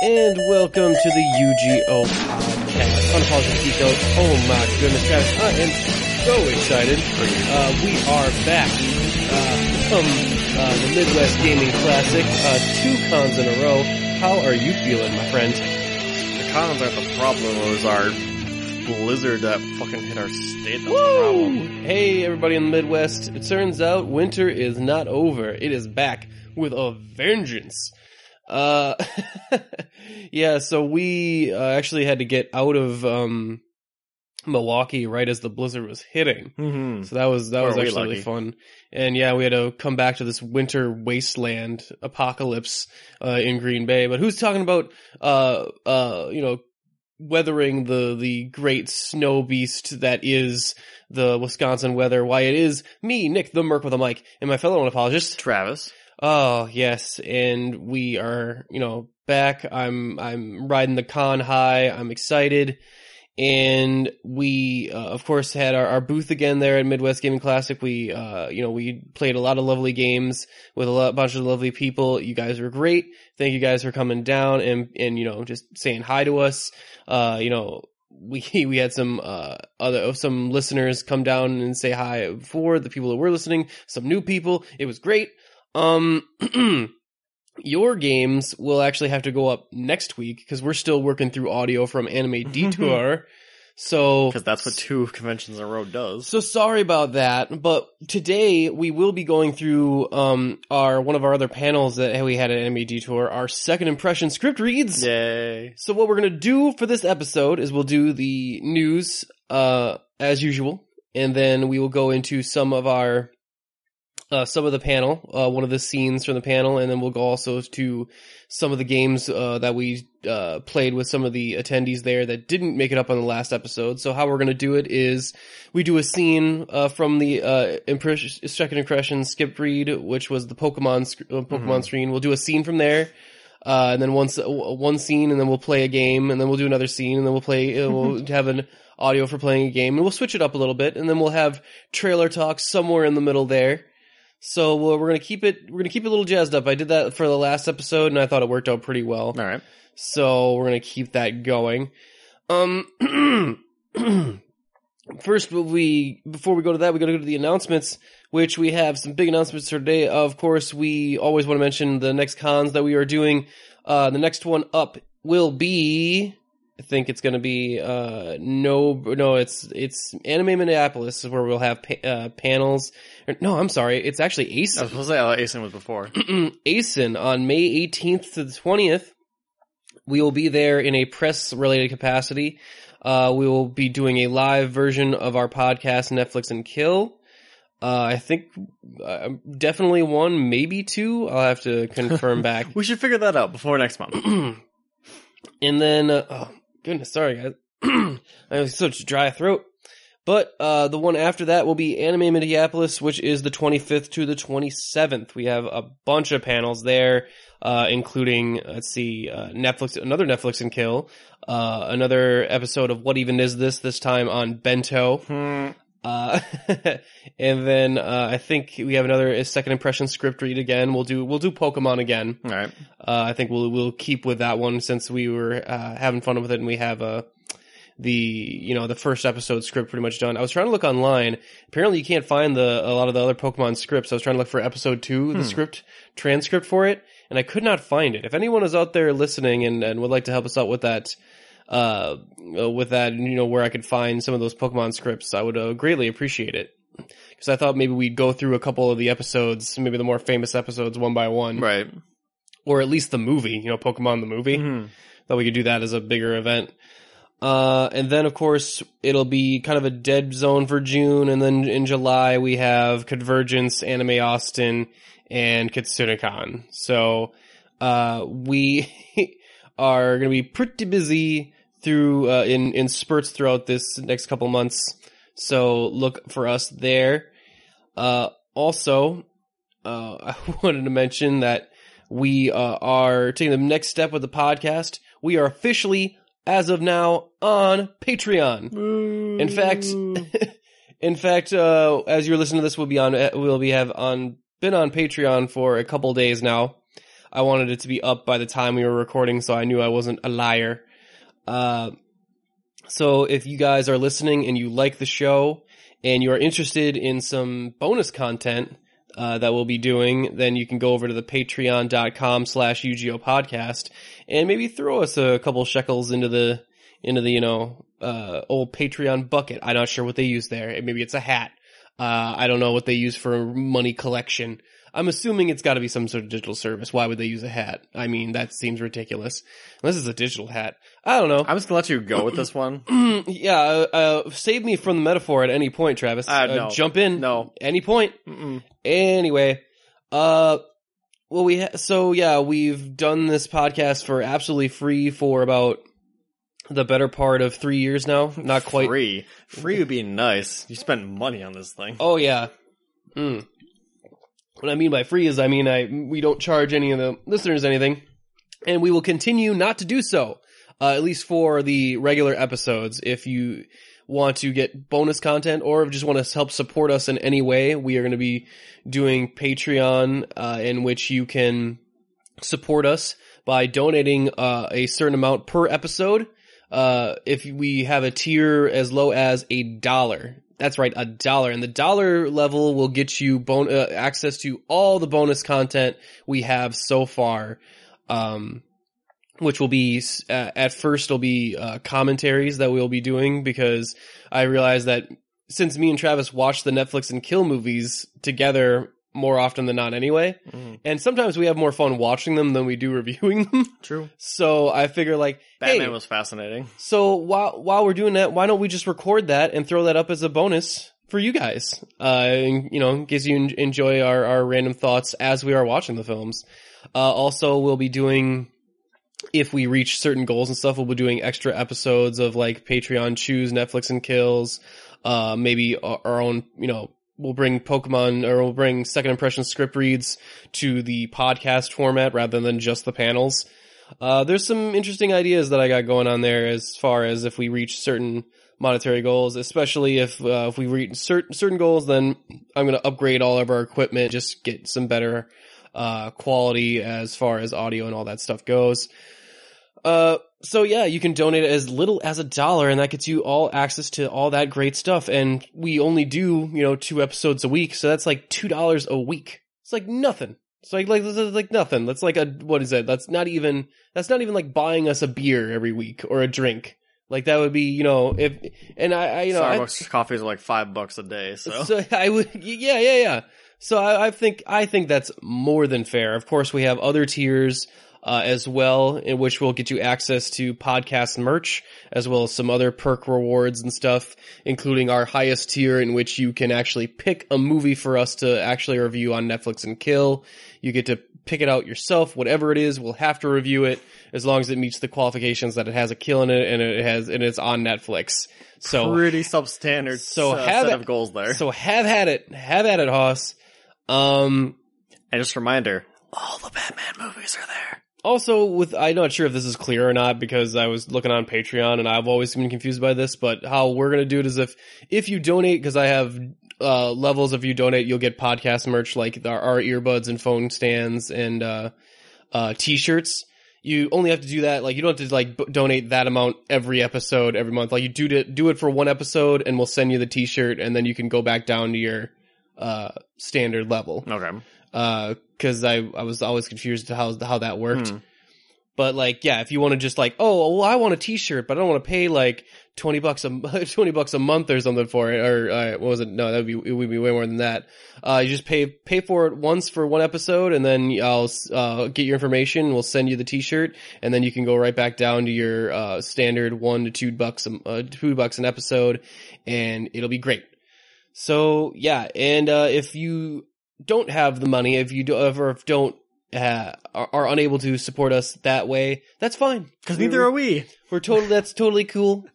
And welcome to the UGO podcast. Unapologetic Geek Out. Oh my goodness, Travis, I am so excited. We are back from the Midwest Gaming Classic, 2 cons in a row. How are you feeling, my friend? The cons aren't the problem, it was our blizzard that fucking hit our state that's the Woo! problem. Hey, everybody in the Midwest. It turns out winter is not over. It is back with a vengeance. Yeah, so we actually had to get out of Milwaukee right as the blizzard was hitting. Mm-hmm. So that was actually lucky. really fun. And yeah, we had to come back to this winter wasteland apocalypse in Green Bay. But who's talking about weathering the great snow beast that is the Wisconsin weather? Why, it is me, Nick, the Merc with a mic, and my fellow unapologist, Travis. Oh, yes, and we are, back. I'm riding the con high. I'm excited. And we, of course, had our booth again there at Midwest Gaming Classic. We, we played a lot of lovely games with a bunch of lovely people. You guys were great. Thank you guys for coming down and just saying hi to us. We had some listeners come down and say hi before, the people that were listening, some new people. It was great. Your games will actually have to go up next week because we're still working through audio from Anime Detour. So, Because that's what 2 conventions in a row does. so sorry about that. But today we will be going through one of our other panels that we had at Anime Detour, our second impression script reads. Yay. So what we're gonna do for this episode is we'll do the news as usual, and then we will go into some of the panel, one of the scenes from the panel, and then we'll go also to some of the games that we played with some of the attendees there that didn't make it up on the last episode. So how we're going to do it is we do a scene from the second impression skip read, which was the Pokemon screen. We'll do a scene from there, and then one scene, and then we'll play a game, and then we'll do another scene, and then we'll have an audio for playing a game, and we'll switch it up a little bit, and then we'll have trailer talk somewhere in the middle there. So we're gonna keep it a little jazzed up. I did that for the last episode, and I thought it worked out pretty well. All right. So we're gonna keep that going. First, before we go to that, we gotta go to the announcements, which we have some big announcements for today. Of course, we always want to mention the next cons that we are doing. The next one up will be, I think it's going to be it's Anime Minneapolis, where we'll have panels. No, I'm sorry, it's actually ASIN. I was supposed to say ASIN was before. ASIN on May 18th to the 20th. We will be there in a press-related capacity. We will be doing a live version of our podcast, Netflix and Kill. I think definitely 1, maybe 2. I'll have to confirm back. We should figure that out before next month. And then, oh goodness, sorry guys. I have such a dry throat. But the one after that will be Anime Minneapolis, which is the 25th to the 27th. We have a bunch of panels there, including, another Netflix and Kill, another episode of What Even Is This time on Bento. And then I think we have another second impression script read again. We'll do Pokemon again. All right. I think we'll keep with that one since we were having fun with it, and we have the first episode script pretty much done. I was trying to look online. Apparently, you can't find a lot of the other Pokemon scripts. I was trying to look for episode 2, the script transcript for it, and I could not find it. If anyone is out there listening and would like to help us out with that, where I could find some of those Pokemon scripts, I would greatly appreciate it. Because I thought maybe we'd go through a couple of the episodes, maybe the more famous episodes one by one. Right. Or at least the movie, Pokemon the movie. Mm-hmm. Thought we could do that as a bigger event. And then, of course, it'll be kind of a dead zone for June, and then in July we have Convergence, Anime Austin, and KitsuneCon. So, we are going to be pretty busy through, in spurts throughout this next couple months. So look for us there. Also, I wanted to mention that we are taking the next step with the podcast. We are officially, as of now, on Patreon. Woo. In fact, as you're listening to this, we'll be been on Patreon for a couple days now. I wanted it to be up by the time we were recording, so I knew I wasn't a liar. So if you guys are listening and you like the show and you are interested in some bonus content that we'll be doing, then you can go over to the patreon.com/UGO podcast and maybe throw us a couple shekels into the old Patreon bucket. I'm not sure what they use there. Maybe it's a hat. I don't know what they use for money collection. I'm assuming it's got to be some sort of digital service. Why would they use a hat? I mean, that seems ridiculous. Unless it's a digital hat. I don't know. I'm just gonna let you go with this one. Yeah, save me from the metaphor at any point, Travis. No. Jump in. No. Any point. Mm-mm. Anyway, well, we've done this podcast for absolutely free for about the better part of 3 years now. Not quite. Free would be nice. You spent money on this thing. Oh, yeah. What I mean by free is, we don't charge any of the listeners anything, and we will continue not to do so, at least for the regular episodes. If you want to get bonus content or just want to help support us in any way, we are going to be doing Patreon, in which you can support us by donating a certain amount per episode. If we have a tier as low as $1. That's right, $1. And the dollar level will get you access to all the bonus content we have so far, which will be, at first it'll be commentaries that we'll be doing, because I realize that since me and Travis watch the Netflix and Kill movies together more often than not anyway, and sometimes we have more fun watching them than we do reviewing them. True. So I figure Batman was fascinating. So while we're doing that, why don't we just record that and throw that up as a bonus for you guys? In case you enjoy our random thoughts as we are watching the films. Also, we'll be doing, if we reach certain goals and stuff, we'll be doing extra episodes of Patreon Choose Netflix and Kills. Maybe our own, we'll bring Pokemon, or we'll bring second impression script reads to the podcast format rather than just the panels. There's some interesting ideas that I got going on there as far as if we reach certain monetary goals, especially if we reach certain goals, then I'm going to upgrade all of our equipment, just get some better quality as far as audio and all that stuff goes. So yeah, you can donate as little as $1, and that gets you all access to all that great stuff. And we only do, 2 episodes a week, so that's $2 a week. It's nothing. It's like nothing. That's what is it? That's not even buying us a beer every week or a drink. That would be, Starbucks coffees are $5 a day, so I would, yeah. So I think that's more than fair. Of course, we have other tiers as well, in which will get you access to podcast merch, as well as some other perk rewards and stuff, including our highest tier, in which you can actually pick a movie for us to actually review on Netflix and Kill. You get to pick it out yourself. Whatever it is, we'll have to review it, as long as it meets the qualifications that it has a kill in it and it's on Netflix. So pretty substandard set of goals there. So have at it, Hoss. And just a reminder, all the Batman movies are there. Also, I'm not sure if this is clear or not, because I was looking on Patreon and I've always been confused by this, but how we're going to do it is if you donate, because I have levels, if you donate, you'll get podcast merch like our earbuds and phone stands and t-shirts. You only have to do that, you don't have to donate that amount every episode, every month. You do it for one episode, and we'll send you the t-shirt, and then you can go back down to your standard level. Okay. Cause I was always confused to how that worked. But if you want to just I want a t-shirt, but I don't want to pay $20 a month or something for it, or what was it? No, it would be way more than that. You just pay for it once for one episode, and then I'll get your information. We'll send you the t-shirt, and then you can go right back down to your standard $1 to $2 an episode, and it'll be great. So yeah, and if you don't have the money, if you don't are unable to support us that way, that's fine. Because neither are we. That's totally cool.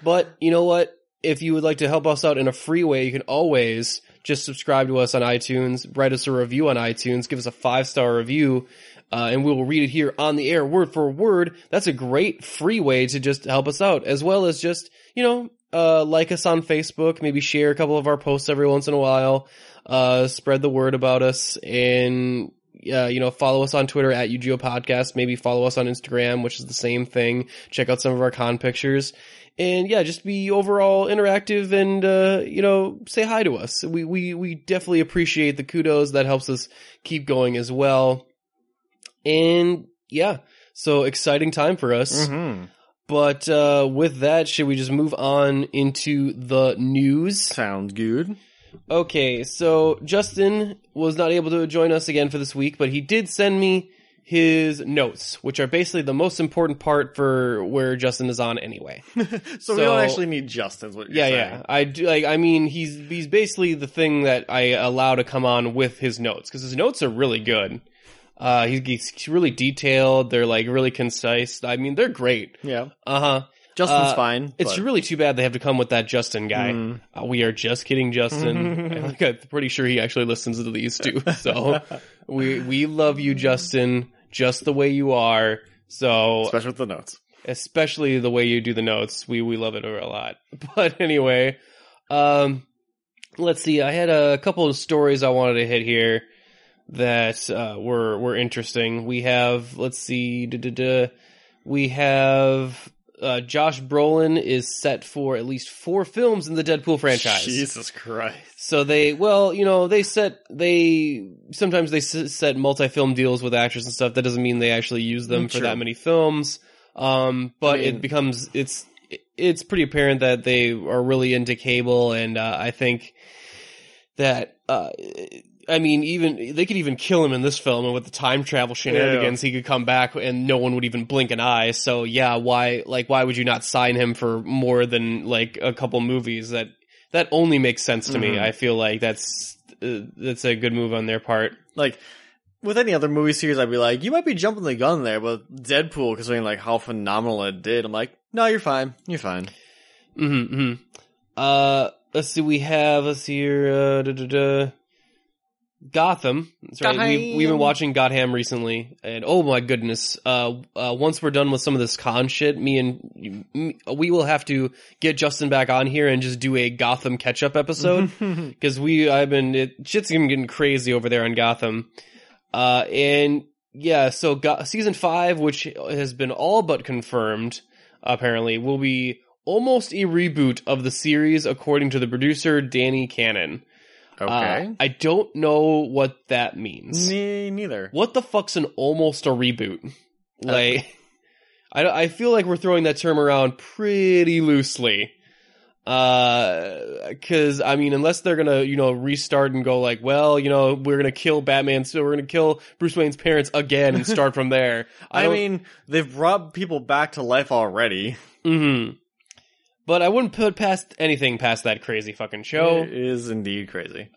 But you know what? If you would like to help us out in a free way, you can always just subscribe to us on iTunes, write us a review on iTunes, give us a 5-star review, and we will read it here on the air, word for word. That's a great free way to just help us out, as well as just, like us on Facebook, maybe share a couple of our posts every once in a while, spread the word about us, and follow us on Twitter at UGO Podcast. Maybe follow us on Instagram, which is the same thing. Check out some of our con pictures. And yeah, just be overall interactive and, say hi to us. We definitely appreciate the kudos. That helps us keep going as well. And yeah, so exciting time for us. Mm-hmm. But with that, should we just move on into the news? Sounds good. Okay, so Justin was not able to join us again for this week, but he did send me his notes, which are basically the most important part for where Justin is on anyway. So we don't actually need Justin's, what you're saying. Yeah. I do. He's basically the thing that I allow to come on with his notes, because his notes are really good. He's really detailed. They're really concise. I mean, they're great. Yeah. Justin's fine. It's really too bad they have to come with that Justin guy. We are just kidding, Justin. I'm pretty sure he actually listens to these too. So we love you, Justin, just the way you are. So especially with the notes. Especially the way you do the notes. We love it a lot. But anyway, let's see. I had a couple of stories I wanted to hit here that were interesting. We have, let's see, we have Josh Brolin is set for at least 4 films in the Deadpool franchise. Jesus Christ. So sometimes they set multi-film deals with actors and stuff. That doesn't mean they actually use them for that many films. But it's pretty apparent that they are really into cable, and I think that even they could even kill him in this film, and with the time travel shenanigans, he could come back and no one would even blink an eye. So yeah, why would you not sign him for more than a couple movies? That only makes sense to me. I feel like that's a good move on their part. With any other movie series, I'd be like, you might be jumping the gun there, but Deadpool, considering how phenomenal it did, I'm like, no, you're fine. You're fine. Let's see. Let's see here. Gotham. That's right. We've been watching Gotham recently, and oh my goodness. Once we're done with some of this con shit, we will have to get Justin back on here and just do a Gotham catch-up episode, because shit's been getting crazy over there on Gotham. And yeah, so season 5, which has been all but confirmed, apparently, will be almost a reboot of the series, according to the producer, Danny Cannon. Okay. I don't know what that means. Me neither. What the fuck's an almost a reboot? I feel like we're throwing that term around pretty loosely. Cause, unless they're gonna, restart and go we're gonna kill Batman, so we're gonna kill Bruce Wayne's parents again and start from there. They've brought people back to life already. Mm-hmm. But I wouldn't put anything past that crazy fucking show. It is indeed crazy.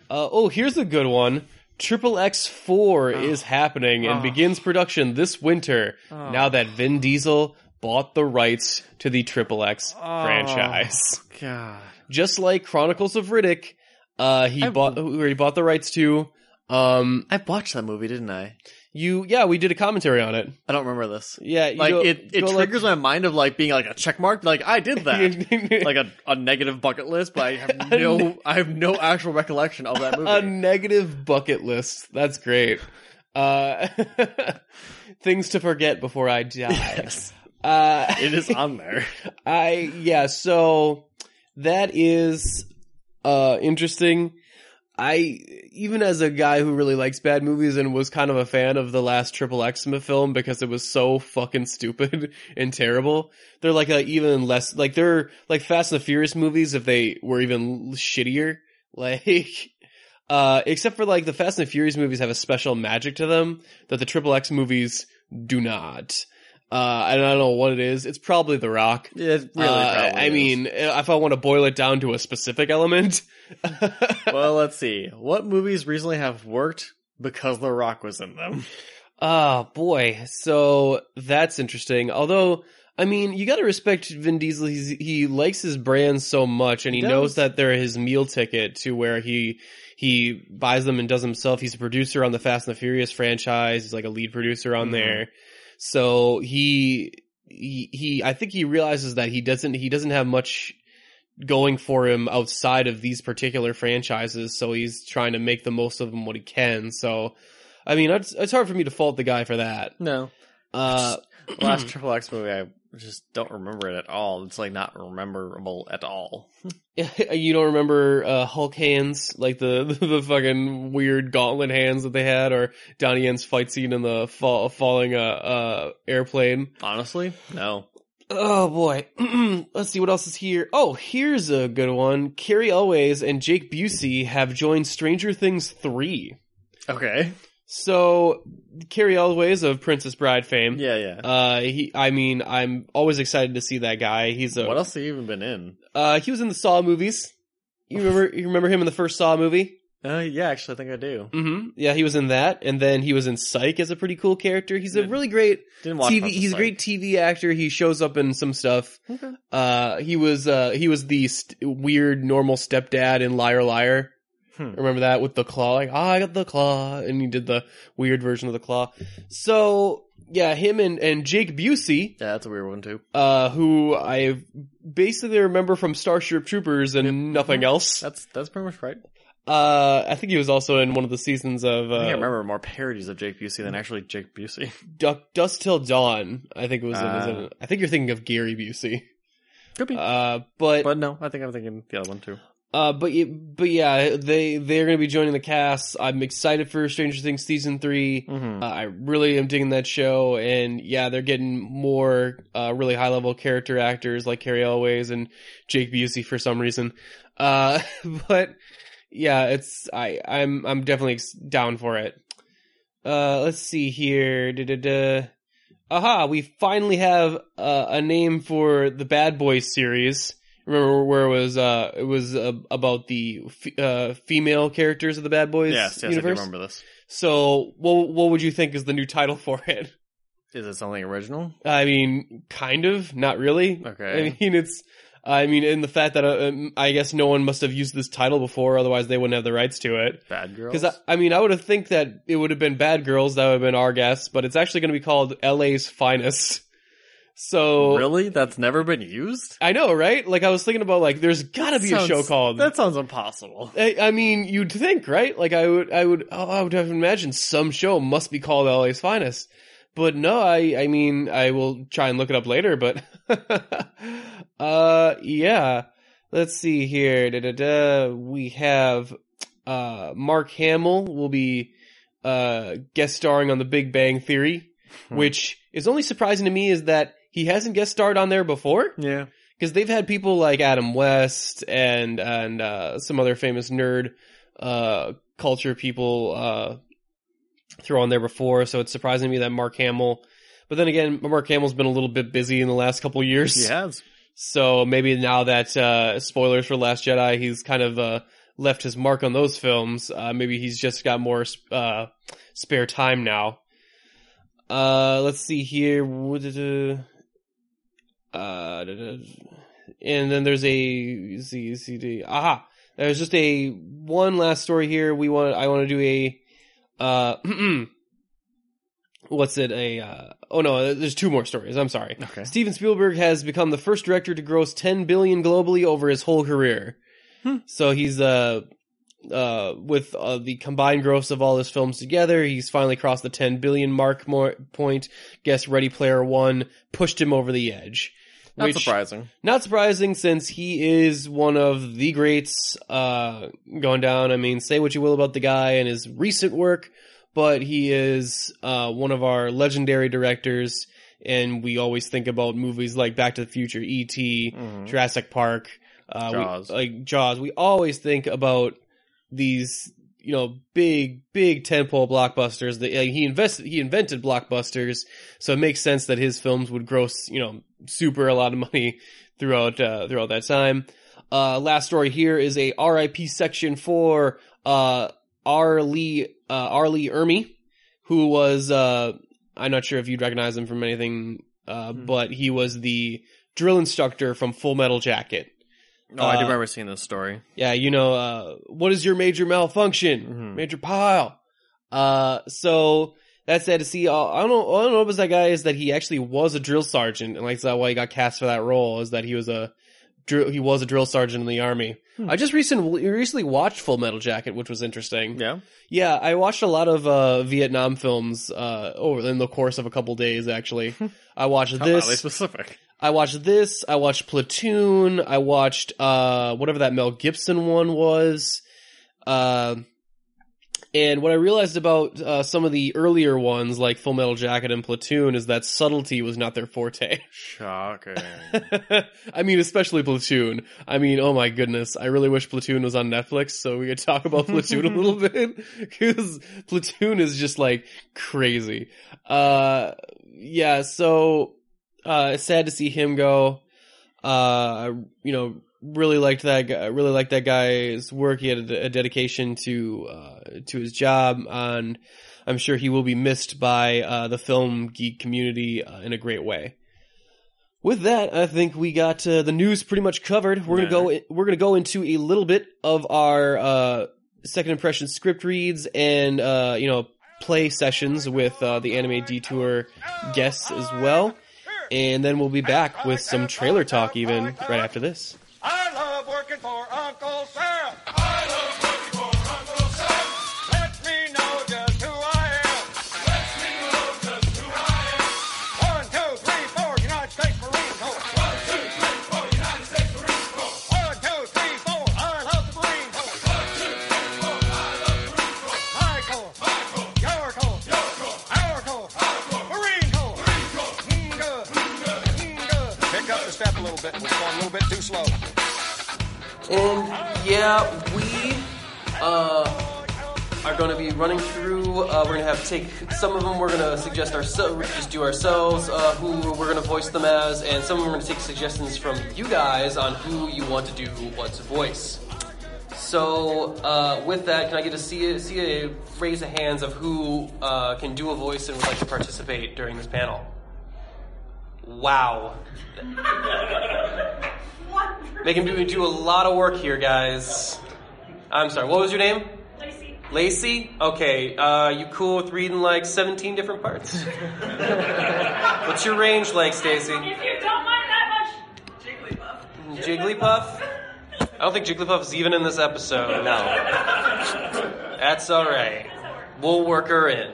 Here's a good one. Triple X 4 is happening and begins production this winter, now that Vin Diesel bought the rights to the Triple X franchise. God. Just like Chronicles of Riddick, he bought the rights to. I watched that movie, didn't I? We did a commentary on it. I don't remember this. Yeah, it triggers my mind of being a check mark. I did that, a negative bucket list, but I have no actual recollection of that movie. A negative bucket list. That's great. Things to forget before I die. Yes. It is on there. So that is interesting. Even as a guy who really likes bad movies and was kind of a fan of the last Triple X film because it was so fucking stupid and terrible, they're even less, they're like Fast and the Furious movies if they were even shittier. Except for the Fast and the Furious movies have a special magic to them that the Triple X movies do not. I don't know what it is. It's probably The Rock. It really probably is. If I want to boil it down to a specific element. Well, let's see. What movies recently have worked because The Rock was in them? Oh, boy. So, that's interesting. Although, you gotta respect Vin Diesel. He likes his brand so much, and he knows that they're his meal ticket to where he buys them and does them himself. He's a producer on the Fast and the Furious franchise. He's a lead producer on there. So I think he realizes that he doesn't have much going for him outside of these particular franchises. So he's trying to make the most of them what he can. So, I mean, it's hard for me to fault the guy for that. No. Uh, Last Triple X movie, I just don't remember it at all. It's like not rememberable at all. you don't remember Hulk hands, like the fucking weird gauntlet hands that they had, or Donnie Yen's fight scene in the falling airplane? Honestly, no. Oh boy. Let's see what else is here. Oh, here's a good one. Carrie Elways and Jake Busey have joined Stranger Things 3. Okay. So, Carrie Elways of Princess Bride fame. Yeah. I'm always excited to see that guy. What else have you even been in? He was in the Saw movies. You remember him in the first Saw movie? Yeah, actually, I think I do. Mm-hmm. Yeah, he was in that, and then he was in Psych as a pretty cool character. He's a really great TV. He's a great TV actor. He shows up in some stuff. Okay. He was the weird normal stepdad in Liar Liar. Remember that with the claw? Like, I got the claw, and he did the weird version of the claw. So yeah, him and Jake Busey. Yeah, that's a weird one too. Who I basically remember from Starship Troopers and nothing else. That's pretty much right. I think he was also in one of the seasons of. I think I remember more parodies of Jake Busey than actually Jake Busey. Dusk Till Dawn. I think it was. I think you're thinking of Gary Busey. Could be. But no, I think I'm thinking the other one too. But yeah, they're going to be joining the cast. I'm excited for Stranger Things season 3. Mm-hmm. I really am digging that show, and yeah, they're getting more really high level character actors like Carrie Elways and Jake Busey for some reason. But yeah, I'm definitely down for it. Let's see here. Aha, we finally have a name for the Bad Boys series. Remember where it was about the female characters of the Bad Boys Yes, universe? I do remember this. So, what would you think is the new title for it? Is it something original? I mean, kind of, not really. Okay. I mean, in the fact that I guess no one must have used this title before, otherwise they wouldn't have the rights to it. Bad Girls? Because, I would have think that it would have been Bad Girls, that would have been our guess, but it's actually going to be called LA's Finest. So really? That's never been used? I know, right? Like, I was thinking about, like, there's gotta be a show called... That sounds impossible. I mean, you'd think, right? Like, I would have to imagine some show must be called LA's Finest. But no, I mean, I will try and look it up later, but... yeah. Let's see here. We have, Mark Hamill will be, guest starring on The Big Bang Theory, which is only surprising to me is that he hasn't guest starred on there before. Yeah. Because they've had people like Adam West and some other famous nerd culture people throw on there before, so it's surprising to me that Mark Hamill. But then again, Mark Hamill's been a little bit busy in the last couple of years. He has. So maybe now that spoilers for Last Jedi, he's kind of left his mark on those films. Maybe he's just got more spare time now. Let's see here. And then there's a CD. Aha! There's just a one last story here. I want to do a what's it? Oh no, there's two more stories. I'm sorry. Okay. Steven Spielberg has become the first director to gross $10 billion globally over his whole career. So he's with the combined gross of all his films together, he's finally crossed the 10 billion point. Guess Ready Player One pushed him over the edge. Not surprising. Not surprising, since he is one of the greats going down. I mean, say what you will about the guy and his recent work, but he is one of our legendary directors, and we always think about movies like Back to the Future, E.T., Jurassic Park, Jaws. Jaws. We always think about these, big tentpole blockbusters. That he invented blockbusters, so it makes sense that his films would gross, super a lot of money throughout that time. Last story here is a R.I.P. section for R. Lee Ermey, who was I'm not sure if you'd recognize him from anything, but he was the drill instructor from Full Metal Jacket. Oh, I do remember seeing this story. Yeah, what is your major malfunction? Major pile. So that's sad to see. I don't know about that guy is that he actually was a drill sergeant, and like that's why he got cast for that role, is that he was a he was a drill sergeant in the army. I just recently watched Full Metal Jacket, which was interesting. Yeah? Yeah, I watched a lot of Vietnam films over in the course of a couple days, actually. I watched this. Oddly specific. I watched this. I watched Platoon. I watched whatever that Mel Gibson one was. And what I realized about some of the earlier ones, like Full Metal Jacket and Platoon, is that subtlety was not their forte. Shocking. I mean, especially Platoon. I mean, oh my goodness. I really wish Platoon was on Netflix so we could talk about Platoon a little bit. Because Platoon is just, like, crazy. Yeah, so, it's sad to see him go. Really liked that guy. Really liked that guy's work. He had a dedication to his job, and I'm sure he will be missed by the film geek community in a great way. With that, I think we got the news pretty much covered. We're gonna go into a little bit of our second impression script reads and play sessions with the Anime Detour guests as well, and then we'll be back with some trailer talk even right after this. I love working for Uncle Sam. I love working for Uncle Sam. Lets me know just who I am. Lets me know just who I am. 1, 2, 3, 4, United States Marine Corps. 1, 2, 3, 4, United States Marine Corps. 1, 2, 3, 4, I love the Marine Corps. 1, 2, 3, 4, I love the Marine Corps. My Corps. My Corps. Your Corps. Your Corps. Our Corps. Our Corps. Marine Corps. Marine Corps. Good. Good. Pick up the step a little bit. We're going a little bit too slow. And yeah, we are going to be running through. We're going to have take some of them. We're going to suggest ourselves, just do ourselves, who we're going to voice them as, and some of them we're going to take suggestions from you guys on who you want to do what's voice. So with that, can I get to see a raise of hands of who can do a voice and would like to participate during this panel? Wow. Making me do a lot of work here, guys. I'm sorry, what was your name? Lacey. Lacey? Okay, you cool with reading like 17 different parts? What's your range like, Stacy? If you don't mind that much, Jigglypuff. Jigglypuff? I don't think Jigglypuff is even in this episode. No. That's alright. We'll work her in.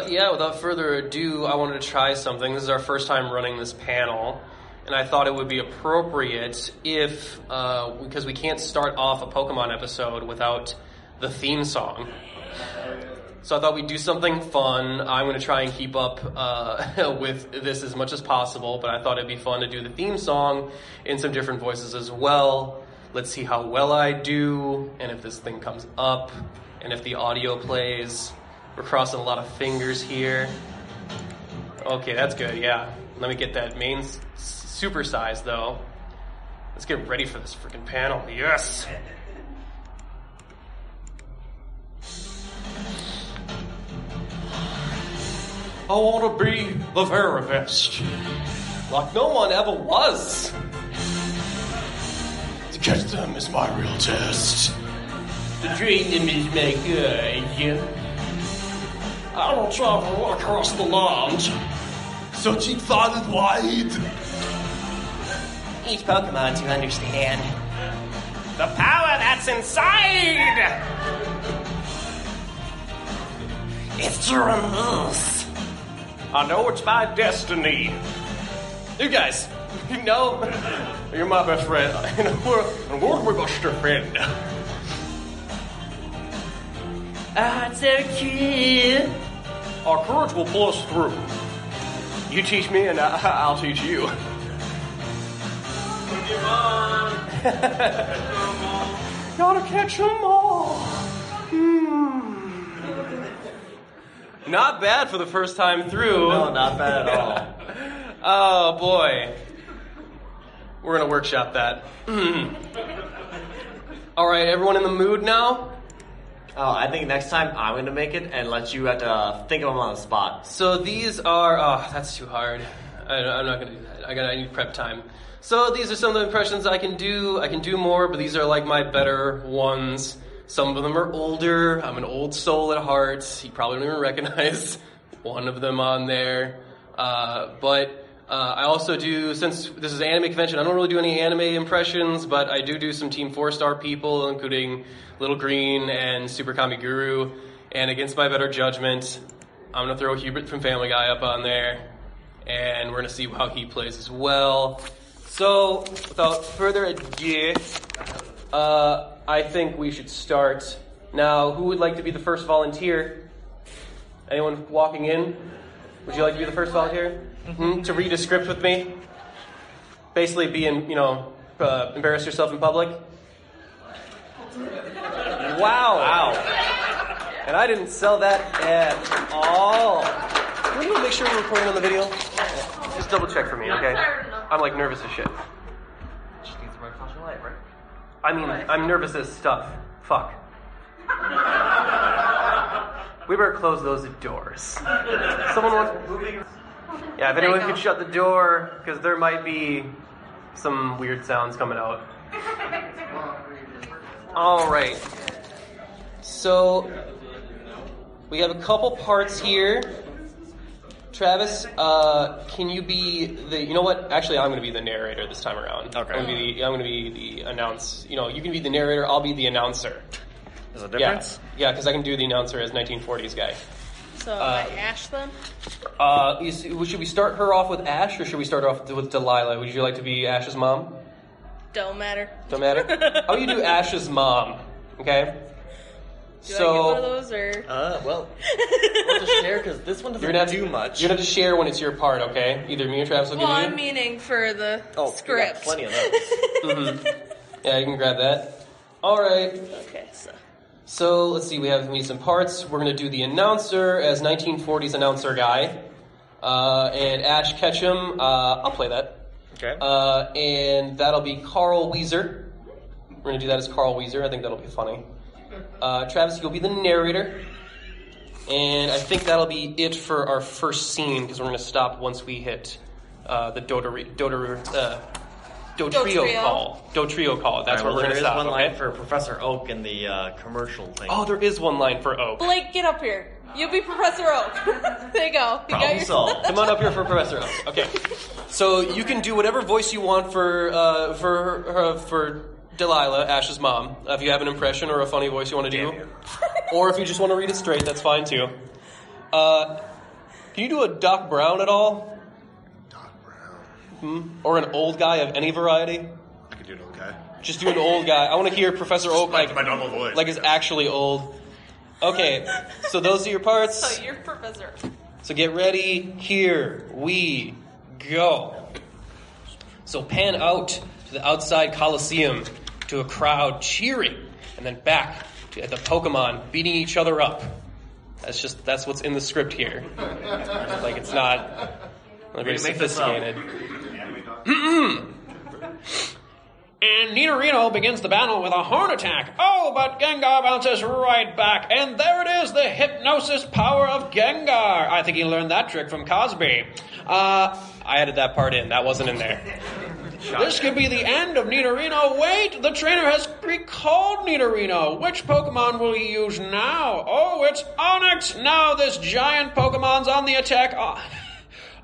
Yeah, without further ado, I wanted to try something. This is our first time running this panel. And I thought it would be appropriate if, because we can't start off a Pokemon episode without the theme song. So I thought we'd do something fun. I'm going to try and keep up with this as much as possible, but I thought it'd be fun to do the theme song in some different voices as well. Let's see how well I do, and if this thing comes up, and if the audio plays. We're crossing a lot of fingers here. Okay, that's good, yeah. Let me get that main super size, though. Let's get ready for this freaking panel. Yes! I want to be the very best. Like no one ever was. To catch them is my real test. To train them is my good. I will travel across the land, searching far and wide. Each Pokemon to understand the power that's inside. It's tremendous. I know it's my destiny. You guys, you know, you're my best friend. And we're my best friend. It's okay. Our courage will pull us through. You teach me and I'll teach you. Gotta catch 'em all. Not bad for the first time through. No, not bad at all. Oh boy. We're gonna workshop that. Alright, everyone in the mood now? Oh, I think next time I'm going to make it and let you have to think of them on the spot. So these are... that's too hard. I'm not going to do that. I need prep time. So these are some of the impressions I can do. I can do more, but these are like my better ones. Some of them are older. I'm an old soul at heart. You probably don't even recognize one of them on there. But I also do, since this is an anime convention, I don't really do any anime impressions, but I do some Team 4-star people, including Little Green and Super Kami Guru. And against my better judgment, I'm going to throw Hubert from Family Guy up on there, and we're going to see how he plays as well. So, without further ado, I think we should start. Now, who would like to be the first volunteer? Anyone walking in? Would you like to be the first volunteer? To read a script with me? Basically embarrass yourself in public? Wow. And I didn't sell that at all. Can we make sure we're recording on the video? Just double check for me, okay? I'm like nervous as shit. Just needs my flashlight, right? I mean, I'm nervous as stuff. Fuck. We better close those doors. Someone wants... Yeah, if anyone could shut the door, because there might be some weird sounds coming out. All right. So, we have a couple parts here. Travis, can you be the... You know what? Actually, I'm going to be the narrator this time around. Okay. I'm going to be the announce... You can be the narrator, I'll be the announcer. There's a difference? Yeah, because I can do the announcer as 1940s guy. So, Ash then? Should we start her off with Ash, or should we start off with Delilah? Would you like to be Ash's mom? Don't matter. Don't matter? How about you do Ash's mom, okay? Do I get one of those, or? We'll just share, because this one doesn't do much. You're going to have to share when it's your part, okay? Either me or Travis will give you. Well, I'm meaning for the script. Plenty of those. Yeah, you can grab that. All right. Okay, So, let's see, we have some parts. We're going to do the announcer as 1940s announcer guy. And Ash Ketchum, I'll play that. Okay. And that'll be Carl Weezer. We're going to do that as Carl Weezer. I think that'll be funny. Travis, you'll be the narrator. And I think that'll be it for our first scene, because we're going to stop once we hit the Do Trio call. That's where we're going to stop. There is one line for Professor Oak in the commercial thing. Oh, there is one line for Oak. Blake, get up here. You'll be Professor Oak. There you go. Problem solved. Come on up here for Professor Oak. Okay. So you can do whatever voice you want for Delilah, Ash's mom. If you have an impression or a funny voice you want to do. Or if you just want to read it straight, that's fine too. Can you do a Doc Brown at all? Or an old guy of any variety? I could do an old guy. Just do an old guy. I want to hear Professor Oak my normal voice. Like is actually old. Okay, so those are your parts. So you're Professor. So get ready. Here we go. So pan out to the outside Coliseum to a crowd cheering, and then back at the Pokemon beating each other up. That's what's in the script here. Like it's not very sophisticated. And Nidorino begins the battle with a horn attack. Oh, but Gengar bounces right back. And there it is, the hypnosis power of Gengar. I think he learned that trick from Cosby. I added that part in. That wasn't in there. This could be the end of Nidorino. Wait, the trainer has recalled Nidorino. Which Pokemon will he use now? Oh, it's Onix. Now this giant Pokemon's on the attack.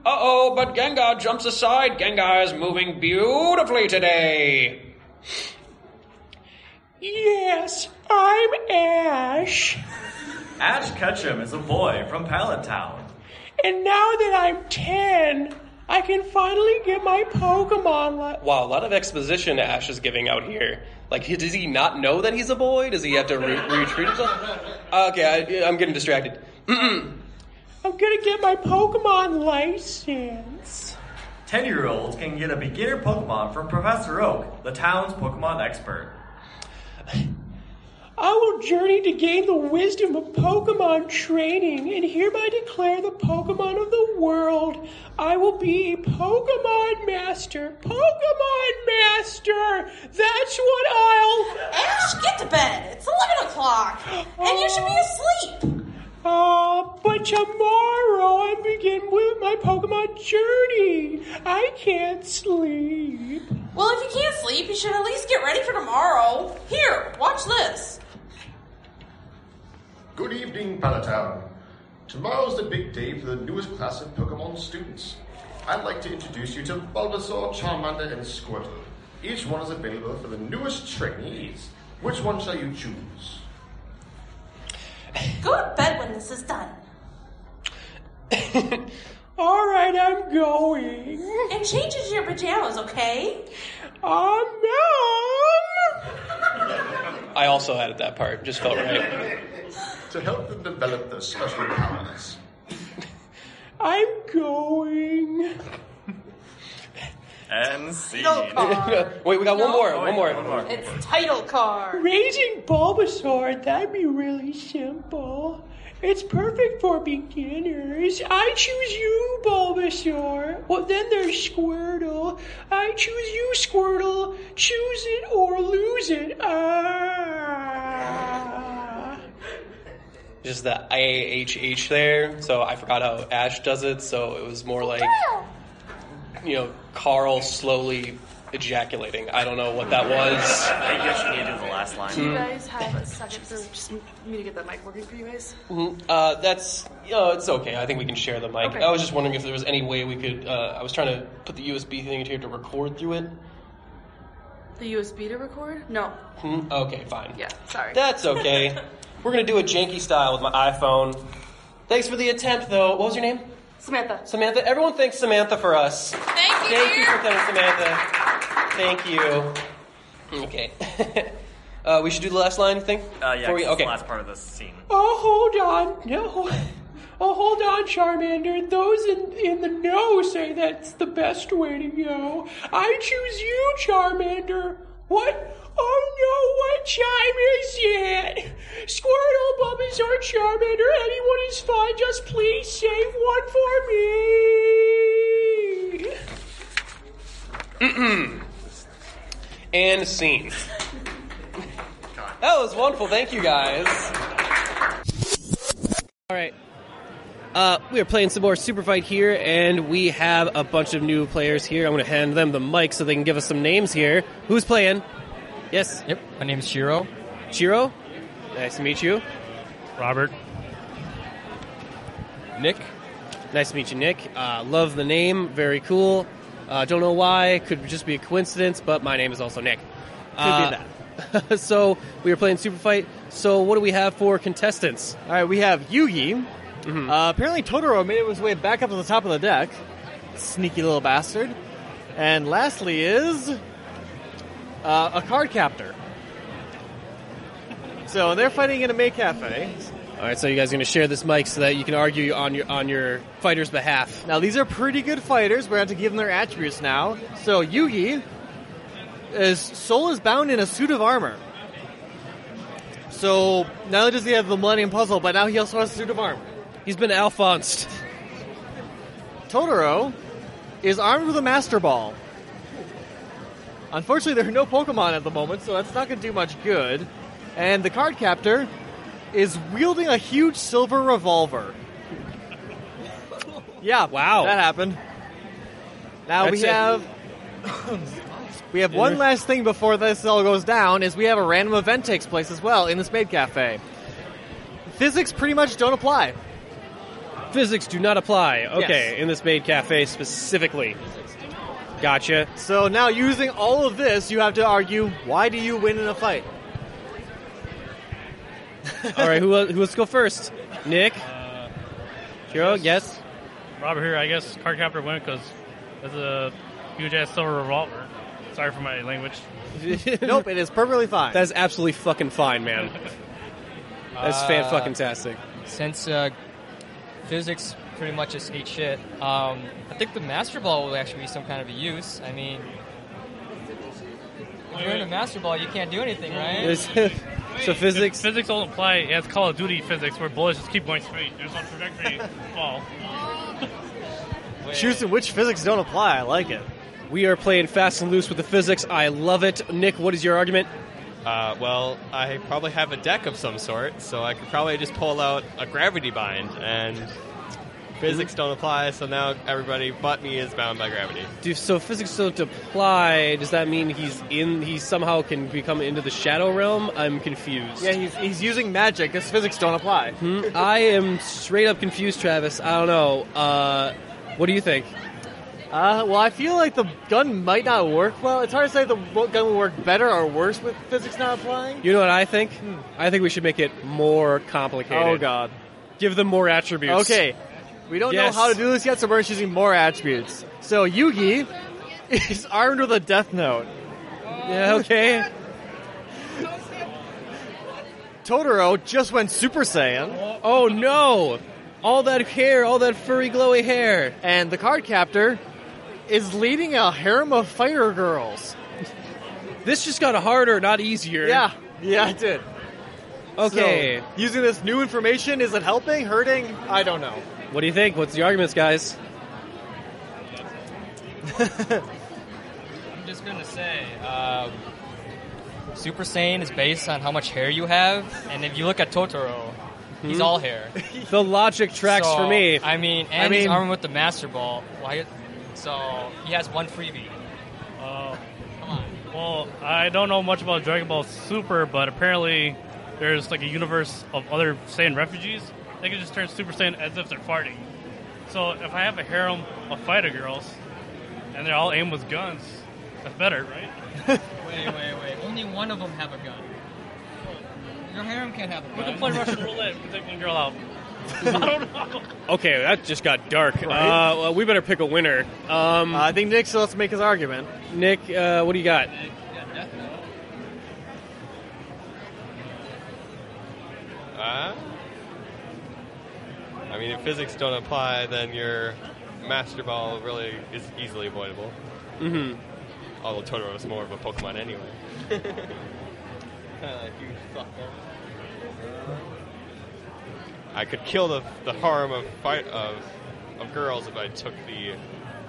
Uh-oh, but Gengar jumps aside. Gengar is moving beautifully today. Yes, I'm Ash. Ash Ketchum is a boy from Pallet Town. And now that I'm 10, I can finally get my Pokemon. Wow, a lot of exposition Ash is giving out here. Like, does he not know that he's a boy? Does he have to retreat himself? Okay, I'm getting distracted. I'm gonna get my Pokemon license. 10-year-olds can get a beginner Pokemon from Professor Oak, the town's Pokemon expert. I will journey to gain the wisdom of Pokemon training and hereby declare the Pokemon of the world. I will be a Pokemon Master. Pokemon Master! That's what I'll... Ash, get to bed. It's 11 o'clock. And you should be asleep. But tomorrow I begin with my Pokemon journey. I can't sleep. Well, if you can't sleep, you should at least get ready for tomorrow. Here, watch this. Good evening, Palatown. Tomorrow's the big day for the newest class of Pokemon students. I'd like to introduce you to Bulbasaur, Charmander, and Squirtle. Each one is available for the newest trainees. Which one shall you choose? Go to bed when this is done. All right, I'm going. And change into your pajamas, okay? Mom! I also added that part. Just felt right. To help them develop their special powers. I'm going. And scene. Wait, we got one more. It's title card. Raising Bulbasaur, that'd be really simple. It's perfect for beginners. I choose you, Bulbasaur. Well, then there's Squirtle. I choose you, Squirtle. Choose it or lose it. Just the IAHH there, so I forgot how Ash does it, so it was more like, Carl slowly ejaculating. I don't know what that was. I think you actually need to do the last line. Do you guys have a second for just me to get that mic working for you guys? That's, it's okay. I think we can share the mic. Okay. I was just wondering if there was any way we could, I was trying to put the USB thing in here to record through it. The USB to record? No. Okay, fine. Yeah, sorry. That's okay. We're going to do it janky style with my iPhone. Thanks for the attempt, though. What was your name? Samantha. Samantha. Everyone thanks Samantha for us. Thank you, Thank you dear. for coming, Samantha. Thank you. Okay. We should do the last line, you think? Yeah, Before we- it's okay. the last part of this scene. Oh, hold on. No. Oh, hold on, Charmander. Those in the know say that's the best way to go. I choose you, Charmander. What? Oh no, what time is it? Squirtle, Bulbasaur, Charmander, anyone is fine. Just please save one for me. And scene. That was wonderful. Thank you, guys. All right. We are playing some more Super Fight here, and we have a bunch of new players here. I'm going to hand them the mic so they can give us some names here. Who's playing? Yes? Yep, my name's Shiro. Chiro? Nice to meet you. Robert. Nick. Nice to meet you, Nick. Love the name. Very cool. Don't know why. Could just be a coincidence, but my name is also Nick. Could be that. So, we are playing Super Fight. So, what do we have for contestants? All right, we have Yugi. Apparently Totoro made his way back up to the top of the deck. Sneaky little bastard. And lastly is a card captor. So they're fighting in a maid cafe. All right, so you guys are going to share this mic so that you can argue on your fighter's behalf. Now these are pretty good fighters. We're going to have to give them their attributes now. So Yugi, his soul is bound in a suit of armor. So not only does he have the Millennium Puzzle, but now he also has a suit of armor. He's been Alphonsed. Totoro is armed with a Master Ball. Unfortunately, there are no Pokemon at the moment, so that's not going to do much good. And the card captor is wielding a huge silver revolver. Yeah, Wow. that happened. Now That's we it. have one last thing before this all goes down, is we have a random event takes place as well in this maid cafe. Physics pretty much don't apply. Physics do not apply. Okay, Yes. in this maid cafe specifically. Gotcha. So now using all of this, you have to argue, why do you win in a fight? All right, who wants to go first? Nick? Chiro, yes? Robert here, I guess card captor went because that's a huge-ass silver revolver. Sorry for my language. Nope, it is perfectly fine. That's absolutely fucking fine, man. That's fan-fucking-tastic. Since physics pretty much just ate shit, I think the Master Ball will actually be some kind of a use. I mean, if you're in a Master Ball, you can't do anything, right? So physics... Physics don't apply. Yeah, it's Call of Duty physics where bullets just keep going straight. There's no trajectory fall. Choosing which physics don't apply, I like it. We are playing fast and loose with the physics. I love it. Nick, what is your argument? Well, I probably have a deck of some sort, so I could probably just pull out a gravity bind, and physics don't apply, so now everybody but me is bound by gravity. So physics don't apply. Does that mean he somehow can become into the shadow realm? I'm confused. Yeah, he's using magic, because physics don't apply. I am straight up confused, Travis. I don't know. What do you think? Well, I feel like the gun might not work well. It's hard to say if the gun will work better or worse with physics not applying. You know what I think? I think we should make it more complicated. Oh, God. Give them more attributes. Okay. We don't know how to do this yet, so we're just using more attributes. So, Yugi is armed with a death note. Yeah, okay. Totoro just went Super Saiyan. Oh, no. All that hair, all that furry, glowy hair. And the card captor is leading a harem of fighter girls. This just got harder, not easier. Yeah, it did. Okay. So, using this new information, is it helping, hurting? I don't know. What do you think? What's the arguments, guys? I'm just gonna say, Super Saiyan is based on how much hair you have, and if you look at Totoro, he's all hair. The logic tracks for me. I mean, he's armed with the Master Ball. So he has one freebie. Come on. Well, I don't know much about Dragon Ball Super, but apparently there's like a universe of other Saiyan refugees. They can just turn Super Saiyan as if they're farting. So if I have a harem of fighter girls, and they're all aimed with guns, that's better, right? Wait. Only one of them have a gun. Your harem can't have a gun. We can play Russian roulette and take one girl out. I don't know. Okay, that just got dark. Right? Well, we better pick a winner. I think Nick still has to make his argument. Nick, what do you got? I mean, if physics don't apply, then your Master Ball really is easily avoidable. Mm-hmm. Although Totoro is more of a Pokemon anyway. Kind of like you fucker. I could kill the harem of girls if I took the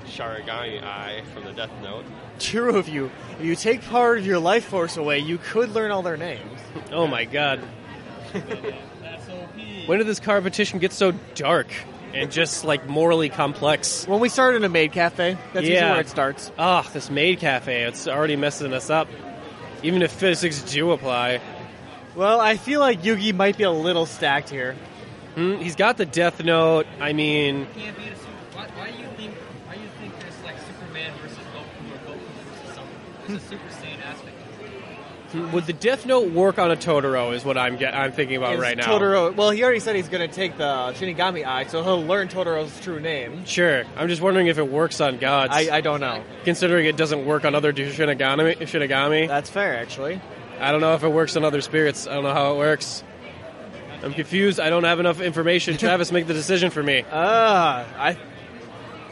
Sharingan Eye from the Death Note. True of you. If you take part of your life force away, you could learn all their names. Oh my god. That's OP. When did this competition get so dark and just like morally complex? When we started in a maid cafe, that's usually where it starts. This maid cafe, it's already messing us up. Even if physics do apply. Well, I feel like Yugi might be a little stacked here. He's got the Death Note. I mean, Can't be why do you think there's like Superman versus Goku or Goku versus something? There's a Super Saiyan aspect. would the Death Note work on a Totoro? Is what I'm thinking about right now. Totoro. Well, he already said he's going to take the Shinigami Eye, so he'll learn Totoro's true name. Sure. I'm just wondering if it works on gods. I don't know. Considering it doesn't work on other Shinigami. That's fair, actually. I don't know if it works on other spirits. I don't know how it works. I'm confused. I don't have enough information. Travis, make the decision for me.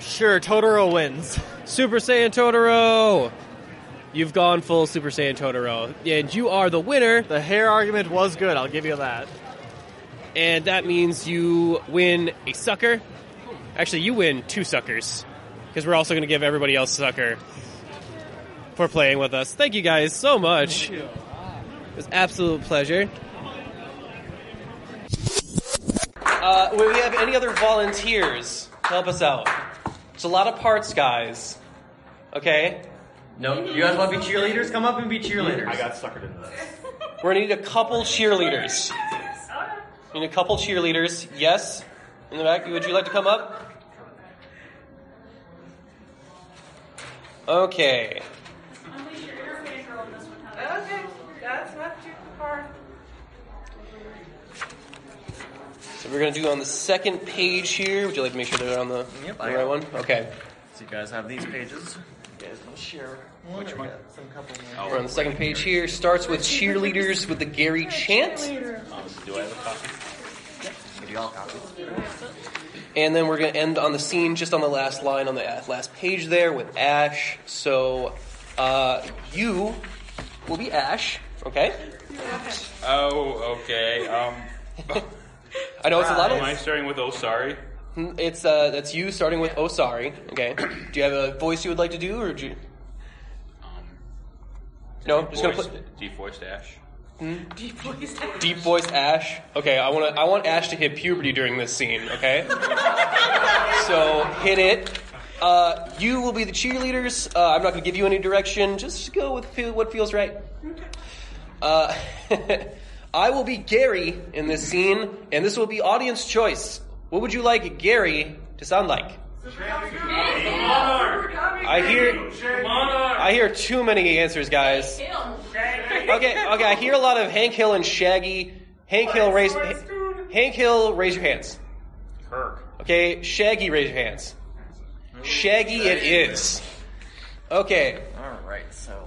Sure, Totoro wins. Super Saiyan Totoro! You've gone full Super Saiyan Totoro. And you are the winner. The hair argument was good, I'll give you that. And that means you win a sucker. Actually, you win 2 suckers. Because we're also going to give everybody else a sucker for playing with us. Thank you guys so much. It was an absolute pleasure. Will we have any other volunteers to help us out? There's a lot of parts, guys. Okay? No, you guys want to be cheerleaders? Come up and be cheerleaders. I got suckered into this. We're going to need a couple cheerleaders. We need a couple cheerleaders. Yes? In the back, would you like to come up? Okay. Okay, that's not too hard. So we're going to do on the second page here. Would you like to make sure they're on the, Yep, the I right got one? Okay. So you guys have these pages. You guys will share. Which one? We're on the second page here. Starts with cheerleaders with the Gary chant. Do I have a copy? Give you all copies. And then we're going to end on the scene just on the last line on the last page there with Ash. So you will be Ash, okay? Oh, okay. I know it's a lot of... Am I starting with "Oh sorry"? It's that's you starting with "Oh sorry." Okay. Do you have a voice you would like to do, or do you... No, just gonna put Deep voiced Ash. Deep voiced Ash. Okay, I want Ash to hit puberty during this scene. Okay. So hit it. You will be the cheerleaders. I'm not gonna give you any direction. Just go with what feels right. I will be Gary in this scene, and this will be audience choice. What would you like Gary to sound like? I hear too many answers, guys. Okay, I hear a lot of Hank Hill and Shaggy. Hank Hill, raise your hands. Kirk. Okay, Shaggy, raise your hands. Shaggy it is. Okay. Alright, so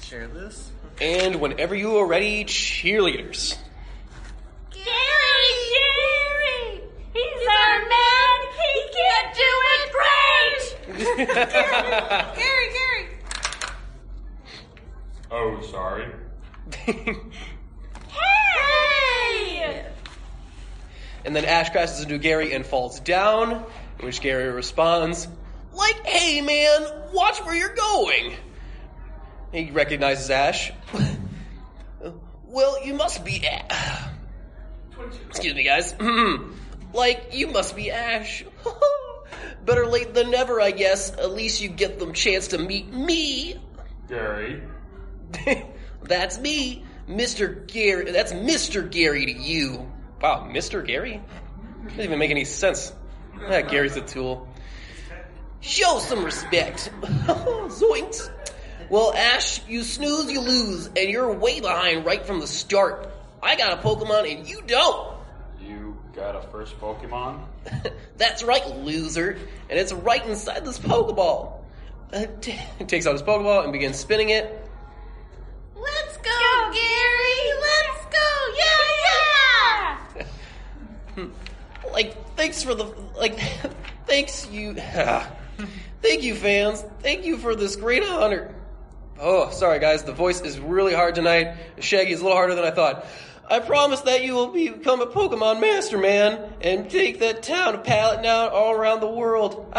share this. And whenever you are ready, cheerleaders. Gary! He's our man! He can't do it great! Gary! Oh, sorry. Hey! And then Ash crashes into Gary and falls down, in which Gary responds, like, hey man, watch where you're going. He recognizes Ash. Well, you must be excuse me, guys. Like, you must be Ash. Better late than never, I guess. At least you get the chance to meet me. Gary. That's me, Mr. Gary. That's Mr. Gary to you. Wow, Mr. Gary? Doesn't even make any sense. Gary's a tool. Show some respect. Zoinks. Well, Ash, you snooze, you lose, and you're way behind right from the start. I got a Pokemon and you don't. You got a first Pokemon? That's right, loser. And it's right inside this Pokeball. He takes out his Pokeball and begins spinning it. Let's go, Gary! Let's go! Yeah! Thank you, fans. Thank you for this great honor. Oh, sorry, guys. The voice is really hard tonight. Shaggy is a little harder than I thought. I promise that you will become a Pokemon Master Man and take that town of Pallet now all around the world.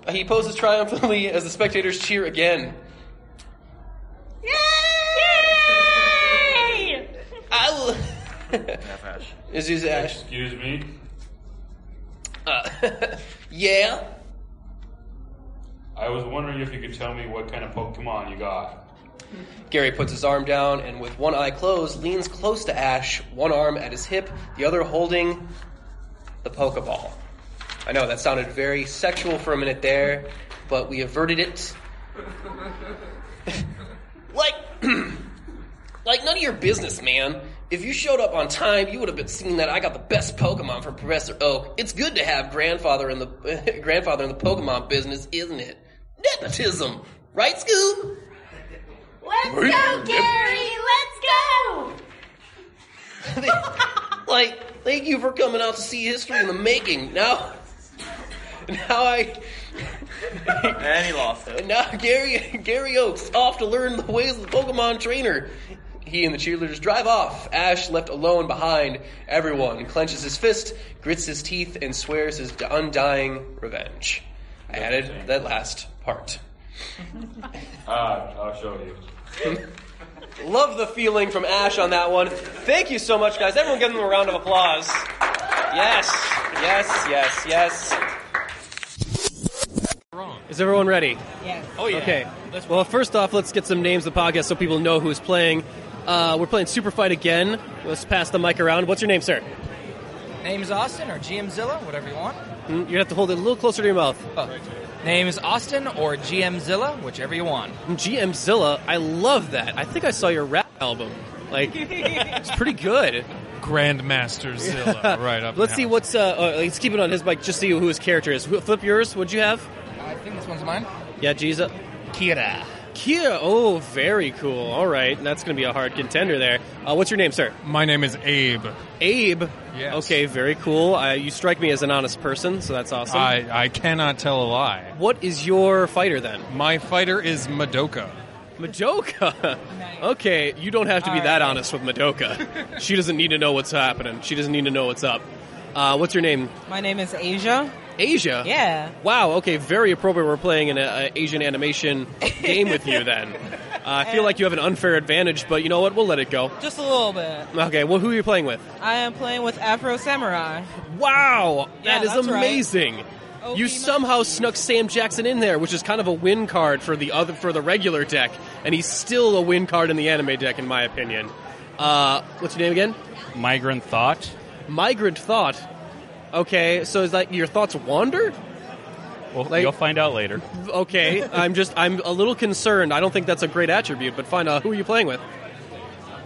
He poses triumphantly as the spectators cheer again. Yay! I will... Ash. Is Ash? Excuse me? Yeah? I was wondering if you could tell me what kind of Pokemon you got. Gary puts his arm down and with one eye closed, leans close to Ash, one arm at his hip, the other holding the Pokeball. I know, that sounded very sexual for a minute there, but we averted it. Like none of your business, man. If you showed up on time, you would have been seeing that I got the best Pokemon from Professor Oak. It's good to have grandfather in the Pokemon business, isn't it? Nepotism, right, Scoob? Let's go, Gary! Let's go! Thank you for coming out to see history in the making. Now And he lost it. And now Gary Oak's off to learn the ways of the Pokemon trainer. He and the cheerleaders drive off. Ash, left alone behind everyone, clenches his fist, grits his teeth, and swears his undying revenge. I added that last part. I'll show you. Love the feeling from Ash on that one. Thank you so much, guys. Everyone give them a round of applause. Yes. Is everyone ready? Yeah. Oh, yeah. Okay. Well, first off, let's get some names of the podcast so people know who's playing. We're playing Super Fight again. Let's pass the mic around. What's your name, sir? Name's Austin, or GMzilla, whatever you want. You're going to have to hold it a little closer to your mouth. Name is Austin, or GMzilla, whichever you want. GMzilla, I love that. I think I saw your rap album. It's pretty good. Grandmaster Zilla, right up. Let's see what's. Let's keep it on his mic. Just see who his character is. Flip yours. What'd you have? I think this one's mine. Yeah, Giza. Kira. Oh, very cool. All right, that's going to be a hard contender there. What's your name, sir? My name is Abe. Abe? Yes. Okay, very cool. You strike me as an honest person, so that's awesome. I cannot tell a lie. What is your fighter, then? My fighter is Madoka. Madoka? Okay, you don't have to be that honest with Madoka. She doesn't need to know what's happening. She doesn't need to know what's up. What's your name? My name is Asia. Asia? Yeah. Wow, okay, very appropriate. We're playing an Asian animation game with you then. I feel like you have an unfair advantage, but you know what? We'll let it go. Just a little bit. Okay, well, who are you playing with? I am playing with Afro Samurai. Wow, Yeah, that is that's amazing. Right. You somehow snuck Sam Jackson in there, which is kind of a win card for the regular deck, and he's still a win card in the anime deck, in my opinion. What's your name again? Migrant Thought. Migrant Thought. Okay, so is that your thoughts wander? Well, Like- you'll find out later. Okay, I'm a little concerned. I don't think that's a great attribute, but fine. Who are you playing with?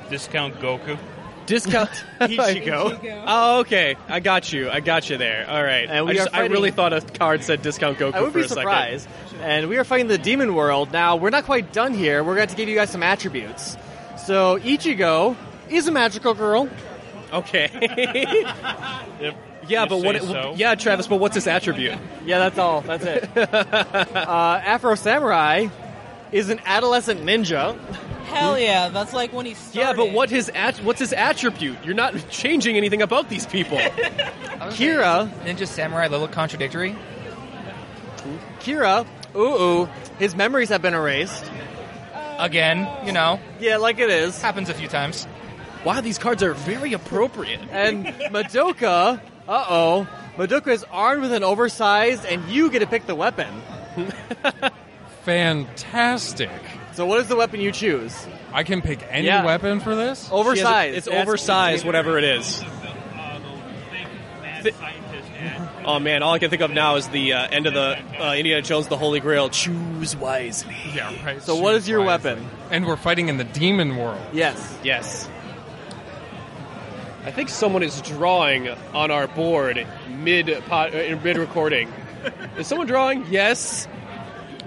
Discount Goku. Discount Ichigo. Oh, okay. I got you there. All right. And we are I really fighting- thought a card said Discount Goku I would for be a second. surprised. And we are fighting the demon world. Now, we're not quite done here. We're going to give you guys some attributes. So, Ichigo is a magical girl. Okay. Yep. Yeah, You but say so. Yeah, Travis. But what's his attribute? Yeah, that's all. That's it. Afro Samurai is an adolescent ninja. Hell yeah, that's like when he started. Yeah, but what's his attribute? You're not changing anything about these people. Kira, Ninja Samurai, a little contradictory. Kira, his memories have been erased. Again, you know, Yeah, like it is. happens a few times. Wow, these cards are very appropriate. And Madoka, Madoka is armed with an oversized, and you get to pick the weapon. Fantastic. So what is the weapon you choose? I can pick any Yeah. weapon for this? Oversized. It's oversized, whatever it is. Oh man, all I can think of now is the end of the Indiana Jones: The Holy Grail. Choose wisely. Yeah, right. So what is your Wisely. weapon? And we're fighting in the demon world. Yes. Yes. I think someone is drawing on our board mid recording. Is someone drawing? Yes.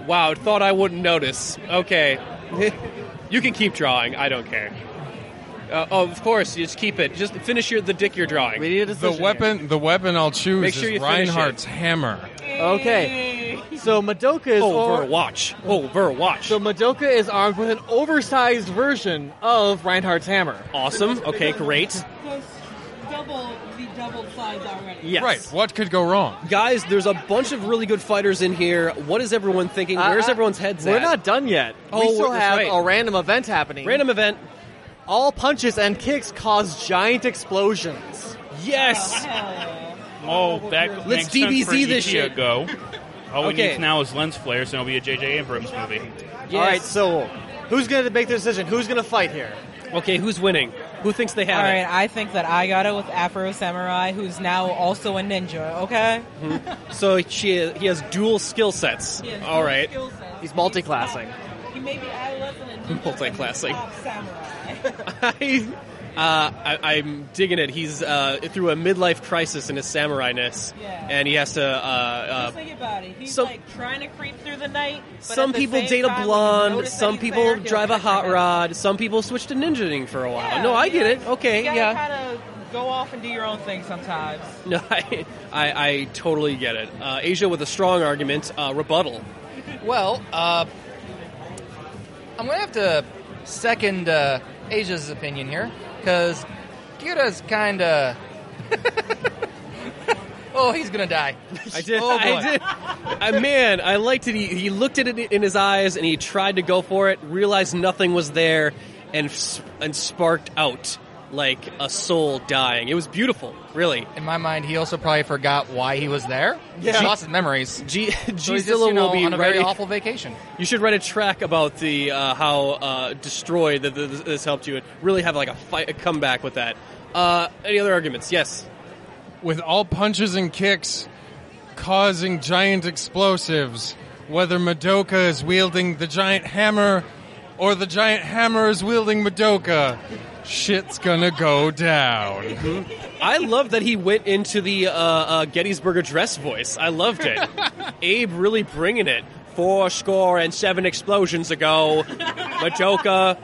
Wow, thought I wouldn't notice. Okay. You can keep drawing. I don't care. Of course, you just keep it. Just finish the dick you're drawing. We need a The decision weapon I'll choose Make sure is you finish Reinhardt's hammer. here. Okay. So Madoka is Overwatch. So Madoka is armed with an oversized version of Reinhardt's hammer. Awesome. Okay, great. Double size already. Yes. Right. What could go wrong? Guys, there's a bunch of really good fighters in here. What is everyone thinking? Where's everyone's heads We're at? not done yet. Oh, we still that's have right. a random event happening. Random event. All punches and kicks cause giant explosions. Yes. Oh, that Let's makes sense DBZ for this shit. Go. All we Okay. need now is lens flares, and it'll be a J.J. Abrams movie. Yes. All right, so who's going to make the decision? Who's going to fight here? Okay, who's winning? Who thinks they have All right, it? I think that I got it with Afro Samurai, who's now also a ninja. Okay. So he has dual skill sets. All right. He's multi-classing. He may be adolescent and ninja, Multi-classing. but he's half samurai. I'm digging it. He's through a midlife crisis in his samurai-ness, Yeah. and he has to. Just think about it. He's some- like trying to creep through the night. But Some at the people same date a time, when you blonde. notice that Some he's people there, he'll drive a get hot your rod. Some people switch to ninjaing for a while. Yeah, No, I you get know, it. Okay, you gotta yeah. kind of go off and do your own thing sometimes. No, I totally get it. Asia with a strong argument. Rebuttal. Well, I'm going to have to second Asia's opinion here, because Kira's kind of... oh, he's going to die. I did. Oh, boy. I did. Man, I liked it. He looked at it in his eyes and he tried to go for it. Realized nothing was there, and sparked out like a soul dying. It was beautiful, really. In my mind, he also probably forgot why he was there. Yeah. He lost his memories. G So he's just, Zilla you know, will be on a very ready. awful vacation. You should write a track about the how destroyed that this helped you. Really have like a comeback with that. Any other arguments? Yes. With all punches and kicks causing giant explosives, whether Madoka is wielding the giant hammer or the giant hammer is wielding Madoka, shit's gonna go down. I love that he went into the Gettysburg Address voice. I loved it. Abe really bringing it. 407 explosions ago, Madoka.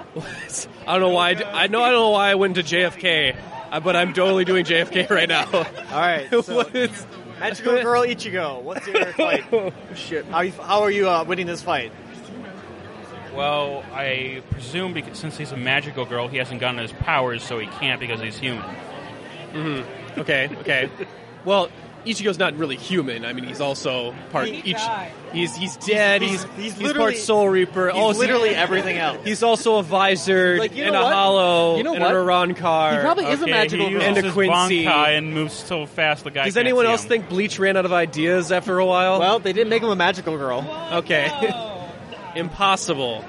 I don't know why. I don't know why I went to JFK, but I'm totally doing JFK right now. All right. So, What is- Magical Girl Ichigo, what's your fight? Shit. How are you winning this fight? Well, I presume because since he's a magical girl, he hasn't gotten his powers, so he can't because he's human. Mm-hmm. Okay. Well, Ichigo's not really human. I mean, he's also part. He's dead. He's literally- part Soul Reaper. He's literally everything else. He's also a visor Like, you and know a what? hollow You know and what? a Rancor. He probably is a magical he girl. And a uses Quincy. Bankai and moves so fast the guy Does can't anyone see else him. think Bleach ran out of ideas after a while? Well, they didn't make him a magical girl. Okay. Impossible.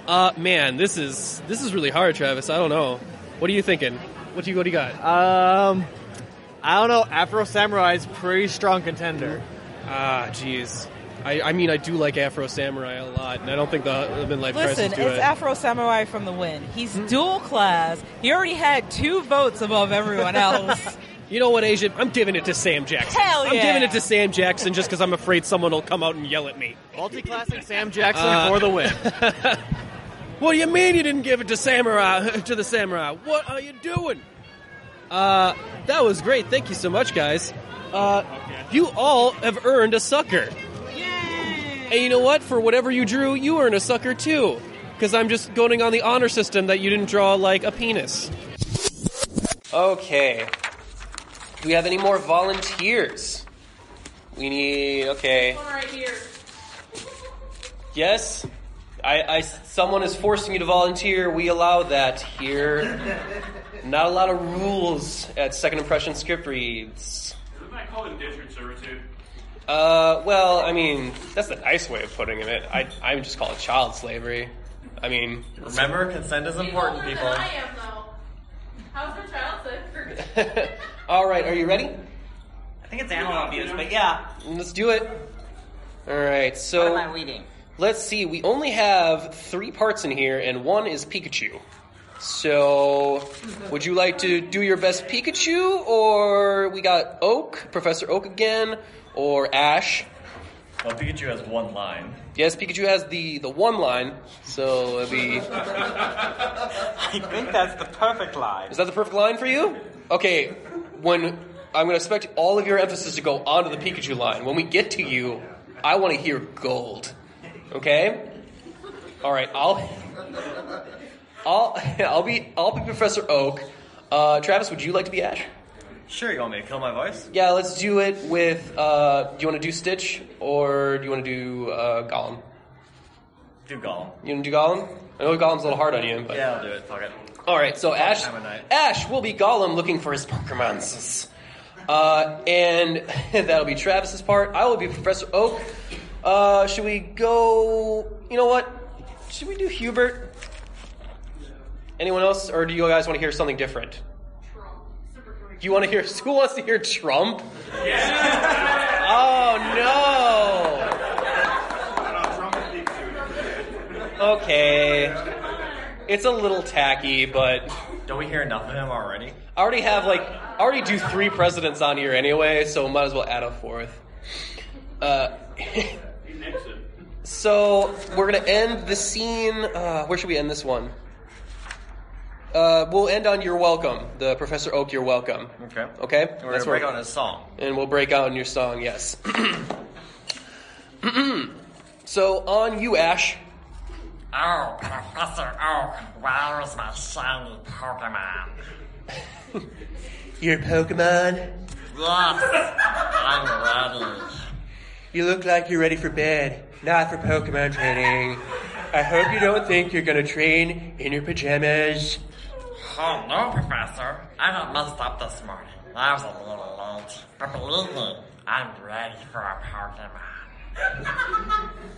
Man, this is really hard, Travis. I don't know. What are you thinking? What do you got? I don't know. Afro Samurai is pretty strong contender. Jeez. I mean, I do like Afro Samurai a lot, and I don't think the midlife Listen, crisis do it's it. Afro Samurai from the win. He's dual class. He already had 2 votes above everyone else. You know what, Asian? I'm giving it to Sam Jackson. Hell I'm yeah. giving it to Sam Jackson just because I'm afraid someone will come out and yell at me. Multi-classing Sam Jackson for the win. What do you mean you didn't give it to the samurai? What are you doing? That was great. Thank you so much, guys. You all have earned a sucker. Yay! And you know what? For whatever you drew, you earn a sucker too. Because I'm just going on the honor system that you didn't draw like a penis. Okay. Do we have any more volunteers? We need. Okay. One right here. Yes. Someone is forcing you to volunteer. We allow that here. Not a lot of rules at Second Impression Script Reads. Isn't that called indentured servitude? Well, I mean, that's the nice way of putting it. I would just call it child slavery. I mean... Remember, consent is important, people. I am, though. How's the child slavery? All right, are you ready? I think it's animal abuse, but yeah. Let's do it. All right, so... What am I reading? Let's see, we only have 3 parts in here, and 1 is Pikachu. So, would you like to do your best Pikachu, or we got Oak, Professor Oak again, or Ash? Well, Pikachu has 1 line. Yes, Pikachu has the 1 line, so it'll be... I think that's the perfect line. Is that the perfect line for you? Okay, when I'm going to expect all of your emphasis to go onto the Pikachu line. When we get to you, I want to hear gold. Okay? All right, I'll be Professor Oak. Travis, would you like to be Ash? Sure, you want me to kill my voice? Yeah, let's do it with, do you want to do Stitch, or do you want to do Gollum? Do Gollum. You want to do Gollum? I know Gollum's a little hard on you, but... Yeah, I'll do it. Fuck it. Alright, so Ash will be Gollum looking for his Pokémons. And that'll be Travis's part. I will be Professor Oak. Should we go... You know what? Should we do Hubert? Anyone else? Or do you guys want to hear something different? You want to hear... Who wants to hear Trump? Yeah! Oh, no! Okay. It's a little tacky, but... Don't we hear enough of him already? I already do 3 presidents on here anyway, so might as well add a 4th. So, we're going to end the scene... where should we end this one? We'll end on You're Welcome. The Professor Oak, You're Welcome. Okay. Okay? And we're going to break out in his song. And we'll break out in your song, yes. So, on you, Ash. Oh, Professor Oak, where's my shiny Pokemon? Your Pokemon? Yes, I'm ready. You look like you're ready for bed, not for Pokemon training. I hope you don't think you're gonna train in your pajamas. Oh, no, Professor. I got messed up this morning. I was a little late. But believe me, I'm ready for a Pokemon.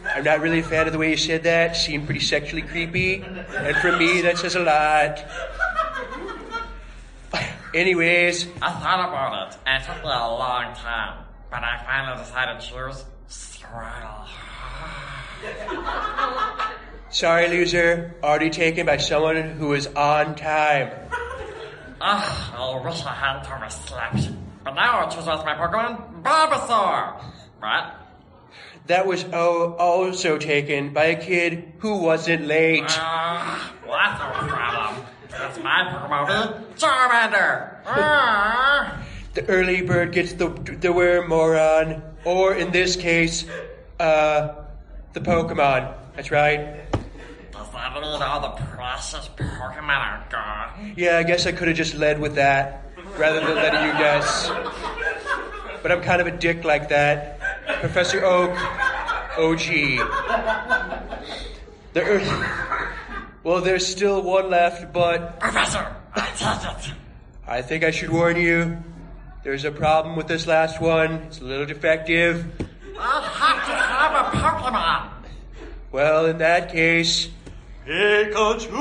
I'm not really a fan of the way you said that. Seemed pretty sexually creepy. And for me, that says a lot. Anyways. I thought about it, and it took me a long time. But I finally decided to choose Squirtle. Sorry, loser. Already taken by someone who is on time. I wish I hadn't overslept. But now I'll choose with my Pokemon, Bulbasaur. What? That was also taken by a kid who wasn't late. Well, that's no problem. That's my Pokemon, Charmander. The early bird gets the worm, moron. Or in this case, the Pokemon. That's right. Does that mean all the precious Pokemon are gone? Yeah, I guess I could have just led with that, rather than letting you guess. But I'm kind of a dick like that. Professor Oak, OG. Well, there's still one left, but... Professor, I touched it. I think I should warn you. There's a problem with this last one. It's a little defective. I'll have to have a Pokemon. Well, in that case... Pikachu!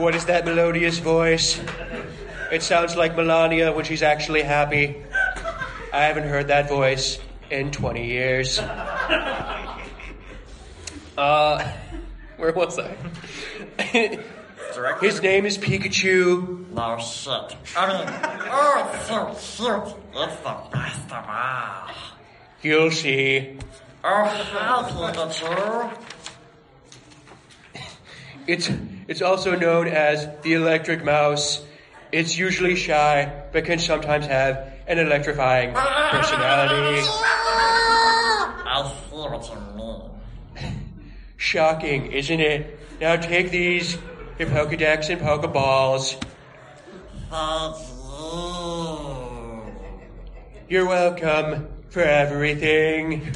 What is that melodious voice? It sounds like Melania when she's actually happy. I haven't heard that voice in 20 years. Where was I? His name is Pikachu. No shit. I mean, oh, it's so cute. It's the best of all. You'll see. Oh, hi, Pikachu. It's also known as the electric mouse. It's usually shy, but can sometimes have an electrifying personality. I see what you mean. Shocking, isn't it? Now take these, your Pokedex and Pokeballs. Thank you. You're welcome for everything.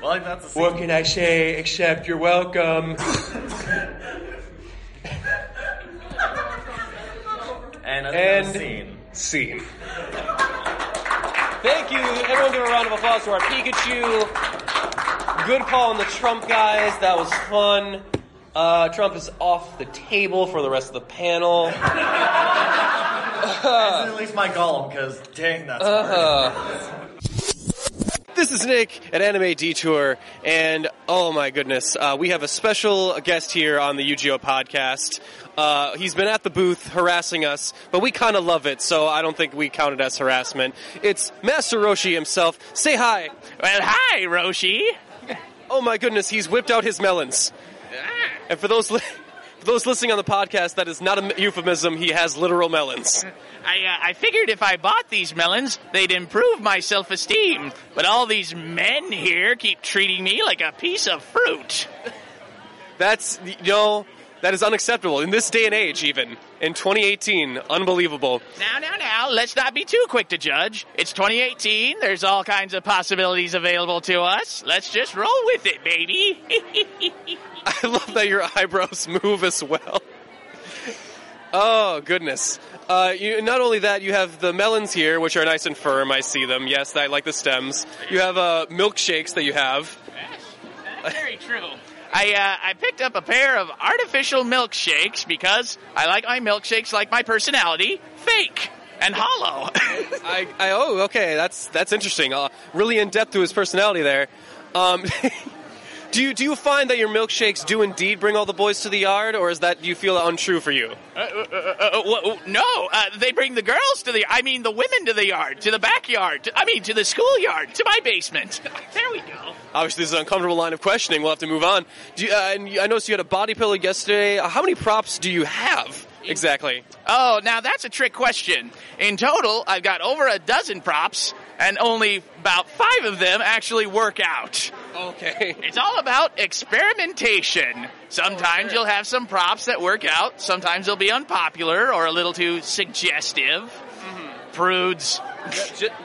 Well, that's a What can I say except you're welcome? And Scene. Thank you. Everyone give a round of applause to our Pikachu. Good call on the Trump guys. That was fun. Trump is off the table for the rest of the panel. At least my Gollum, because dang, that's hard. This is Nick at Anime Detour, and oh my goodness, we have a special guest here on the Yu-Gi-Oh! Podcast. He's been at the booth harassing us, but we kind of love it, so I don't think we count it as harassment. It's Master Roshi himself. Say hi. Well, hi, Roshi. Oh my goodness, he's whipped out his melons. And for those listening on the podcast, that is not a euphemism. He has literal melons. I figured if I bought these melons, they'd improve my self-esteem. But all these men here keep treating me like a piece of fruit. That is unacceptable in this day and age, even. In 2018, unbelievable. Now, let's not be too quick to judge. It's 2018. There's all kinds of possibilities available to us. Let's just roll with it, baby. I love that your eyebrows move as well. Oh, goodness. Not only that, you have the melons here, which are nice and firm. I see them. Yes, I like the stems. You have milkshakes that you have. Yes, that's very true. I picked up a pair of artificial milkshakes because I like my milkshakes like my personality, fake and hollow. Okay, that's interesting. Really in depth to his personality there. Do you find that your milkshakes do indeed bring all the boys to the yard, or do you feel untrue for you? No, they bring the girls the women to the yard, to the backyard, to the schoolyard, to my basement. There we go. Obviously, this is an uncomfortable line of questioning. We'll have to move on. And I noticed you had a body pillow yesterday. How many props do you have exactly? Oh, now that's a trick question. In total, I've got over a dozen props, and only about 5 of them actually work out. Okay. It's all about experimentation. Sometimes you'll have some props that work out. Sometimes they'll be unpopular or a little too suggestive. Mm-hmm. Prudes.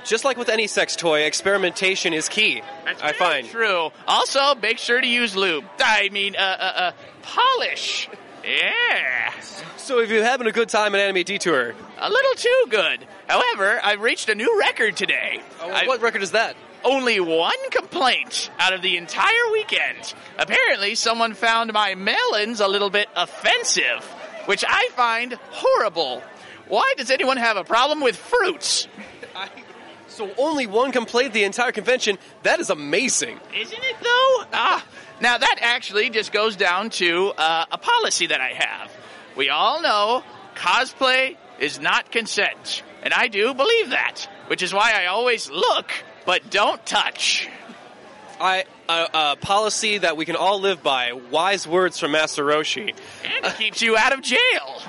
Just like with any sex toy, experimentation is key. That's very true. Also, make sure to use lube. Polish. Yeah. So if you're having a good time at Anime Detour? A little too good. However, I've reached a new record today. What record is that? Only one complaint out of the entire weekend. Apparently, someone found my melons a little bit offensive, which I find horrible. Why does anyone have a problem with fruits? So only one complaint the entire convention? That is amazing. Isn't it, though? Now, that actually just goes down to a policy that I have. We all know cosplay is not consent, and I do believe that, which is why I always look, but don't touch. A policy that we can all live by. Wise words from Master Roshi. And it keeps you out of jail.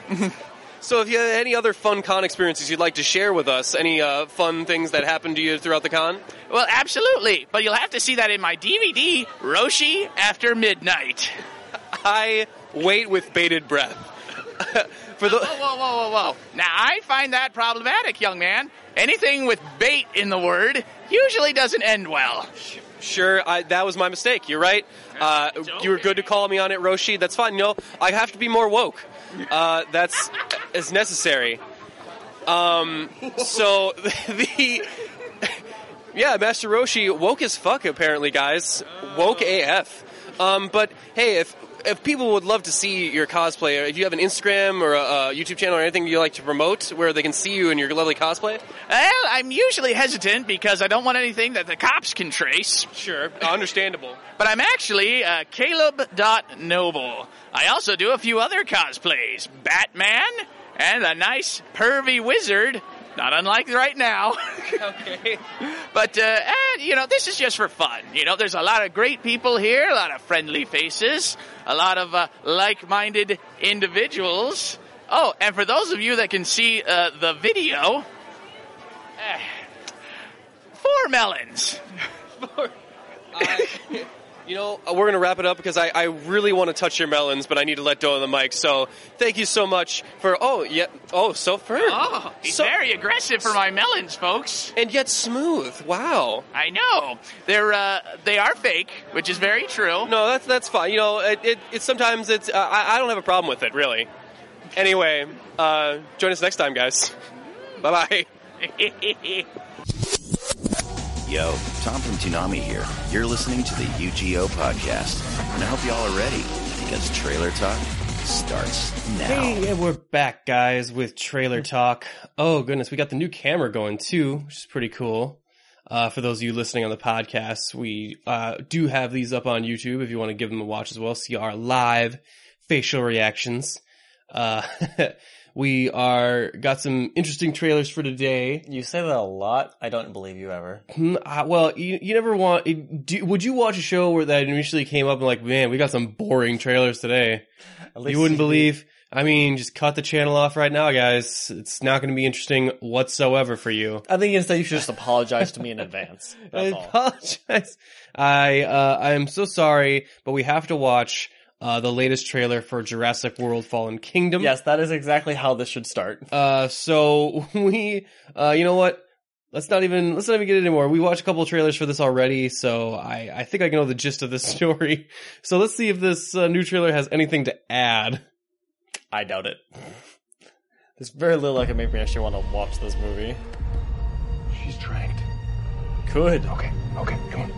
So if you have any other fun con experiences you'd like to share with us, any fun things that happened to you throughout the con? Well, absolutely. But you'll have to see that in my DVD, Roshi After Midnight. I wait with bated breath. Whoa. Now, I find that problematic, young man. Anything with bait in the word usually doesn't end well. Sure, that was my mistake. You're right. You were good to call me on it, Roshi. That's fine. I have to be more woke. That's is necessary. So Master Roshi, woke as fuck apparently, guys. Woke AF. But hey, if people would love to see your cosplay, if you have an Instagram or a YouTube channel or anything you like to promote where they can see you and your lovely cosplay? Well, I'm usually hesitant because I don't want anything that the cops can trace. Sure, understandable. But I'm actually Caleb.Noble. I also do a few other cosplays. Batman and a nice pervy wizard. Not unlike right now. Okay. But, this is just for fun. There's a lot of great people here, a lot of friendly faces, a lot of like-minded individuals. Oh, and for those of you that can see the video, 4 melons. We're going to wrap it up because I really want to touch your melons, but I need to let go of the mic. So thank you so much for, so firm. Oh, he's very aggressive for my melons, folks. And yet smooth. Wow. I know. They are fake, which is very true. No, that's fine. Sometimes I don't have a problem with it, really. Anyway, join us next time, guys. Bye-bye. Yo, Tom from Toonami here. You're listening to the UGO podcast. And I hope y'all are ready, because Trailer Talk starts now. Hey, and we're back, guys, with Trailer Talk. Oh, goodness, we got the new camera going, too, which is pretty cool. For those of you listening on the podcast, we do have these up on YouTube if you want to give them a watch as well. See our live facial reactions. We got some interesting trailers for today. You say that a lot. I don't believe you ever. Well, you never want... would you watch a show where that initially came up and like, man, we got some boring trailers today? You wouldn't believe... I mean, just cut the channel off right now, guys. It's not going to be interesting whatsoever for you. I think instead you should just apologize to me in advance. That's all. Apologize. I am so sorry, but we have to watch... the latest trailer for Jurassic World Fallen Kingdom. Yes, that is exactly how this should start. So we, you know what? Let's not even get it anymore. We watched a couple of trailers for this already, so I think I know the gist of this story. So let's see if this new trailer has anything to add. I doubt it. There's very little that can make me actually want to watch this movie. She's dragged. Good. Okay, come on.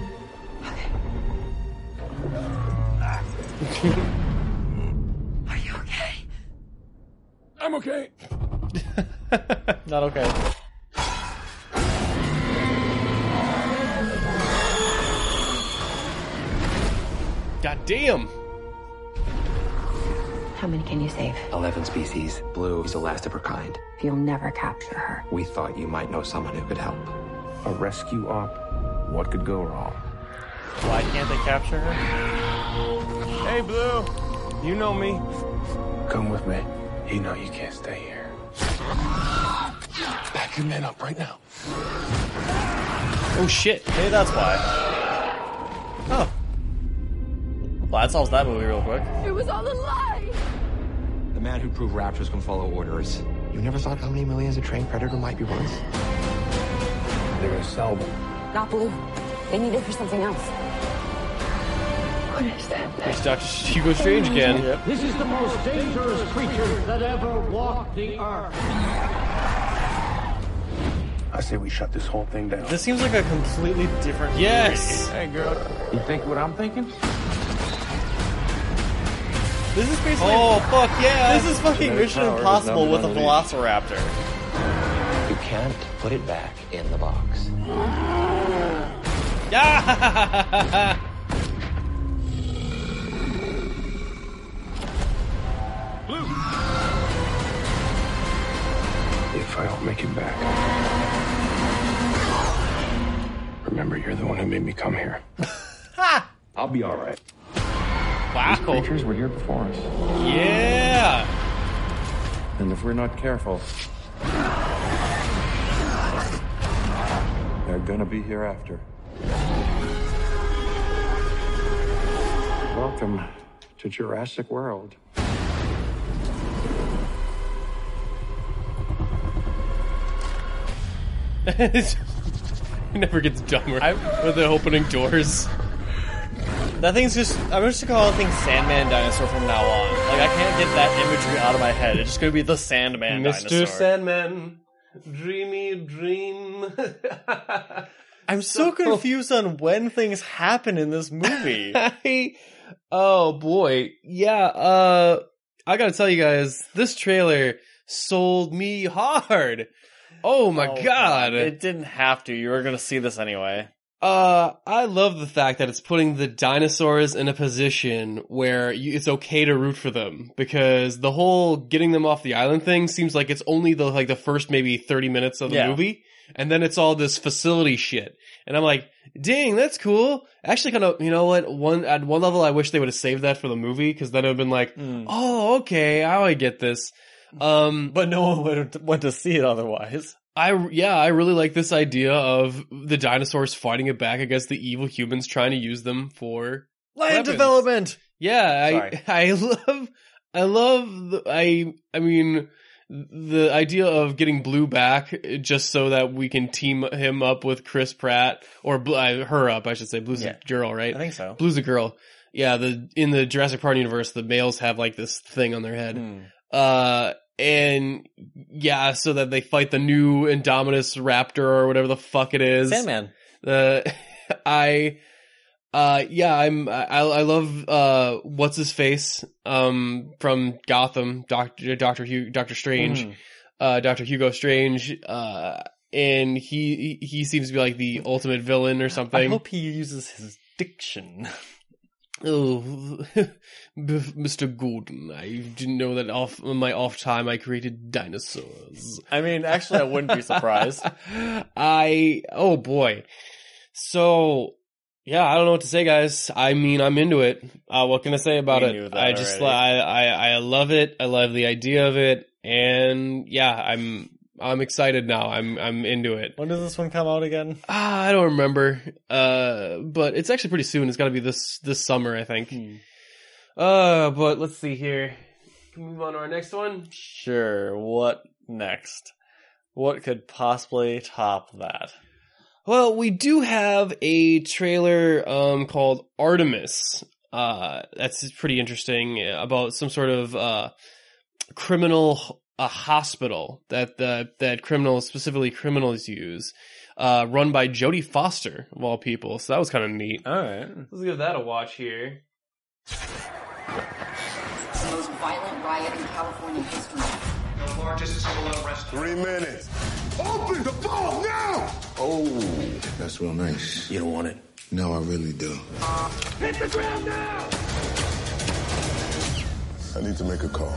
Are you okay? I'm okay. Not okay. God damn. How many can you save? 11 species. Blue is the last of her kind. You'll never capture her. We thought you might know someone who could help. A rescue op. What could go wrong? Why can't they capture her? Hey, Blue. You know me. Come with me. You know you can't stay here. Pack your men up right now. Oh, shit. Hey, that's why. Oh. Well, that solves that movie real quick. It was all a lie! The man who proved raptors can follow orders. You never thought how many millions a trained predator might be worth? They're gonna sell them. Not Blue. They need it for something else. What is that? It's Dr. Hugo Strange again. Yep. This is the most dangerous creature that ever walked the earth. I say we shut this whole thing down. This seems like a completely different Yes! movie. Hey, girl. You think what I'm thinking? This is basically... Oh, fuck yeah! This is fucking Mission Impossible with a velociraptor. You can't put it back in the box. Yeah! Blue! If I don't make it back, remember you're the one who made me come here. I'll be all right. Wow. These creatures were here before us. Yeah! And if we're not careful, they're gonna be here after. Welcome to Jurassic World. It never gets dumber with the opening doors. That thing's just... I'm just gonna call the thing Sandman Dinosaur from now on. Like, I can't get that imagery out of my head. It's just gonna be the Sandman Dinosaur. Mr. Sandman, dreamy dream. I'm so confused on when things happen in this movie. Oh boy. Yeah, I gotta tell you guys, this trailer sold me hard. Oh my god. It didn't have to. You were going to see this anyway. I love the fact that it's putting the dinosaurs in a position where it's okay to root for them, because the whole getting them off the island thing seems like it's only the first maybe 30 minutes of the movie, and then it's all this facility shit. And I'm like, dang, that's cool. Actually, kind of, you know what? At one level, I wish they would have saved that for the movie, because then it would have been like, oh, okay, now I get this. But no one would went to see it otherwise. I really like this idea of the dinosaurs fighting it back against the evil humans trying to use them for land development. Yeah, I love the idea of getting Blue back just so that we can team him up with Chris Pratt, or her up, I should say. Blue's a girl, right? I think so. Blue's a girl. Yeah, in the Jurassic Park universe, the males have like this thing on their head. And yeah, so that they fight the new Indominus Raptor or whatever the fuck it is. Sandman. I love what's his face from Gotham, Doctor Strange, Dr. Hugo Strange, and he seems to be like the ultimate villain or something. I hope he uses his diction. Oh, Mr. Gordon, I didn't know that on my off time I created dinosaurs. I mean, actually, I wouldn't be surprised. Oh boy. So, yeah, I don't know what to say, guys. I mean, I'm into it. What can I say about it? I love it. I love the idea of it. And yeah, I'm excited now. I'm into it. When does this one come out again? I don't remember. But it's actually pretty soon. It's got to be this summer, I think. But let's see here. Can we move on to our next one? Sure. What next? What could possibly top that? Well, we do have a trailer called Artemis. That's pretty interesting, about some sort of criminal hospital that criminals, specifically criminals, use, run by Jodie Foster of all people. So that was kind of neat. All right, let's give that a watch here. It's the most violent riot in California history. The largest civil unrest. 3 minutes. Open the ball now! Oh, that's real nice. You don't want it? No, I really do. Hit the ground now! I need to make a call.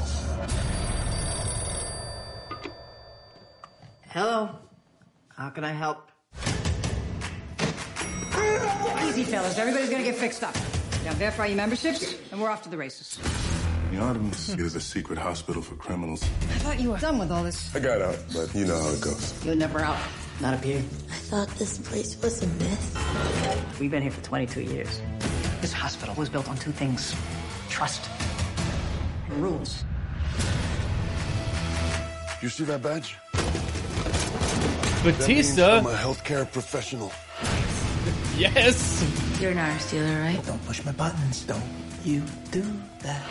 Hello. How can I help? Easy, fellas. Everybody's gonna get fixed up. Now verify your memberships, and we're off to the races. The Artemis is a secret hospital for criminals. I thought you were done with all this. I got out, but you know how it goes. You're never out. Not up here. I thought this place was a myth. We've been here for 22 years. This hospital was built on two things: trust and rules. You see that badge? Batista. I'm a healthcare professional. Yes. You're an arms dealer, right? Don't push my buttons. Don't you do that.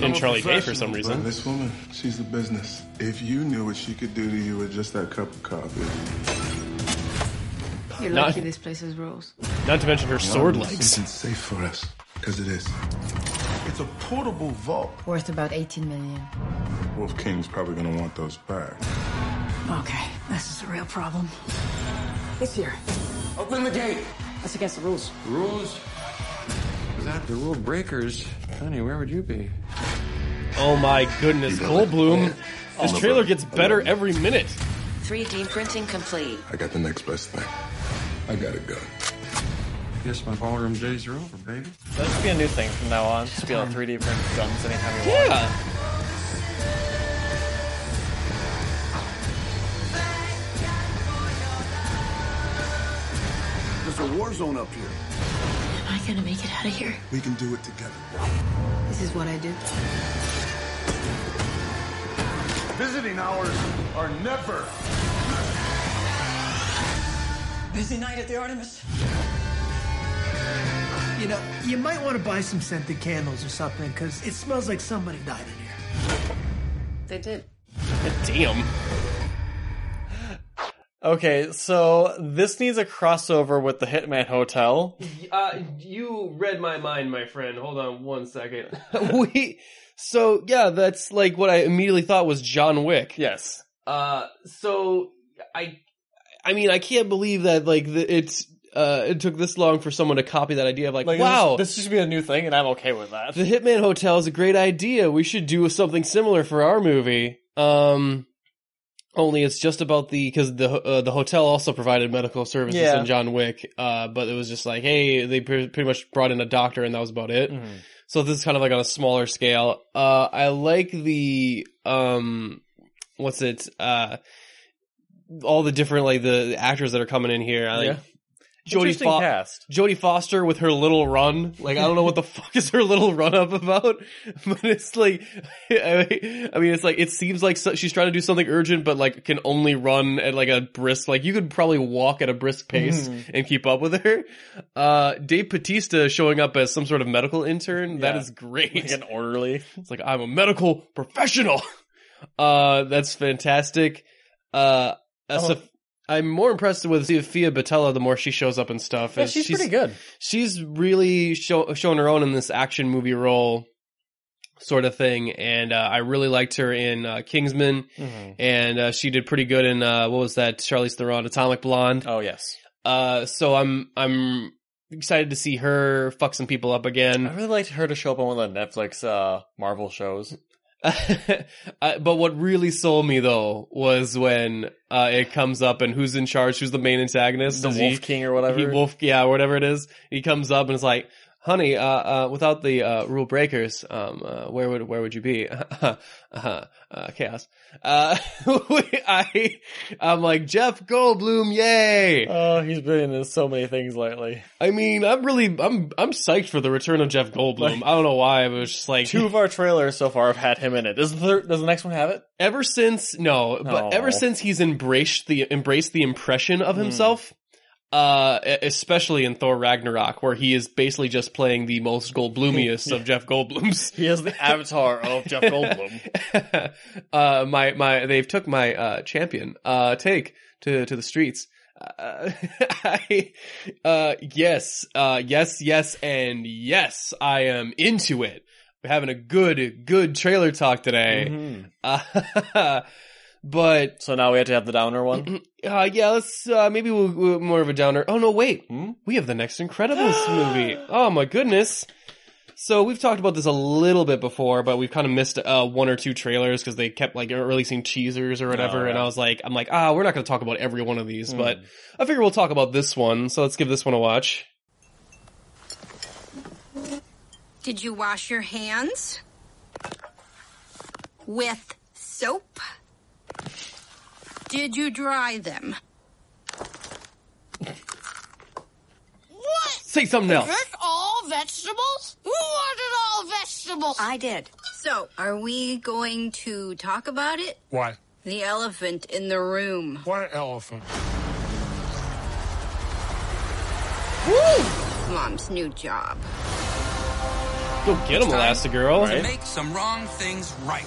And Charlie Day for some reason. This woman, she's a business. If you knew what she could do to you with just that cup of coffee. You're lucky this place has rules. Not to mention her sword legs. It's safe for us, because it is. It's a portable vault. Worth about 18 million. Wolf King's probably gonna want those back. Okay, this is a real problem. It's here. Open the gate. That's against the rules. Rules? Without the rule breakers, honey, where would you be? Oh my goodness, Goldblum. This trailer gets better every minute. 3D printing complete. I got the next best thing. I got a gun. Guess my ballroom days are over, baby. That should be a new thing from now on. Just be able to 3D print guns anytime you want. Yeah. There's a war zone up here. Am I gonna make it out of here? We can do it together. This is what I do. Visiting hours are never. Busy night at the Artemis. You know, you might want to buy some scented candles or something, because it smells like somebody died in here. They did. Damn. Okay, so this needs a crossover with the Hitman Hotel. You read my mind, my friend. Hold on one second. So yeah, that's like what I immediately thought was John Wick. Yes. So I mean, I can't believe that like it took this long for someone to copy that idea of like wow, this should be a new thing, and I'm okay with that. The Hitman Hotel is a great idea. We should do something similar for our movie. Only it's just about because the hotel also provided medical services in John Wick, but it was just like, hey, they pretty much brought in a doctor and that was about it. Mm-hmm. So this is kind of like on a smaller scale. I like the all the different like the actors that are coming in here. I like Jodie Foster with her little run. Like, I don't know what the fuck is her little run up about, but it's like, I mean, it's like, it seems like she's trying to do something urgent, but like can only run at like a brisk, like you could probably walk at a brisk pace and keep up with her. Dave Bautista showing up as some sort of medical intern. Yeah. That is great. Like an orderly. It's like, I'm a medical professional. That's fantastic. I'm more impressed with Sophia Boutella the more she shows up and stuff. Yeah, she's pretty good. She's really shown her own in this action movie role sort of thing, and I really liked her in Kingsman, and she did pretty good in what was that, Charlize Theron, Atomic Blonde. Oh yes. So I'm excited to see her fuck some people up again. I really liked her to show up on one of the Netflix Marvel shows. But what really sold me though was when it comes up and who's in charge, who's the main antagonist, the Wolf King or whatever. Whatever it is. He comes up and it's like, honey, without the rule breakers, where would you be? Chaos. I'm like, Jeff Goldblum, yay! Oh, he's been in so many things lately. I mean, I'm psyched for the return of Jeff Goldblum. I don't know why, but it's just like 2 of our trailers so far have had him in it. Does the next one have it? Ever since he's embraced the impression of himself. Especially in Thor Ragnarok, where he is basically just playing the most Goldblumiest of Jeff Goldblums. He is the avatar of Jeff Goldblum. They've took my champion take to the streets. Yes, and yes, I am into it. We're having a good trailer talk today. But so now we have to have the downer one. Yeah, let's maybe we'll more of a downer. Oh no, wait, we have the next Incredibles movie. Oh my goodness! So we've talked about this a little bit before, but we've kind of missed 1 or 2 trailers because they kept like releasing teasers or whatever. And I'm like, we're not going to talk about every one of these, but I figure we'll talk about this one. So let's give this one a watch. Did you wash your hands with soap? Did you dry them? What? Say something else. Is this all vegetables? Who ordered all vegetables? I did. So, are we going to talk about it? What? The elephant in the room. What elephant? Woo! Mom's new job. Go get him, Elastigirl. To make some wrong things right.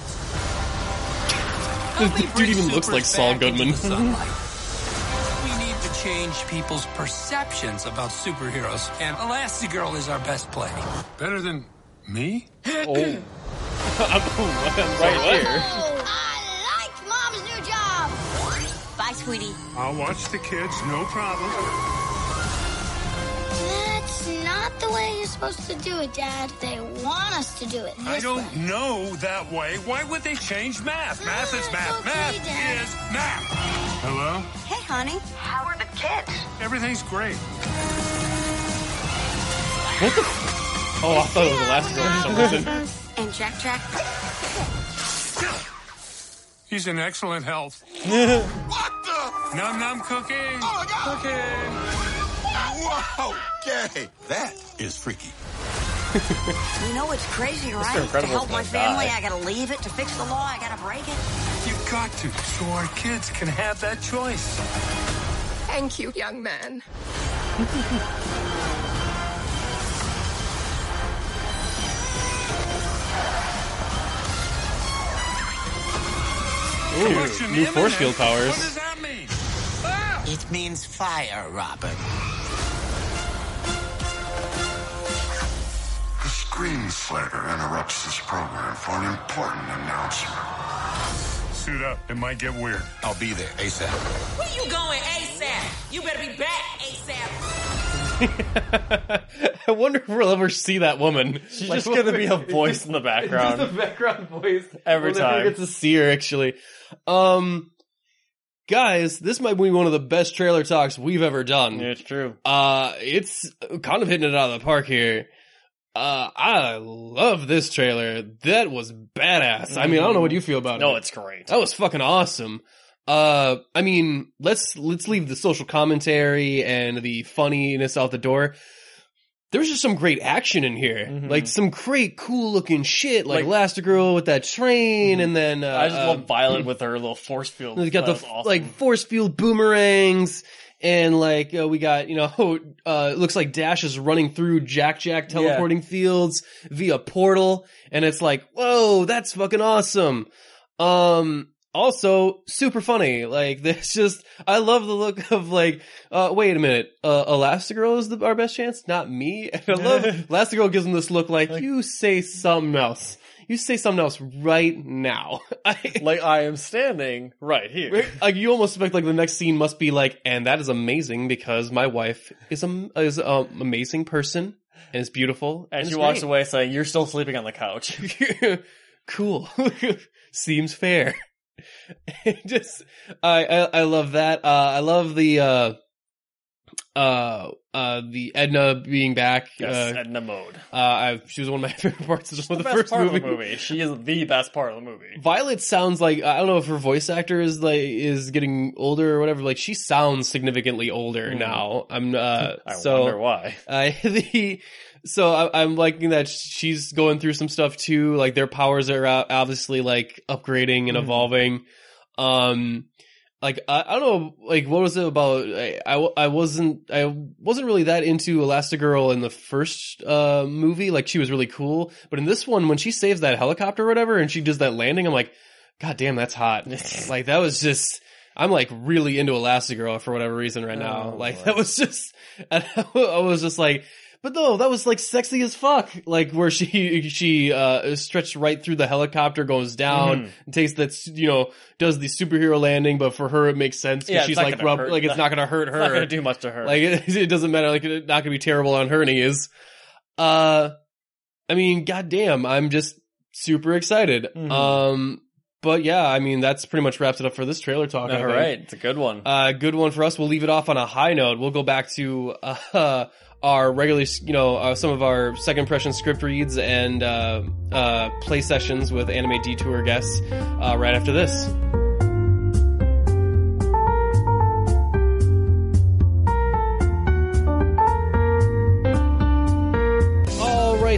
The dude even looks like Saul Goodman. We need to change people's perceptions about superheroes, and Elastigirl is our best play. Better than me? Oh. I'm right here. I like Mom's new job. Bye, sweetie. I'll watch the kids, no problem. That's not the way you're supposed to do it, Dad. They want us to do it this I don't way. know that way. Why would they change math? Math is math. Okay, Math Dad. is math. Hello? Hey, honey. How are the kids? Everything's great. What the? Oh, I thought it was Elastigirl for some reason. And Jack. He's in excellent health. What the? Num num cookie. Oh, my God. Cookie. Wow, gay. That is freaky. You know it's crazy, right? To help my family, I gotta leave it. To fix the law, I gotta break it. You got to, so our kids can have that choice. Thank you, young man. Ooh, new force field powers. What does that mean? Ah! It means fire, Robert. The screenslaver interrupts this program for an important announcement. Suit up. It might get weird. I'll be there ASAP. Where you going ASAP? You better be back ASAP. I wonder if we'll ever see that woman. She's just going to be a voice in the background. Just a background voice. Every time. We'll never get to see her, actually. Guys, this might be one of the best trailer talks we've ever done. Yeah, it's true. It's kind of hitting it out of the park here. I love this trailer. That was badass. I mean, I don't know what you feel about it. No, it's great. That was fucking awesome. I mean, let's leave the social commentary and the funniness out the door. There's just some great action in here. Like some great cool looking shit, like Elastigirl with that train, and then I just love Violet with her little force field. We got the awesome. like force field boomerangs, and like we got it looks like Dash is running through Jack teleporting fields via portal, and it's like, whoa, that's fucking awesome. Also, super funny. Like, there's just, I love the look of like, wait a minute, Elastigirl is our best chance, not me? And I love, Elastigirl gives him this look like, you say something else. You say something else right now. I am standing right here. Like, you almost expect like the next scene must be like, and that is amazing because my wife is an amazing person and is beautiful. And she walks away saying, you're still sleeping on the couch. Cool. Seems fair. I love that. I love the Edna being back. Yes, Edna mode. She was one of my favorite parts of the first first part movie. Of the movie. She is the best part of the movie. Violet sounds like, I don't know if her voice actor is getting older or whatever. Like, she sounds significantly older now. I wonder why. So I'm liking that she's going through some stuff too. Like, their powers are obviously like upgrading and evolving. Like, I don't know, like, what was it about? I wasn't really that into Elastigirl in the first movie. Like, she was really cool, but in this one, when she saves that helicopter or whatever, and she does that landing, I'm like, God damn, that's hot. Like, that was just, I'm like really into Elastigirl for whatever reason right now. Like, that was just, I was just like, but no, that was like sexy as fuck. Like, where she stretched right through the helicopter, goes down, and takes that, does the superhero landing, but for her it makes sense because she's like, it's not gonna hurt her. It's not gonna do much to her. Like, it doesn't matter. Like, it's not gonna be terrible on her knees. I mean, goddamn, I'm just super excited. But yeah, I mean, that's pretty much wraps it up for this trailer talk. All right, it's a good one. Good one for us. We'll leave it off on a high note. We'll go back to our regularly, some of our second impression script reads and play sessions with Anime Detour guests right after this.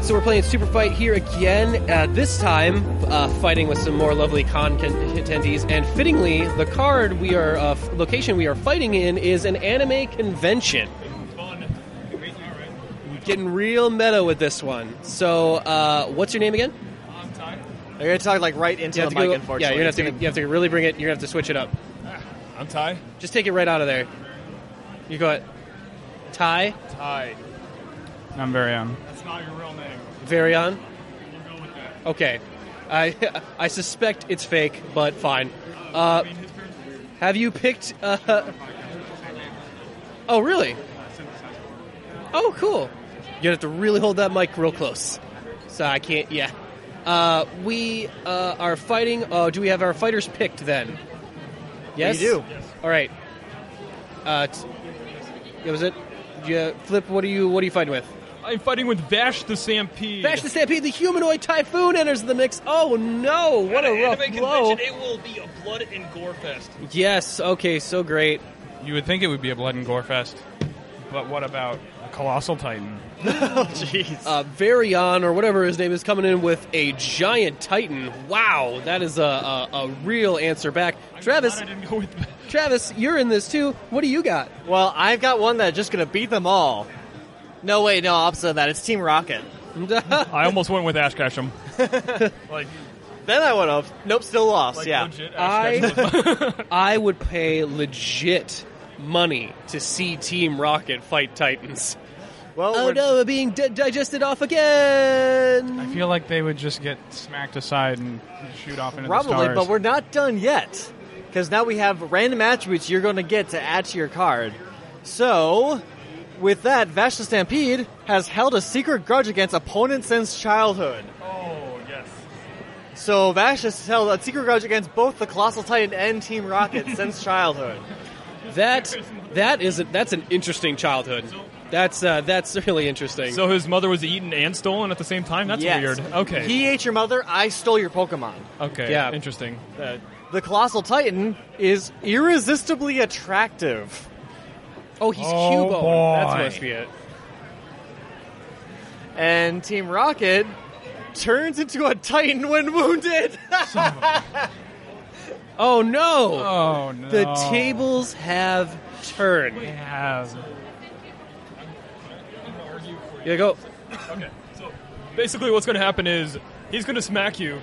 So we're playing Super Fight here again, this time fighting with some more lovely con attendees, and fittingly, the card location we are fighting in is an anime convention. Getting real meta with this one. So, what's your name again? I'm Ty. You're going to talk like right into the mic, unfortunately. Yeah, you have to really bring it, you're going to have to switch it up. I'm Ty. Just take it right out of there. You go ahead. Ty? Ty. I'm Varian. That's not your real name. Varian? We'll go with that. Okay. I suspect it's fake, but fine. Have you picked... Oh, really? Oh, cool. You have to really hold that mic real close. So I can't... Yeah. We are fighting... do we have our fighters picked then? Yes? We do. Yes. All right. Was it? Flip, what are you fighting with? I'm fighting with Vash the Stampede. Vash the Stampede, the humanoid typhoon enters the mix. Oh no, what a rough blow. It will be a blood and gore fest. Yes, okay, so great. You would think it would be a blood and gore fest. But what about a colossal titan? Oh, jeez. Varian, or whatever his name is, coming in with a giant titan. Wow, that is a real answer back. Travis, Travis, you're in this too. What do you got? Well, I've got one that's just going to beat them all. No, wait, no, opposite of that. It's Team Rocket. I almost went with Ash Ketchum. Then I would have. Nope, still lost, yeah. Legit Ash Ketchum. I would pay legit money to see Team Rocket fight Titans. Well, oh no, we're being digested off again. I feel like they would just get smacked aside and shoot off into the probably, stars. but we're not done yet. Because now we have random attributes you're going to get to add to your card. So, with that, Vash the Stampede has held a secret grudge against opponents since childhood. Oh, yes. So Vash has held a secret grudge against both the Colossal Titan and Team Rocket since childhood. That's an interesting childhood. That's really interesting. So his mother was eaten and stolen at the same time? That's Yes. weird. Okay. He ate your mother, I stole your Pokemon. Okay, Yeah. interesting. The Colossal Titan is irresistibly attractive. Oh, he's Oh, Cubone. boy. That must be it. And Team Rocket turns into a Titan when wounded. Oh no! Oh no! The tables have turned. They have. Yeah, go. Okay, so basically what's going to happen is he's going to smack you,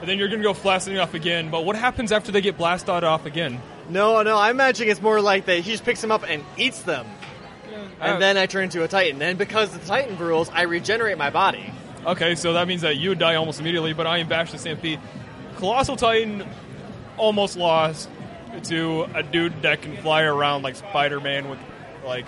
and then you're going to go blasting off again. But what happens after they get blasted off again? No, I'm imagining it's more like that he just picks them up and eats them. And then I turn into a Titan. And because of the Titan rules, I regenerate my body. Okay, so that means that you would die almost immediately, but I am Vash the Stampede. Colossal Titan almost lost to a dude that can fly around like Spider-Man with, like,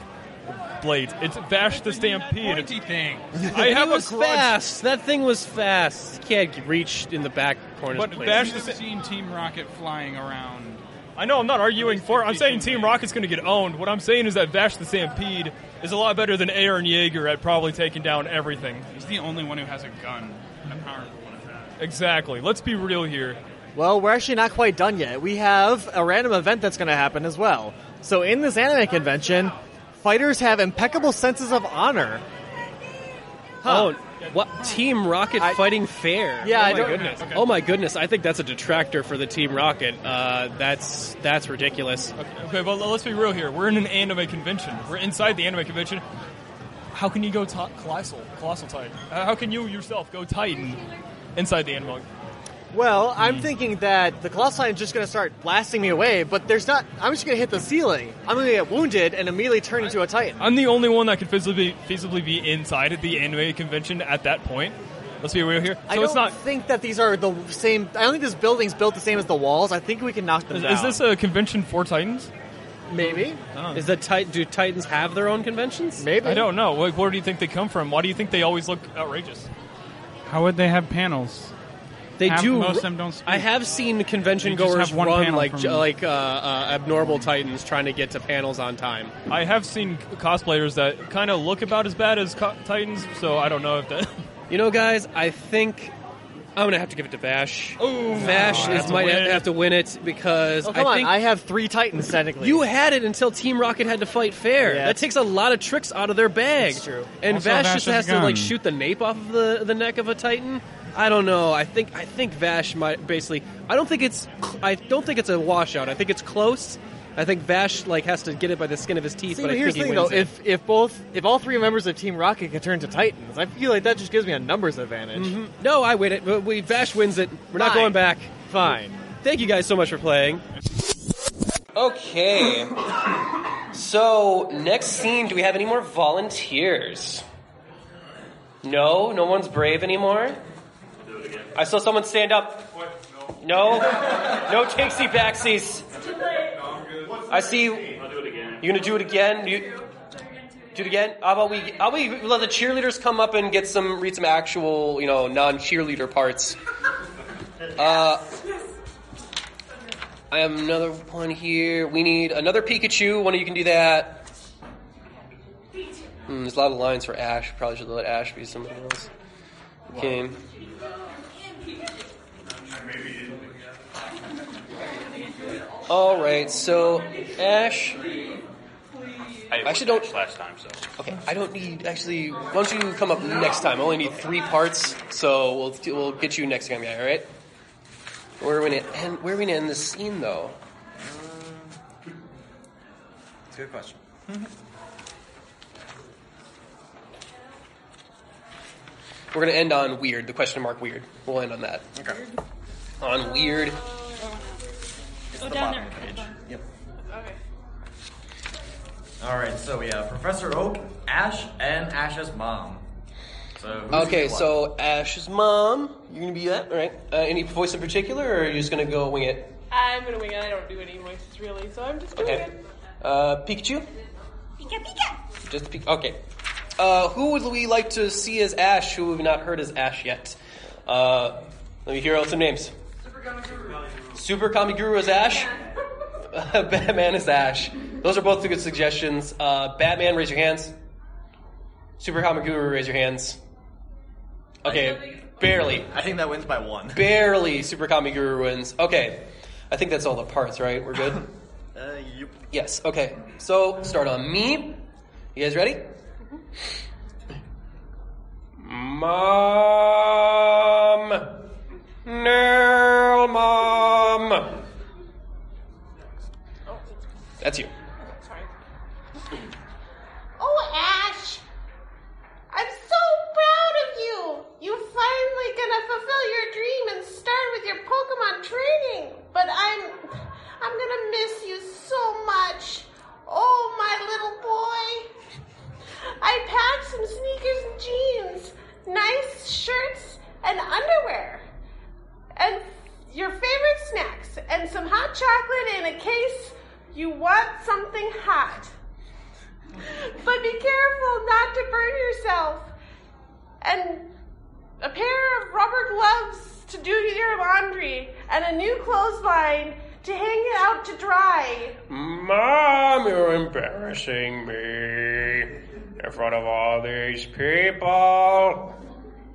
blades. It's Vash the Stampede. Pointy thing. I have It was a grudge. fast. That thing was fast. Can't reach in the back corners. But please. Vash I've seen Team Rocket flying around. I know, I'm not arguing for it. I'm saying Team Rocket's going to get owned. What I'm saying is that Vash the Stampede is a lot better than Aaron Yeager at probably taking down everything. He's the only one who has a gun, and a powerful one at that. Exactly. Let's be real here. Well, we're actually not quite done yet. We have a random event that's going to happen as well. So in this anime convention, fighters have impeccable senses of honor. Oh, what? Team Rocket fighting fair? Yeah, oh I my don't- goodness. okay. Oh my goodness! I think that's a detractor for the Team Rocket. That's ridiculous. Okay, but let's be real here. We're in an anime convention. We're inside the anime convention. How can you go Colossal Titan? How can you yourself go Titan inside the anime? Well, I'm thinking that the Colossal Titan is just going to start blasting me away, but there's not... I'm just going to hit the ceiling. I'm going to get wounded and immediately turn into a Titan. I'm the only one that can feasibly be inside the anime convention at that point. Let's be real here. So I don't it's not. think that these are the same... I don't think this building's built the same as the walls. I think we can knock them down. Is this a convention for Titans? Maybe. Is the do Titans have their own conventions? Maybe. I don't know. Where do you think they come from? Why do you think they always look outrageous? How would they have panels? They do. Most of them don't speak. I have seen convention You just goers have one run panel like from- abnormal Titans trying to get to panels on time. I have seen cosplayers that kind of look about as bad as Titans, so I don't know if that. You know, guys, I think I'm gonna have to give it to Vash. Oh, Vash might have to win it because Oh, come I think on. I have 3 Titans, technically. you had it until Team Rocket had to fight fair. Yeah, that takes a lot of tricks out of their bag. That's true. And Also, Vash Vash just has has a to like gun. shoot the nape off of the neck of a Titan. I don't know. I think Vash might basically. I don't think it's a washout. I think it's close. I think Vash like has to get it by the skin of his teeth. See, but I here's think the he thing, wins though. it. If all 3 members of Team Rocket can turn to Titans, I feel like that just gives me a numbers advantage. No, I win it. Vash wins it. We're not Fine. going back. Fine. Thank you guys so much for playing. Okay. So, next scene, do we have any more volunteers? No one's brave anymore? I saw someone stand up. No takesy backsies. I see. You're gonna do it again? Do it again? How about we let the cheerleaders come up and read some actual, non-cheerleader parts. I have another one here. We need another Pikachu. One of you can do that. There's a lot of lines for Ash. Probably should let Ash be somebody else. Okay. Alright, so Ash. I actually don't last time, so. Okay, I don't need actually. Why don't you come up next time? I only need 3 parts, so we'll get you next time, guy. All right. Where are we gonna end this scene, though? It's a good question. We're gonna end on weird. The question mark weird. We'll end on that. Okay. On weird. It's the bottom of the page. Yep. Alright, so we have Professor Oak, Ash, and Ash's mom. So who's Okay, gonna so Ash's mom, you're going to be that? All right. Any voice in particular, or are you just going to go wing it? I'm gonna wing it. I don't do any voices really, so I'm just doing it. Pikachu? Pika. Just Pikachu. Okay. Who would we like to see as Ash who we've not heard as Ash yet? Let me hear out some names. Super Kamiguru as Ash? Batman as Ash. Those are both good suggestions. Batman, raise your hands. Super Kamiguru, raise your hands. Okay, barely. I think that wins by 1. Barely Super Kamiguru wins. Okay, I think that's all the parts, right? We're good? Yep. Yes, okay. So, start on me. You guys ready? Mom! No, Mom! That's you. Oh, Ash! I'm so proud of you! You're finally gonna fulfill your dream and start with your Pokemon training. But I'm gonna miss you so much. Oh, my little boy. I packed some sneakers and jeans, nice shirts and underwear, and your favorite snacks, and some hot chocolate in a case you want something hot. But be careful not to burn yourself. And a pair of rubber gloves to do your laundry, and a new clothesline to hang it out to dry. Mom, you're embarrassing me in front of all these people.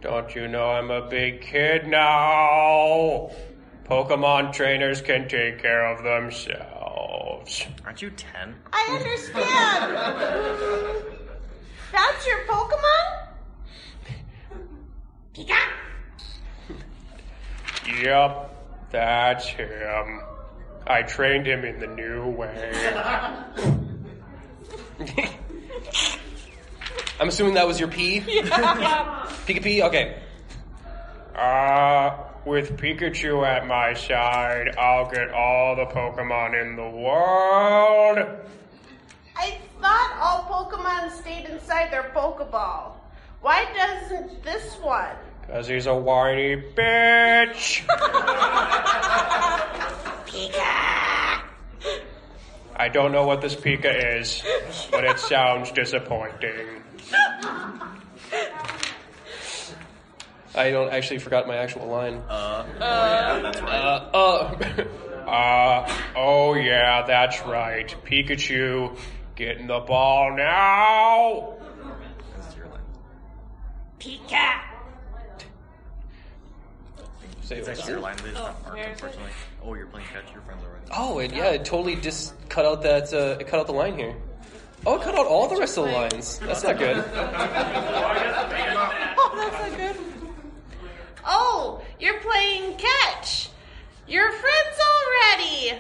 Don't you know I'm a big kid now? Pokemon trainers can take care of themselves. Aren't you 10? I understand. That's your Pokemon? Pika? Yep, that's him. I trained him in the new way. I'm assuming that was your pee? Yeah. Pika Pee? Okay. With Pikachu at my side, I'll get all the Pokemon in the world. I thought all Pokemon stayed inside their Pokeball. Why doesn't this one? Because he's a whiny bitch. Pika! I don't know what this Pika is, but it sounds disappointing. I don't actually forgot my actual line. Yeah, that's right. Oh yeah, that's right. Pikachu, get in the ball now. This is your line. Pika! It's actually your line, but it's not marked, unfortunately. Oh, you're playing catch your friends already. Oh, it totally just cut out that. It cut out the line here. Oh, it cut out all the rest of the lines. That's not good. Oh, that's not good. Oh, you're playing catch. You're friends already.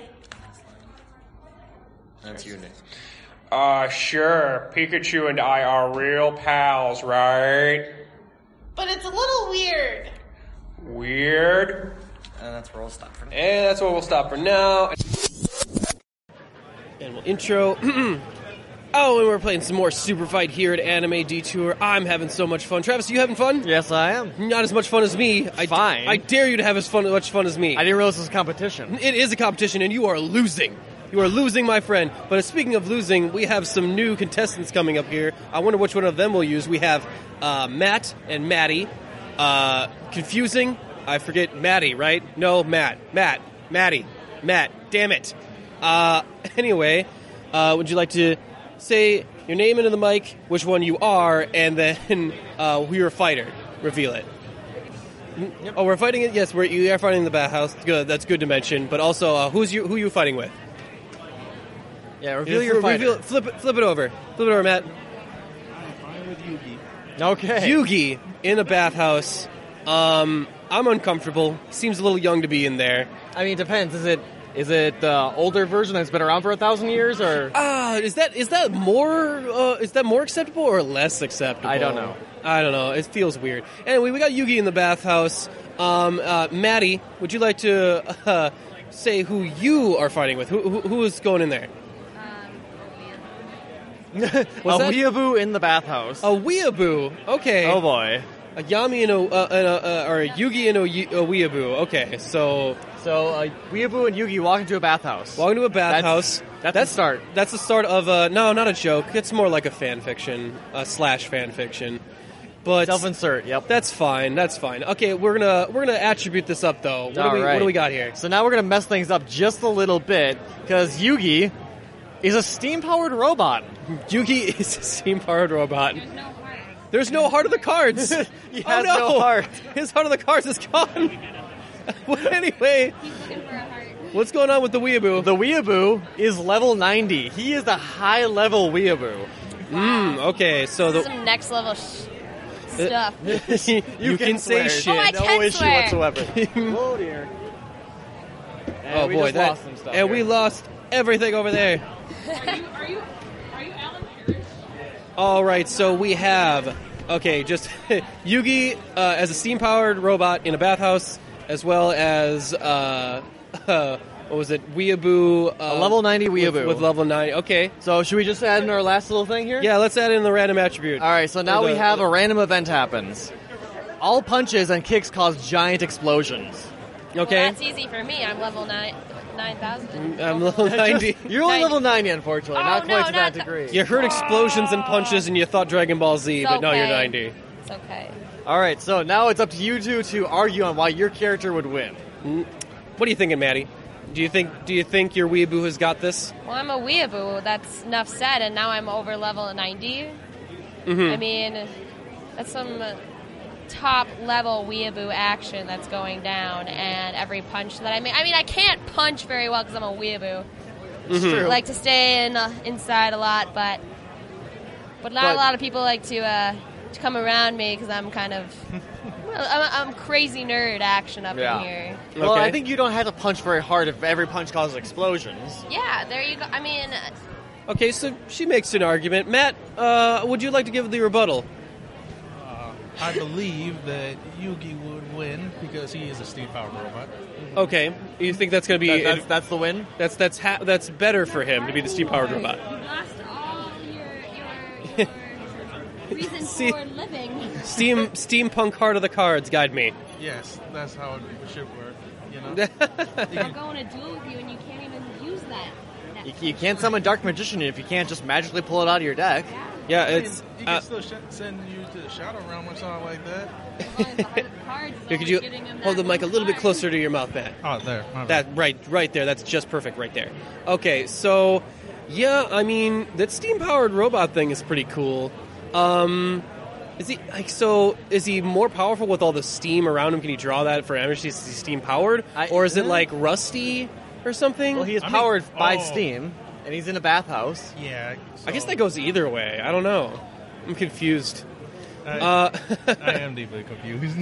That's you, Nick. Sure. Pikachu and I are real pals, right? But it's a little weird. Weird. And that's where we'll stop for now. And that's where we'll stop for now. And we'll intro. Oh, and we're playing some more Super Fight here at Anime Detour. I'm having so much fun. Travis, you having fun? Yes, I am. Not as much fun as me. Fine. I dare you to have as much fun as me. I didn't realize this was a competition. It is a competition, and you are losing. You are losing, my friend. But speaking of losing, we have some new contestants coming up here. I wonder which one of them we'll use. We have Matt and Maddie. Confusing. I forget Maddie, right? No, Matt. Maddie. Matt. Damn it. Anyway, would you like to say your name into the mic, which one you are, and then who your fighter? Reveal it. Yep. Oh, we're fighting it? Yes, you are fighting in the bathhouse. Good. That's good to mention. But also, who are you fighting with? Yeah, reveal your fighter. Flip it over. Flip it over, Matt. I'm fine with Yugi. Okay. Yugi in a bathhouse. I'm uncomfortable. Seems a little young to be in there. I mean, it depends. Is it the older version that's been around for 1,000 years, or is that more acceptable or less acceptable? I don't know. It feels weird. Anyway, we got Yugi in the bathhouse. Maddie, would you like to say who you are fighting with? Who is going in there? weeaboo in the bathhouse. A weeaboo. Okay. Oh boy. A Yami and or a Yugi and a weeaboo. Okay, so a weeaboo and Yugi walk into a bathhouse. Walk into a bathhouse. That's the start. That's the start of no, not a joke. It's more like a fan fiction, slash fan fiction. But self-insert. Yep. That's fine. That's fine. Okay, we're gonna attribute this up though. What do we got here? So now we're gonna mess things up just a little bit because Yugi is a steam-powered robot. Yugi is a steam-powered robot. There's no heart of the cards. He has no heart. His heart of the cards is gone. Well, anyway, what's going on with the weeaboo? The weeaboo is level 90. He is a high-level weeaboo. Okay, so some next level stuff. you can say shit. Oh, I no can issue swear. whatsoever. Oh dear. Oh boy, lost some stuff. And we lost everything over there. Are you Alan Parrish? All right, so we have just Yugi as a steam-powered robot in a bathhouse, as well as what was it? Weeaboo. A level 90 weeaboo. With level 90. Okay. So should we just add in our last little thing here? Yeah, let's add in the random attribute. All right, so now we have a random event happens. All punches and kicks cause giant explosions. Okay. Well, that's easy for me. I'm level 9,000. I'm level 90. You're only level 90, unfortunately. Not quite to that degree. You heard explosions and punches and you thought Dragon Ball Z, It's but no, you're okay. 90. It's okay. All right, so now it's up to you two to argue on why your character would win. What are you thinking, Maddie? Do you think your weeaboo has got this? Well, I'm a weeaboo. That's enough said, and now I'm over level 90. Mm-hmm. I mean, that's some top-level weeaboo action that's going down, and every punch that I make... I mean, I can't punch very well because I'm a weeaboo. It's true. I like to stay inside a lot, but not a lot of people like to come around me because I'm kind of... I'm crazy nerd action up in here. Well, I think you don't have to punch very hard if every punch causes explosions. Yeah, there you go. I mean... Okay, so she makes an argument. Matt, would you like to give the rebuttal? I believe that Yugi would win because he is a steam-powered robot. Okay, you think that's going to be... That's the win? That's better for him to be the steam-powered robot. You lost all your reason for living. Steampunk heart of the cards, guide me. Yes, that's how it should work. You know, I'll go in a duel with you, and you can't even use that. You can't summon Dark Magician if you can't just magically pull it out of your deck. Yeah, it's... You can still send you to the Shadow Realm or something like that. Could you hold the mic a little bit closer to your mouth, Matt? Oh, there. That right there. That's just perfect right there. Okay, so yeah, I mean that steam-powered robot thing is pretty cool. Is he more powerful with all the steam around him? Can he draw that for energy? Is he steam-powered, or is it like rusty or something? Well, he is powered by steam, and he's in a bathhouse. Yeah, I guess that goes either way. I don't know. I'm confused. I am deeply confused.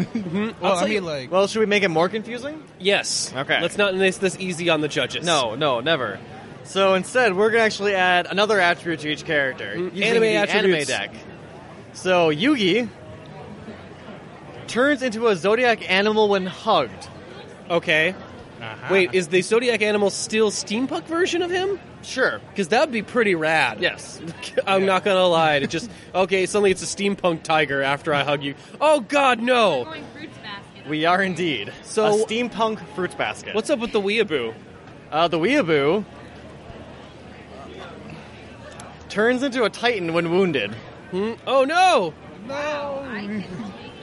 Well, should we make it more confusing? Yes. Okay. Let's not make this easy on the judges. No, never. So instead, we're going to actually add another attribute to each character using the anime deck. So Yugi turns into a zodiac animal when hugged. Okay. Uh-huh. Wait, is the zodiac animal still steampunk version of him? Sure. Because that would be pretty rad. Yes. I'm not going to lie. It just, okay, suddenly it's a steampunk tiger after I hug you. Oh, God, no. We are indeed. So, a steampunk fruits basket. What's up with the weeaboo? The weeaboo turns into a titan when wounded. Oh, no. No. I can take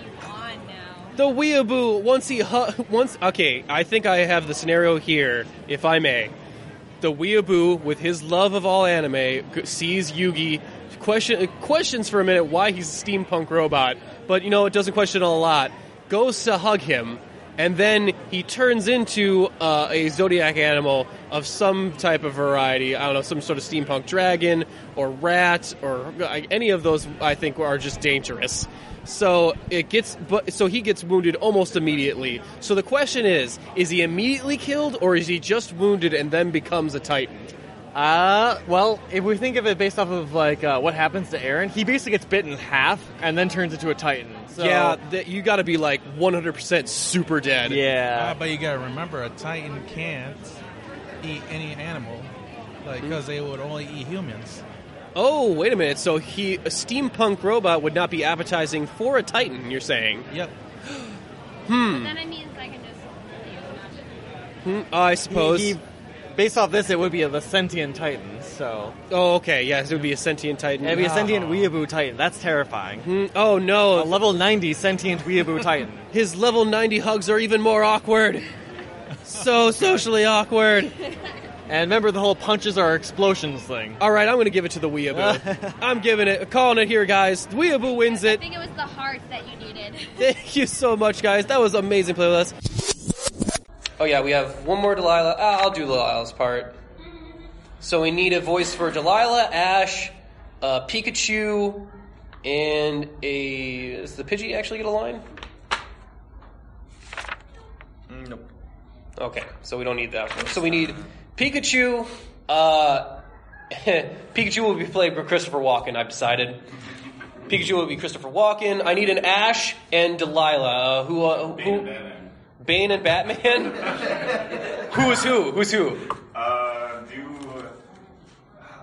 you on now. The weeaboo, okay, I think I have the scenario here, if I may. The weeaboo, with his love of all anime, sees Yugi, questions for a minute why he's a steampunk robot, but, it doesn't question a lot, goes to hug him, and then he turns into a zodiac animal of some type of variety. I don't know, some sort of steampunk dragon, or rat, or any of those, I think, are just dangerous. So he gets wounded almost immediately. So the question is he immediately killed, or is he just wounded and then becomes a titan? Well, if we think of it based off of what happens to Eren, he basically gets bit in half and then turns into a titan. So, yeah, you got to be 100% super dead. Yeah, but you got to remember, a titan can't eat any animal, because they would only eat humans. Oh, wait a minute. So a steampunk robot would not be appetizing for a Titan, you're saying? Yep. Then it means I can just... I suppose. Based off this, it would be the sentient Titan, so... Oh, okay, yes, it would be a sentient Titan. It'd be a sentient weeaboo Titan. That's terrifying. Oh, no. A level 90 sentient weeaboo Titan. His level 90 hugs are even more awkward. So socially awkward. And remember the whole punches are explosions thing. All right, I'm going to give it to the weeaboo. I'm giving it, calling it here, guys. The weeaboo wins it. I think it was the heart that you needed. Thank you so much, guys. That was amazing play with us. Oh, yeah, we have one more Delilah. I'll do Delilah's part. So we need a voice for Delilah, Ash, Pikachu, and a... Does the Pidgey actually get a line? Nope. Okay, so we don't need that one. So we need Pikachu. Pikachu will be played by Christopher Walken, I've decided. Pikachu will be Christopher Walken. I need an Ash and Delilah. Who? Bane and Batman? Who's who? Who's who?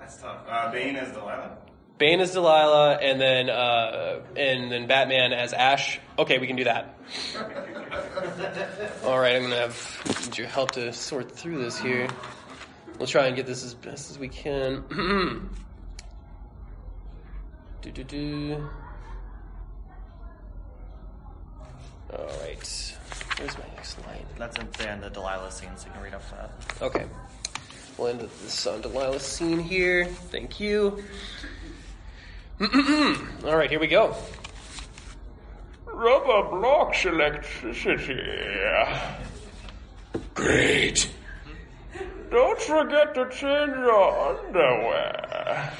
That's tough. Bane as Delilah. Bane as Delilah, and then Batman as Ash. Okay, we can do that. All right, I'm gonna need your help to sort through this here. We'll try and get this as best as we can. All right. Where's my next line? That's at the end of the Delilah scene, so you can read up to that. Okay. We'll end this on Delilah's scene here. Thank you. All right, here we go. Rubber blocks electricity. Great. Don't forget to change your underwear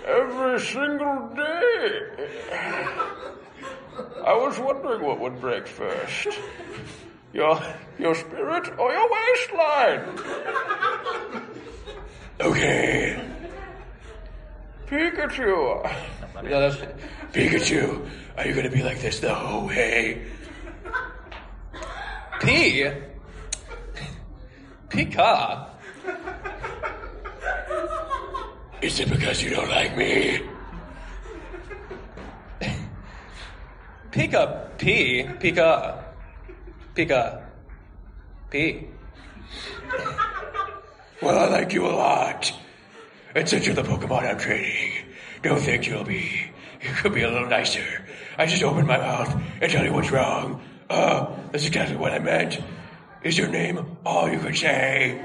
every single day. I was wondering what would break first. Your spirit or your waistline? Okay. Pikachu. Pikachu, are you going to be like this the whole way? Pika? Is it because you don't like me? Pika. Well, I like you a lot. And since you're the Pokemon I'm training, don't think you could be a little nicer. I just opened my mouth and tell you what's wrong. That's exactly what I meant. Is your name all you could say?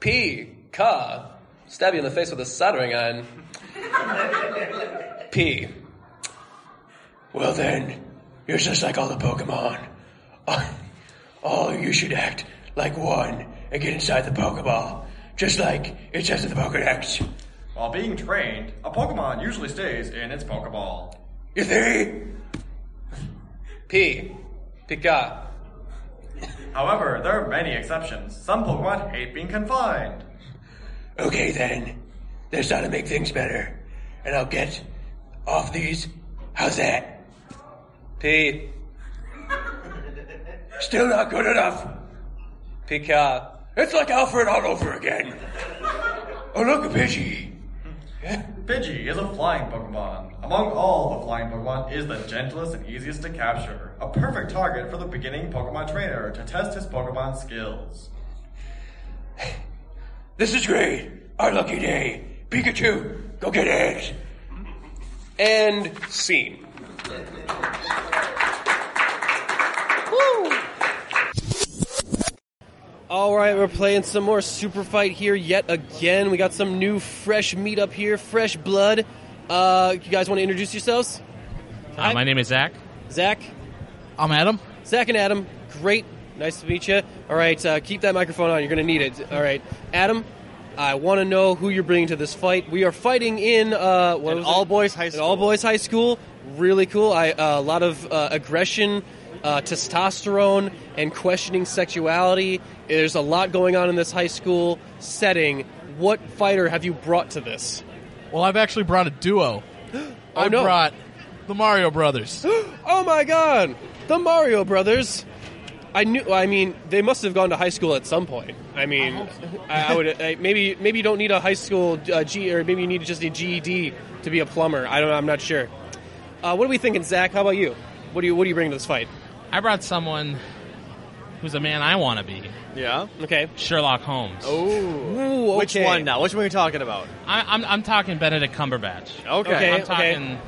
Pika. Stab you in the face with a soldering iron. P. Well then, you're just like all the Pokemon. All you should act like one and get inside the Pokeball, just like it says in the Pokedex. While being trained, a Pokemon usually stays in its Pokeball. You see? Pika. However, there are many exceptions. Some Pokemon hate being confined. Okay then, that's how to make things better. And I'll get off these. How's that? Still not good enough. Pika. It's like Alfred all over again. Oh, look, a Pidgey. Pidgey is a flying Pokemon. Among all the flying Pokemon, is the gentlest and easiest to capture. A perfect target for the beginning Pokemon trainer to test his Pokemon skills. This is great. Our lucky day. Pikachu, go get it. And scene. Woo! All right, we're playing some more Super Fight here yet again. We got some new fresh meat up here, fresh blood. You guys want to introduce yourselves? Hi, my name is Zach. Zach? I'm Adam. Zach and Adam, great. Nice to meet you. All right, keep that microphone on. You're going to need it. All right, Adam, I want to know who you're bringing to this fight. We are fighting in an all-boys high school. An all-boys high school. Really cool. A lot of aggression, testosterone, and questioning sexuality. There's a lot going on in this high school setting. What fighter have you brought to this? Well, I've actually brought a duo. I brought the Mario Brothers. Oh my god! The Mario Brothers. I mean, they must have gone to high school at some point. I mean, I would maybe you don't need a high school or maybe you need just a GED to be a plumber. I'm not sure. What are we thinking, Zach? How about you? What do you bring to this fight? I brought someone who's a man I want to be. Yeah. Okay. Sherlock Holmes. Ooh, which one now? Which one are you talking about? I'm talking Benedict Cumberbatch. Okay. I'm talking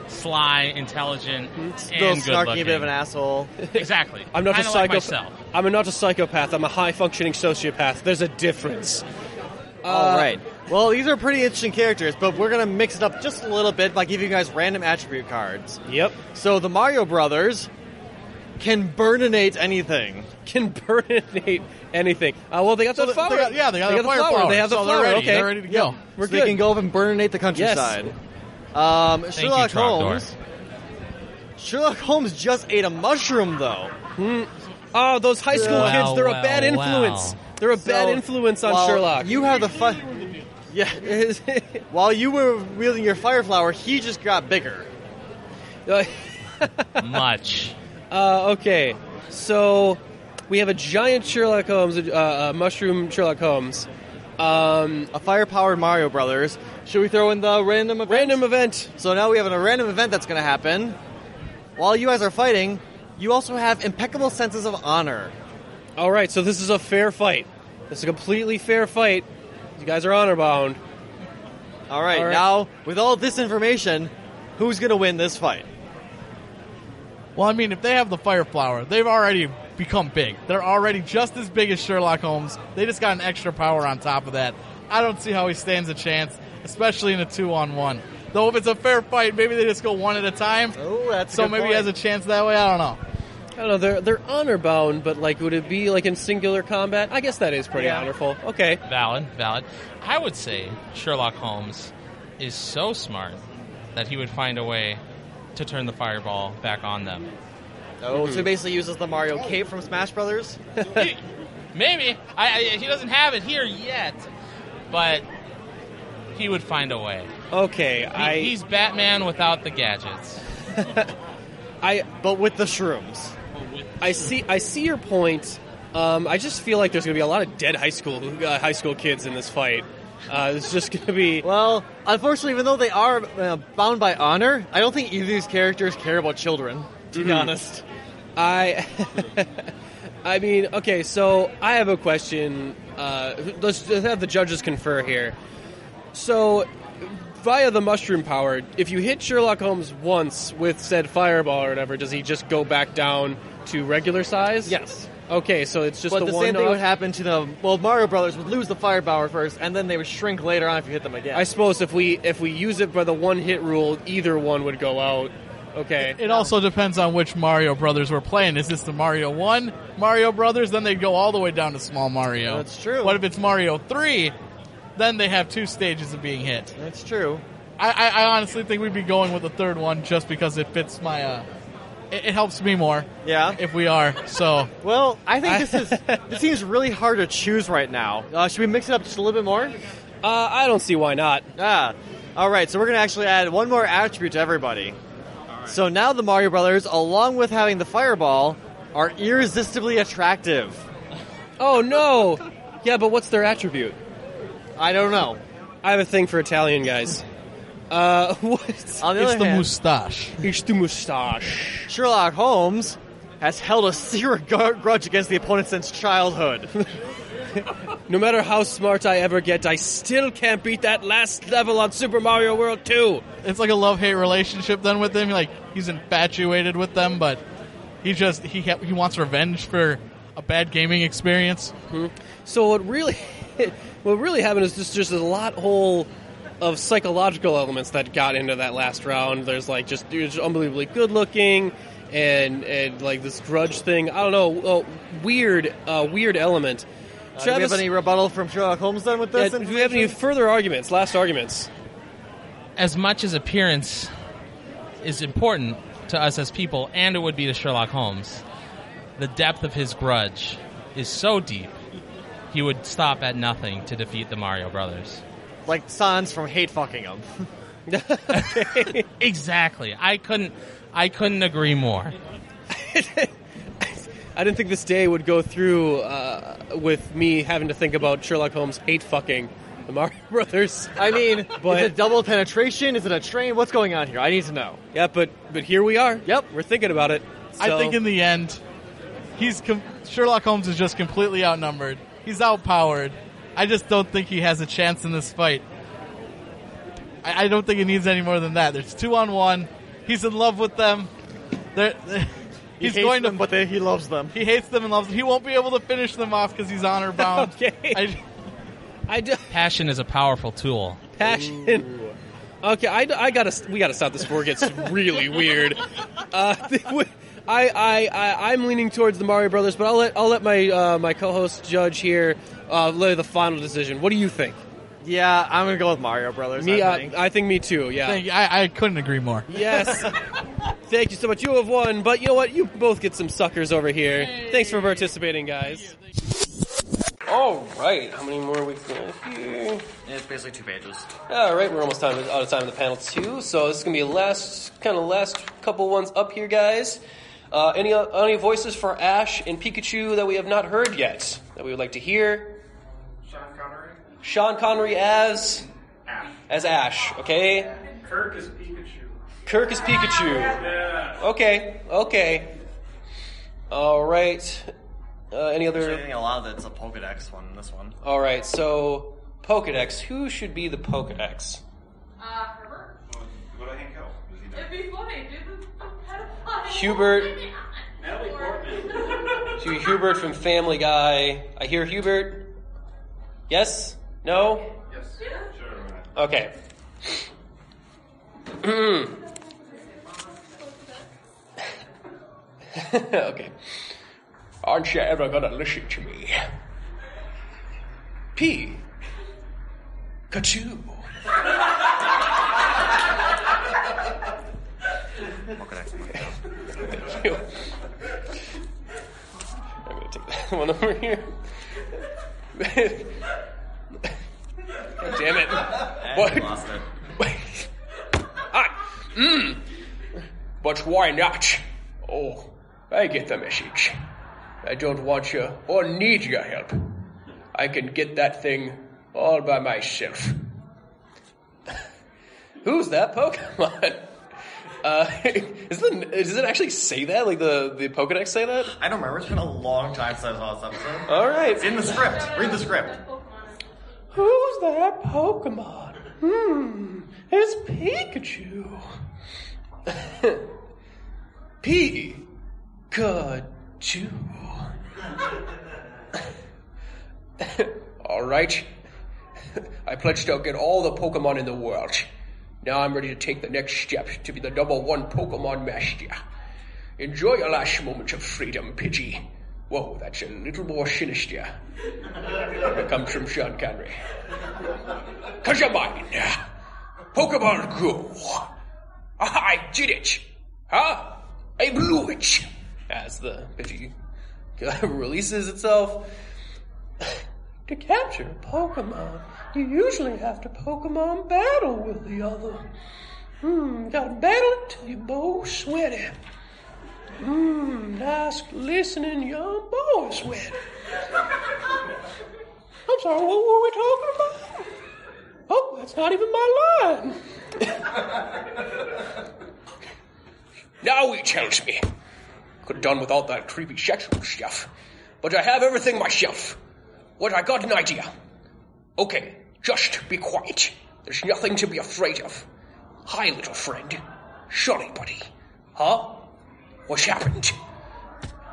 sly, intelligent, still and snarky, good-looking. a bit of an asshole. Exactly. I'm not a Kinda like psychopath. myself. I'm not a psychopath. I'm a high-functioning sociopath. There's a difference. All right. Well, these are pretty interesting characters, but we're going to mix it up just a little bit by giving you guys random attribute cards. Yep. So the Mario Brothers can burninate anything. Can burninate anything. Well, they got the flower. They got the flower. They have the so flower. They're ready. Okay. They're ready to go. We're so good. They can go up and burninate the countryside. Yes. Sherlock you, Trogdor. Holmes. Sherlock Holmes just ate a mushroom, though. Oh, those high school kids, they're a bad influence. well. They're a bad influence on while Sherlock. You have the Yeah. While you were wielding your fire flower, he just got bigger. Much. Okay. So we have a giant Sherlock Holmes, a mushroom Sherlock Holmes. A fire-powered Mario Brothers. Should we throw in the random event? Random event. So now we have a random event that's going to happen. While you guys are fighting, you also have impeccable senses of honor. All right, so this is a fair fight. This is a completely fair fight. You guys are honor-bound. All right, now, with all this information, who's going to win this fight? Well, I mean, if they have the fire flower, they've already become big. They're already just as big as Sherlock Holmes. They just got an extra power on top of that. I don't see how he stands a chance, especially in a 2-on-1. Though if it's a fair fight, maybe they just go one at a time. Oh, that's so a good maybe point. he has a chance that way. I don't know. I don't know. They're honor-bound, but like, would it be like in singular combat? I guess that is pretty honorful. Okay. Valid. I would say Sherlock Holmes is so smart that he would find a way to turn the fireball back on them. Oh, so he basically uses the Mario cape from Smash Brothers? Maybe. He doesn't have it here yet, but he would find a way. Okay, he's Batman without the gadgets. But with the shrooms. I see your point. I just feel like there's going to be a lot of dead high school kids in this fight. It's just going to be... Well, unfortunately, even though they are bound by honor, I don't think either of these characters care about children, to be honest. I mean, okay, so I have a question. Let's have the judges confer here. So, via the mushroom power, if you hit Sherlock Holmes once with said fireball or whatever, does he just go back down to regular size? Yes. Okay, so it's just but the one same thing knock? would happen to the... Well, Mario Brothers would lose the firepower first, and then they would shrink later on if you hit them again. I suppose if we use it by the one-hit rule, either one would go out. Okay. It also depends on which Mario Brothers we're playing. Is this the Mario 1 Mario Brothers? Then they'd go all the way down to Small Mario. That's true. What if it's Mario 3? Then they have 2 stages of being hit. That's true. I honestly think we'd be going with the third one just because it fits my... It helps me more. Yeah. If we are, so... Well, I think this seems really hard to choose right now. Should we mix it up just a little bit more? I don't see why not. All right, so we're going to actually add one more attribute to everybody. So now the Mario Brothers, along with having the fireball, are irresistibly attractive. Oh, no! Yeah, but what's their attribute? I don't know. I have a thing for Italian guys. What? On the other hand, moustache. It's the moustache. Sherlock Holmes has held a secret grudge against the opponent since childhood. No matter how smart I ever get, I still can't beat that last level on Super Mario World 2. It's like a love-hate relationship then with them. Like, he's infatuated with them, but he wants revenge for a bad gaming experience. Mm-hmm. So what really happened is just a lot of psychological elements that got into that last round. There's like just unbelievably good looking and like this grudge thing. I don't know, weird element. Do we have any rebuttal from Sherlock Holmes then with this? Do we have any further arguments? Last arguments. As much as appearance is important to us as people, and it would be to Sherlock Holmes, the depth of his grudge is so deep, he would stop at nothing to defeat the Mario Brothers. Like Sans from hate fucking him. Exactly. I couldn't agree more. I didn't think this day would go through with me having to think about Sherlock Holmes hate fucking the Mario Brothers. I mean, is it double penetration? Is it a train? What's going on here? I need to know. Yeah, but here we are. Yep, we're thinking about it. So. I think in the end, Sherlock Holmes is just completely outnumbered. He's outpowered. I just don't think he has a chance in this fight. I don't think he needs any more than that. There's 2-on-1. He's in love with them. He hates them, but he loves them. He hates them and loves them. He won't be able to finish them off because he's honor bound. Okay. Passion is a powerful tool. Passion. Ooh. Okay, we gotta stop this before it gets really weird. I'm leaning towards the Mario Brothers, but I'll let my co-host judge here lay the final decision. What do you think? Yeah, I'm gonna go with Mario Brothers. I think me too. Yeah, I couldn't agree more. Yes. Thank you so much. You have won, but you know what? You both get some suckers over here. Hey. Thanks for participating, guys. All right, how many more we got here? It's basically 2 pages. All right, we're almost out of time in the panel too, so this is gonna be last couple ones up here, guys. Any voices for Ash and Pikachu that we have not heard yet that we would like to hear? Sean Connery as Ash. Okay. Kirk is Pikachu. Yeah. Okay. All right. Any other? Actually, I think a lot of it's a Pokedex one. This one. All right. So Pokedex. Who should be the Pokedex? Herbert. Go to Hank Hill. It'd be funny, dude. Hubert. Natalie Portman. So Hubert from Family Guy. I hear Hubert. Yes? No? Yes. Sure. Okay. Okay. Aren't you ever gonna listen to me? Pikachu. Thank you. I'm gonna take that one over here. God damn it. What? Lost it. But why not? Oh, I get the message. I don't want you or need your help. I can get that thing all by myself. Who's that Pokemon? Does it actually say that? Like the Pokedex say that? I don't remember. It's been a long time since I saw this episode. All right. It's in the script. Read the script. Who's that Pokemon? It's Pikachu. Pikachu. All right. I pledged I'll get all the Pokemon in the world. Now I'm ready to take the next step to be the #1 Pokemon master. Enjoy your last moments of freedom, Pidgey. Whoa, that's a little more sinister. It comes from Sean Connery. 'Cause you're mine. Pokemon Go. I did it. Huh? I blew it. As the Pidgey releases itself. To capture a Pokemon, you usually have to Pokemon battle with the other. Gotta battle it till you're both sweaty. Nice glistening young boy sweat. I'm sorry, what were we talking about? Oh, that's not even my line. Now he tells me. Could have done without that creepy sexual stuff. But I have everything myself. What, I got an idea. Okay, just be quiet. There's nothing to be afraid of. Hi, little friend. Sorry, buddy. Huh? What's happened?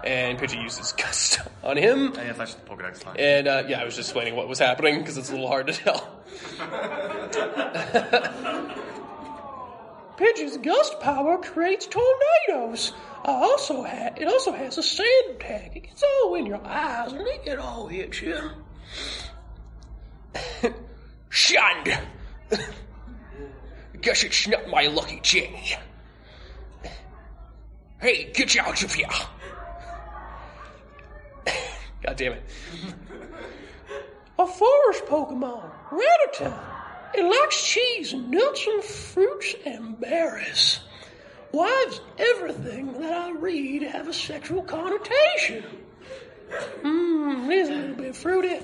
And Pidgey uses Gust on him. And yeah, that's the Pokedex line. And, I was just explaining what was happening, because it's a little hard to tell. Pidgey's Gust power creates tornadoes. It also has a sand tag. It gets all in your eyes, and it can all hit you. Shunned! Guess it's not my lucky day. Hey, get out of here! God damn it. A forest Pokemon, Rattata. It likes cheese and nuts and fruits and berries. Why does everything that I read have a sexual connotation? It's a little bit fruity.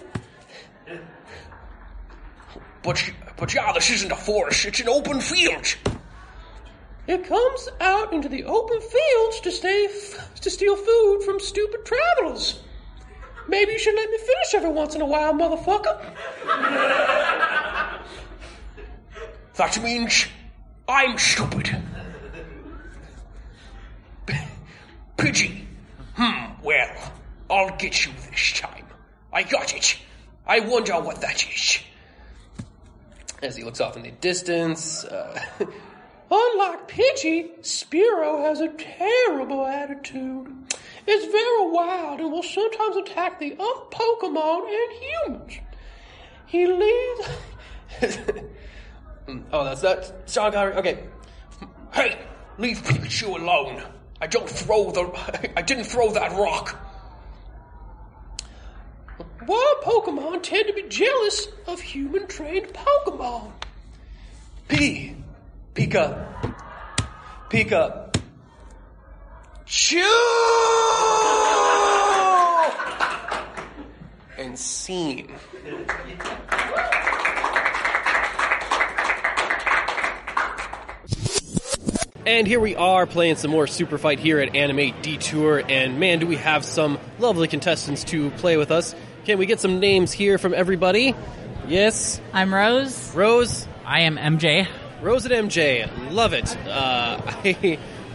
But yeah, this isn't a forest, it's an open field. It comes out into the open fields to steal food from stupid travelers. Maybe you should let me finish every once in a while, motherfucker. That means I'm stupid. Pidgey. Well, I'll get you this time. I got it. I wonder what that is. As he looks off in the distance, unlike Pidgey, Spearow has a terrible attitude. It's very wild and will sometimes attack the other Pokemon and humans. He leaves... Oh, that's that. Sean Connery. Okay. Hey, leave Pikachu alone. I didn't throw that rock. Wild Pokemon tend to be jealous of human-trained Pokemon. Pika. Chew! And scene. And here we are playing some more Super Fight here at Anime Detour, and man, do we have some lovely contestants to play with us. Can we get some names here from everybody? Yes? I'm Rose. Rose? I am MJ. Rose and MJ. Love it.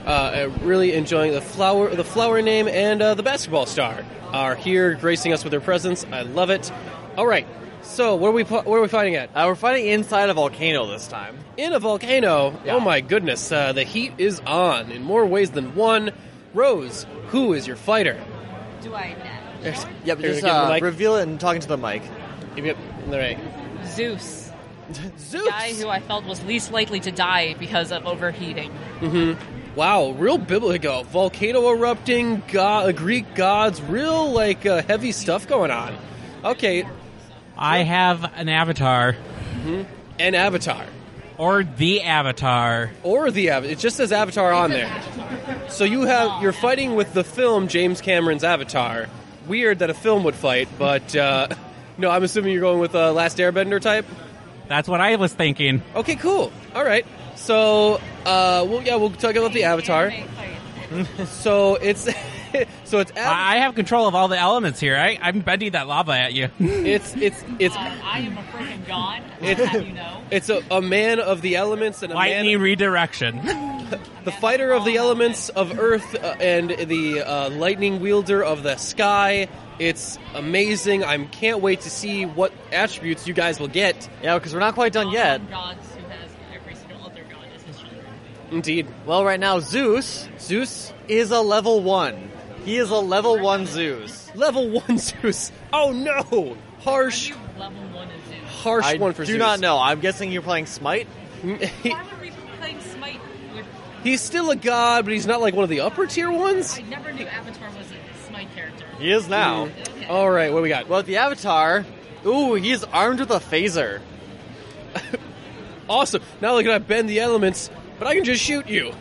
I'm really enjoying the flower name and the basketball star are here gracing us with their presence. I love it. All right. So, where are we fighting at? We're fighting inside a volcano this time. In a volcano? Yeah. Oh my goodness. The heat is on in more ways than one. Rose, who is your fighter? Do I know? Yep, just reveal it and talking to the mic. Yep, all right. Zeus. Zeus? The guy who I felt was least likely to die because of overheating. Mm-hmm. Wow, real biblical. Volcano erupting, Greek gods, real, heavy stuff going on. Okay. I have an avatar. Mm-hmm. An avatar. Or the avatar. It just says avatar on there. So you're fighting with the film James Cameron's Avatar. Weird that a film would fight, but no, I'm assuming you're going with a Last Airbender type? That's what I was thinking. Okay, cool. All right. So, we'll talk about the avatar. So it's I have control of all the elements here. I'm bending that lava at you. It's I am a freaking god. You know. It's a man of the elements and a lightning redirection. The fighter of the elements of earth and the lightning wielder of the sky. It's amazing. I can't wait to see what attributes you guys will get. Yeah, because we're not quite done yet. Gods who has every single other god as his children. Indeed. Well, right now, Zeus is a level 1. He is a level 1 Zeus. Level 1 Zeus. Oh no! Harsh. Level 1 is Zeus. Harsh one for Zeus. I do not know. I'm guessing you're playing Smite? Why would we be playing Smite? He's still a god, but he's not like one of the upper tier ones. I never knew Avatar was a Smite character. He is now. Okay. All right, what do we got? Well, the Avatar, he's armed with a phaser. Awesome. Not only can I bend the elements, but I can just shoot you.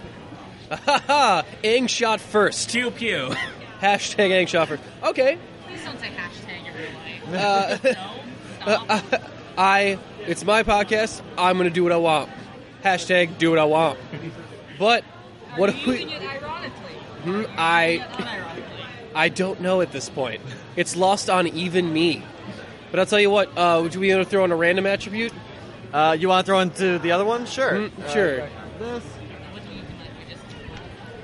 Ha Aang shot first. Pew pew. Hashtag Aang shot first. Okay. Please don't say hashtag in real life. It's my podcast. I'm going to do what I want. Hashtag do what I want. But what if we... using it ironically? I don't know at this point. It's lost on even me. But I'll tell you what, would you be able to throw in a random attribute? You want to throw into the other one? Sure. Sure. This.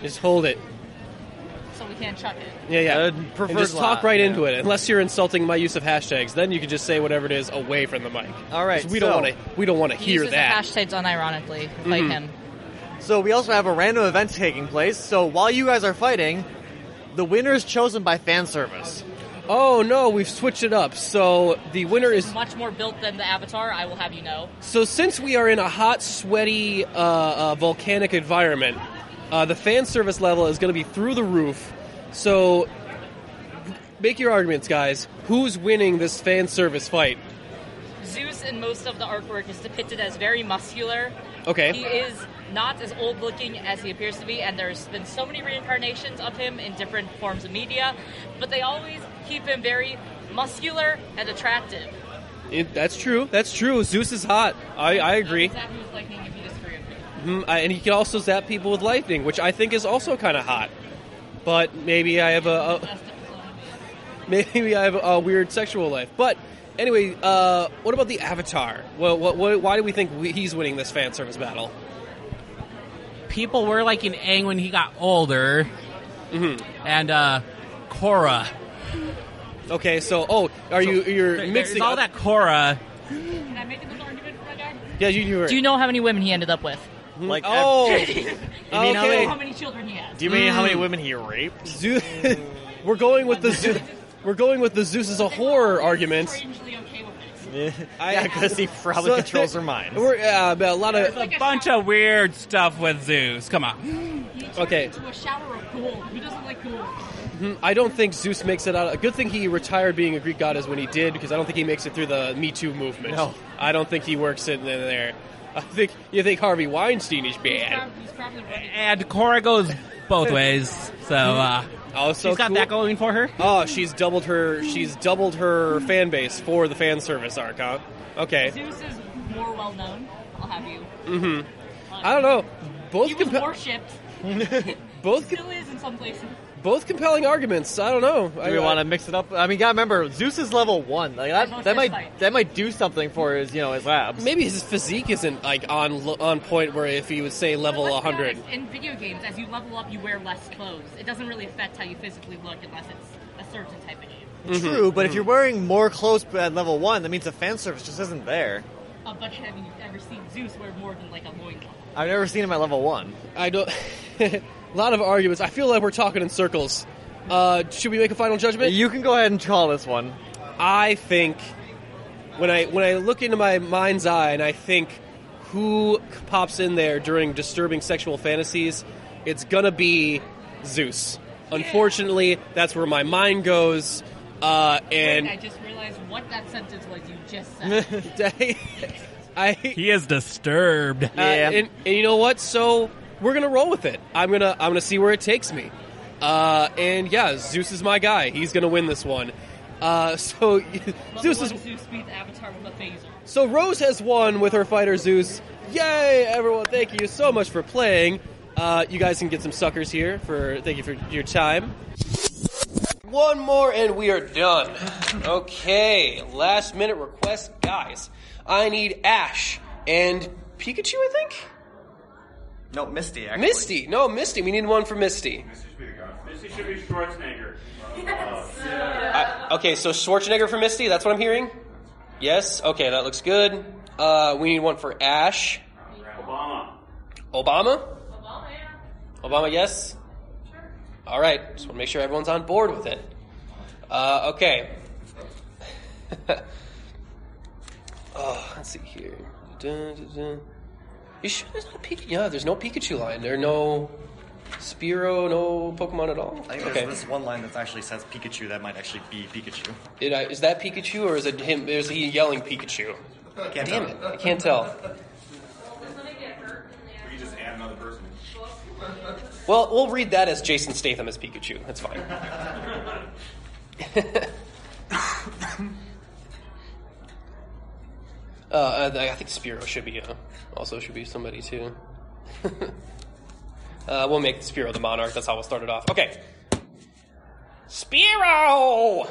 Just hold it. So we can't chuck it. Yeah. And just talk right into it. Unless you're insulting my use of hashtags, then you can just say whatever it is away from the mic. All right. We don't want to hear that. Hashtags unironically, like him. So we also have a random event taking place. So while you guys are fighting, the winner is chosen by fan service. Oh no, we've switched it up. So the winner is much more built than the Avatar, I will have you know. So since we are in a hot, sweaty, volcanic environment, the fan service level is going to be through the roof. So make your arguments, guys. Who's winning this fan service fight? Zeus in most of the artwork is depicted as very muscular, Okay. He is not as old looking as he appears to be, and there's been so many reincarnations of him in different forms of media, but they always keep him very muscular and attractive. That's true. That's true. Zeus is hot. I agree. Zap you with lightning if you disagree with me. And he can also zap people with lightning, which I think is also kind of hot. But maybe I have a weird sexual life. But anyway, what about the Avatar? Well, why do we think he's winning this fan service battle? People were liking Aang when he got older, and Korra. Okay, so you're mixing all that Korra? Can I make another argument for my guy? Yeah, you were. Do you know how many women he ended up with? Like, you mean how many children he has? Do you mean how many women he raped? We're going with the Zeus is a horror argument. Strangely okay with Yeah, because he probably controls her mind. There's a bunch of weird stuff with Zeus. Come on. Okay. into a shower of gold. Who doesn't like gold? I don't think Zeus makes it out. A good thing he retired being a Greek god is when he did, because I don't think he makes it through the Me Too movement. No. I don't think he works in there. You think Harvey Weinstein is bad. And Korra goes both ways. So, she's got that going for her. Oh, she's doubled her fan base for the fan service arc, huh? Okay. Zeus is more well known. I'll have you. I don't know. He was worshipped. Still is in some places. Both compelling arguments. I don't know. Do we want to mix it up? I mean, gotta remember, Zeus is level 1. Like that might do something for his labs. Maybe his physique isn't like on point where if he would say level 100. In video games, as you level up, you wear less clothes. It doesn't really affect how you physically look unless it's a certain type of game. True, but if you're wearing more clothes at level 1, that means the fan service just isn't there. But have you ever seen Zeus wear more than like a loincloth? I've never seen him at level 1. I don't. A lot of arguments. I feel like we're talking in circles. Should we make a final judgment? You can go ahead and call this one. I think when I look into my mind's eye and I think who pops in there during disturbing sexual fantasies, it's gonna be Zeus. Unfortunately, that's where my mind goes. And I just realized what that sentence was you just said. He is disturbed. And you know what? So we're gonna roll with it. I'm gonna see where it takes me. And yeah, Zeus is my guy. He's gonna win this one. Zeus beat the Avatar with a phaser. So Rose has won with her fighter Zeus. Yay, everyone! Thank you so much for playing. You guys can get some suckers here. Thank you for your time. One more and we are done. Okay, last minute request, guys. I need Ash and Pikachu, I think? No, Misty, actually. Misty. We need one for Misty. Misty should be Schwarzenegger. Okay, so Schwarzenegger for Misty, that's what I'm hearing? Yes? Okay, that looks good. We need one for Ash. Obama? Obama, yes? Sure. All right, just want to make sure everyone's on board with it. Okay. Let's see here. You sure there's not a Pikachu? Yeah, there's no Pikachu line. There's no Spearow, no Pokemon at all? I think there's this one line that actually says Pikachu that might actually be Pikachu. Is that Pikachu, or is it him? Is he yelling Pikachu? Damn it, I can't tell. We just add another person. Well, we'll read that as Jason Statham as Pikachu. That's fine. I think Spearow should be somebody too. We'll make Spearow the Monarch. That's how we'll start it off. Okay, Spearow.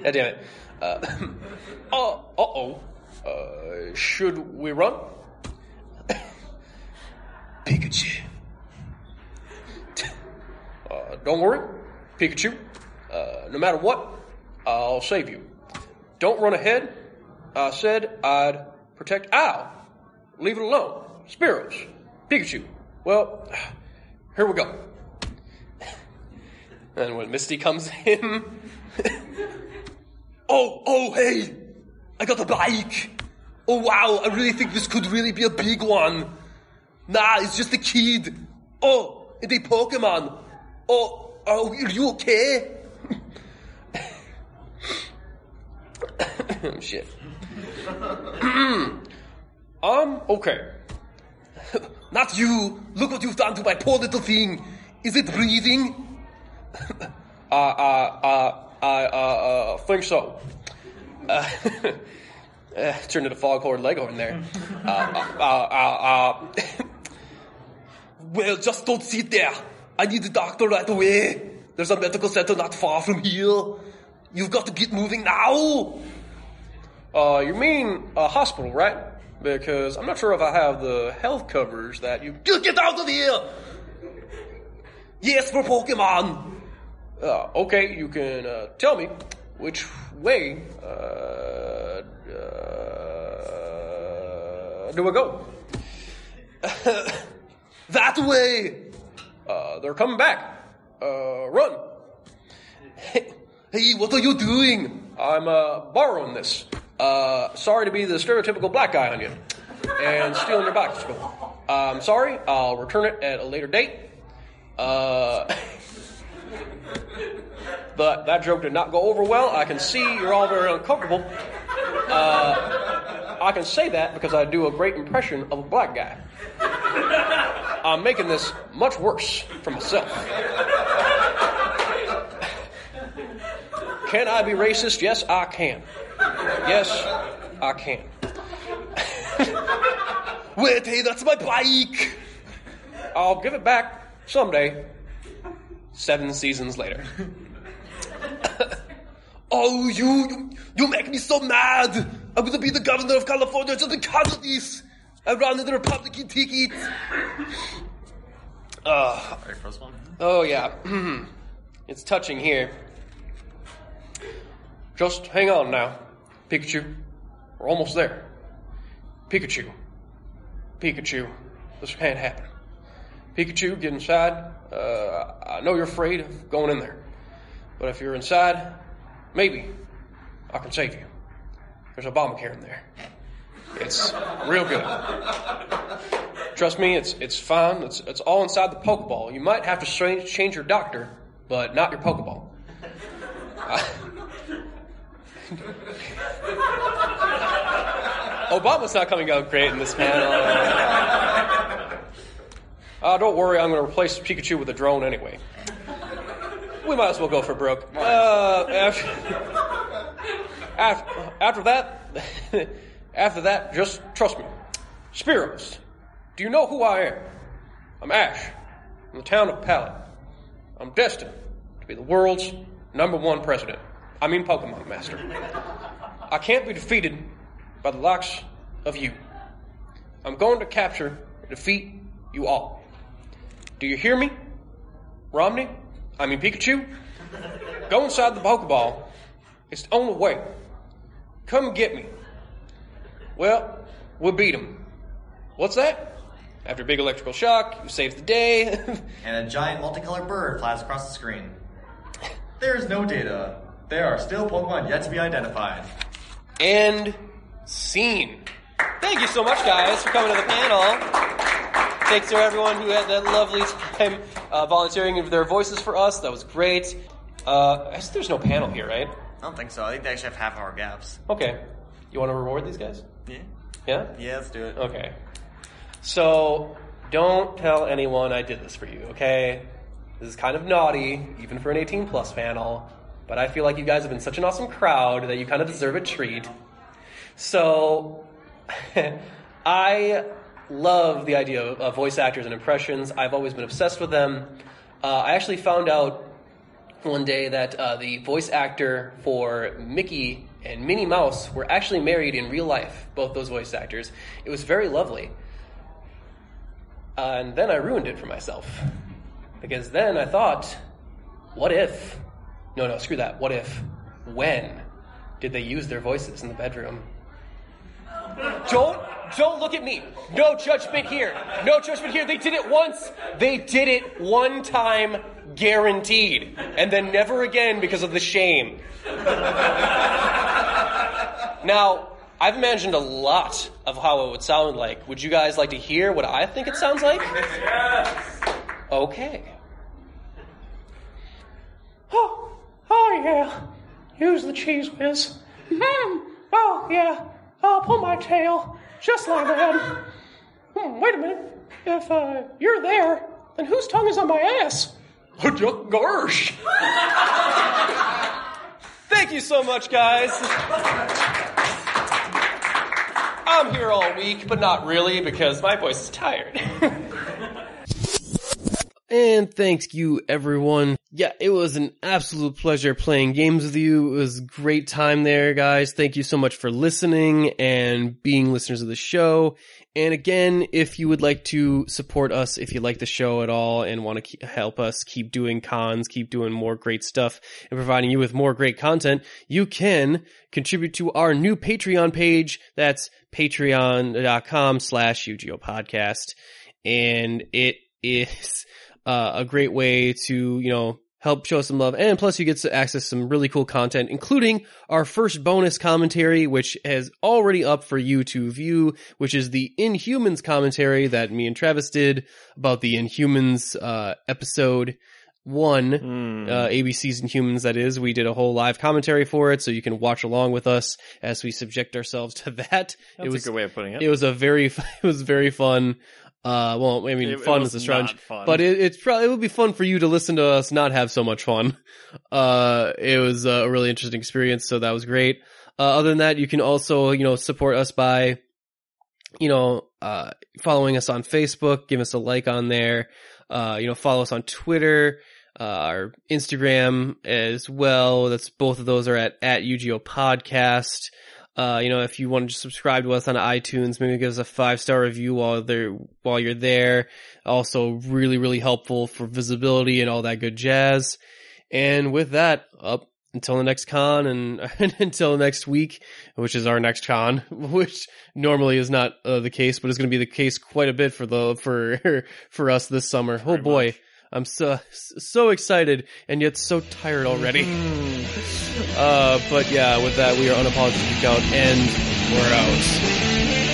God damn it. Should we run? Pikachu. Don't worry, Pikachu. No matter what, I'll save you. Don't run ahead. I said I'd protect Ow. Leave it alone. Spearows. Pikachu. Well, here we go. And when Misty comes in... Oh, hey! I got a bike! Oh, wow, I really think this could really be a big one. Nah, it's just a kid. Oh, and they Pokemon. Oh, are you okay? Shit. Okay. Not you. Look what you've done to my poor little thing. Is it breathing? I think so. Turned into Foghorn Lego in there. Well, just don't sit there. I need a doctor right away. There's a medical center not far from here. You've got to get moving now. You mean a hospital, right? Because I'm not sure if I have the health covers that you... Get out of here! Yes, for Pokemon. Okay, you can tell me which way do I go? That way! They're coming back. Run. Hey, what are you doing? I'm borrowing this. Sorry to be the stereotypical black guy on you and stealing your bicycle. I'm sorry. I'll return it at a later date. But that joke did not go over well. I can see you're all very uncomfortable. I can say that because I do a great impression of a black guy. I'm making this much worse for myself. Can I be racist? Yes, I can. Yes, I can. Wait, hey, that's my bike. I'll give it back someday. 7 seasons later. Oh, you make me so mad. I'm gonna be the governor of California just because of this. I ran in the Republican ticket. Ready for this one? Oh, yeah. It's touching here. Just hang on now, Pikachu. We're almost there. Pikachu. This can't happen. Pikachu, get inside. I know you're afraid of going in there. But if you're inside, maybe I can save you. There's Obamacare in there. It's real good. Trust me, it's fine. It's all inside the Pokeball. You might have to change your doctor, but not your Pokeball. Obama's not coming out great in this panel. Don't worry, I'm going to replace Pikachu with a drone anyway. We might as well go for broke. After that, just trust me. Spiros, do you know who I am? I'm Ash, from the town of Pallet. I'm destined to be the world's #1 president. I mean Pokemon Master. I can't be defeated by the likes of you. I'm going to capture and defeat you all. Do you hear me? Pikachu? Go inside the Pokeball. It's the only way. Come get me. Well, we'll beat him. What's that? After a big electrical shock, you saved the day. And a giant multicolored bird flies across the screen. There's no data. There are still Pokemon yet to be identified. And scene. Thank you so much, guys, for coming to the panel. Thanks to everyone who had that lovely time volunteering their voices for us. That was great. There's no panel here, right? I don't think so. I think they actually have half-hour gaps. Okay. You want to reward these guys? Yeah. Yeah? Yeah, let's do it. Okay. So, don't tell anyone I did this for you, okay? This is kind of naughty, even for an 18-plus panel, but I feel like you guys have been such an awesome crowd that you kind of deserve a treat. So, I love the idea of voice actors and impressions. I've always been obsessed with them. I actually found out one day that the voice actor for Mickey and Minnie Mouse were actually married in real life, both those voice actors. It was very lovely. And then I ruined it for myself. Because then I thought, what if? No, screw that. What if? When did they use their voices in the bedroom? Don't look at me. No judgment here. No judgment here. They did it once. They did it one time, guaranteed. And then never again because of the shame. Now, I've imagined a lot of how it would sound like. Would you guys like to hear what I think it sounds like? Yes. Okay. Oh yeah. Use the cheese whiz. Oh Oh, yeah, I'll pull my tail, just like that. Wait a minute. If you're there, then whose tongue is on my ass? Gosh. Thank you so much, guys. I'm here all week, but not really because my voice is tired. And thank you, everyone. Yeah, it was an absolute pleasure playing games with you. It was a great time there, guys. Thank you so much for listening and being listeners of the show. And again, if you would like to support us, if you like the show at all and want to help us keep doing cons, keep doing more great stuff and providing you with more great content, you can contribute to our new Patreon page. That's patreon.com/Yu-Gi-Oh Podcast. And it is a great way to, help show some love. And plus you get to access some really cool content, including our first bonus commentary, which is already up for you to view, which is the Inhumans commentary that me and Travis did about the Inhumans, episode 1, ABC's Inhumans, that is. We did a whole live commentary for it, so you can watch along with us as we subject ourselves to that. That's a good way of putting it. It was very fun. Fun is a strong, but it would be fun for you to listen to us not have so much fun. It was a really interesting experience, so that was great. Other than that, you can also, support us by, following us on Facebook, give us a like on there, follow us on Twitter, our Instagram as well. Both of those are at Yu-Gi-Oh Podcast. If you want to just subscribe to us on iTunes, maybe give us a 5-star review while you're there. Also really, really helpful for visibility and all that good jazz. And with that, up until the next con and until next week, which is our next con, which normally is not the case, but is going to be the case quite a bit for us this summer. Oh boy. I'm so excited and yet so tired already. But yeah, with that, we are Unapologetic Geek Out, and we're out.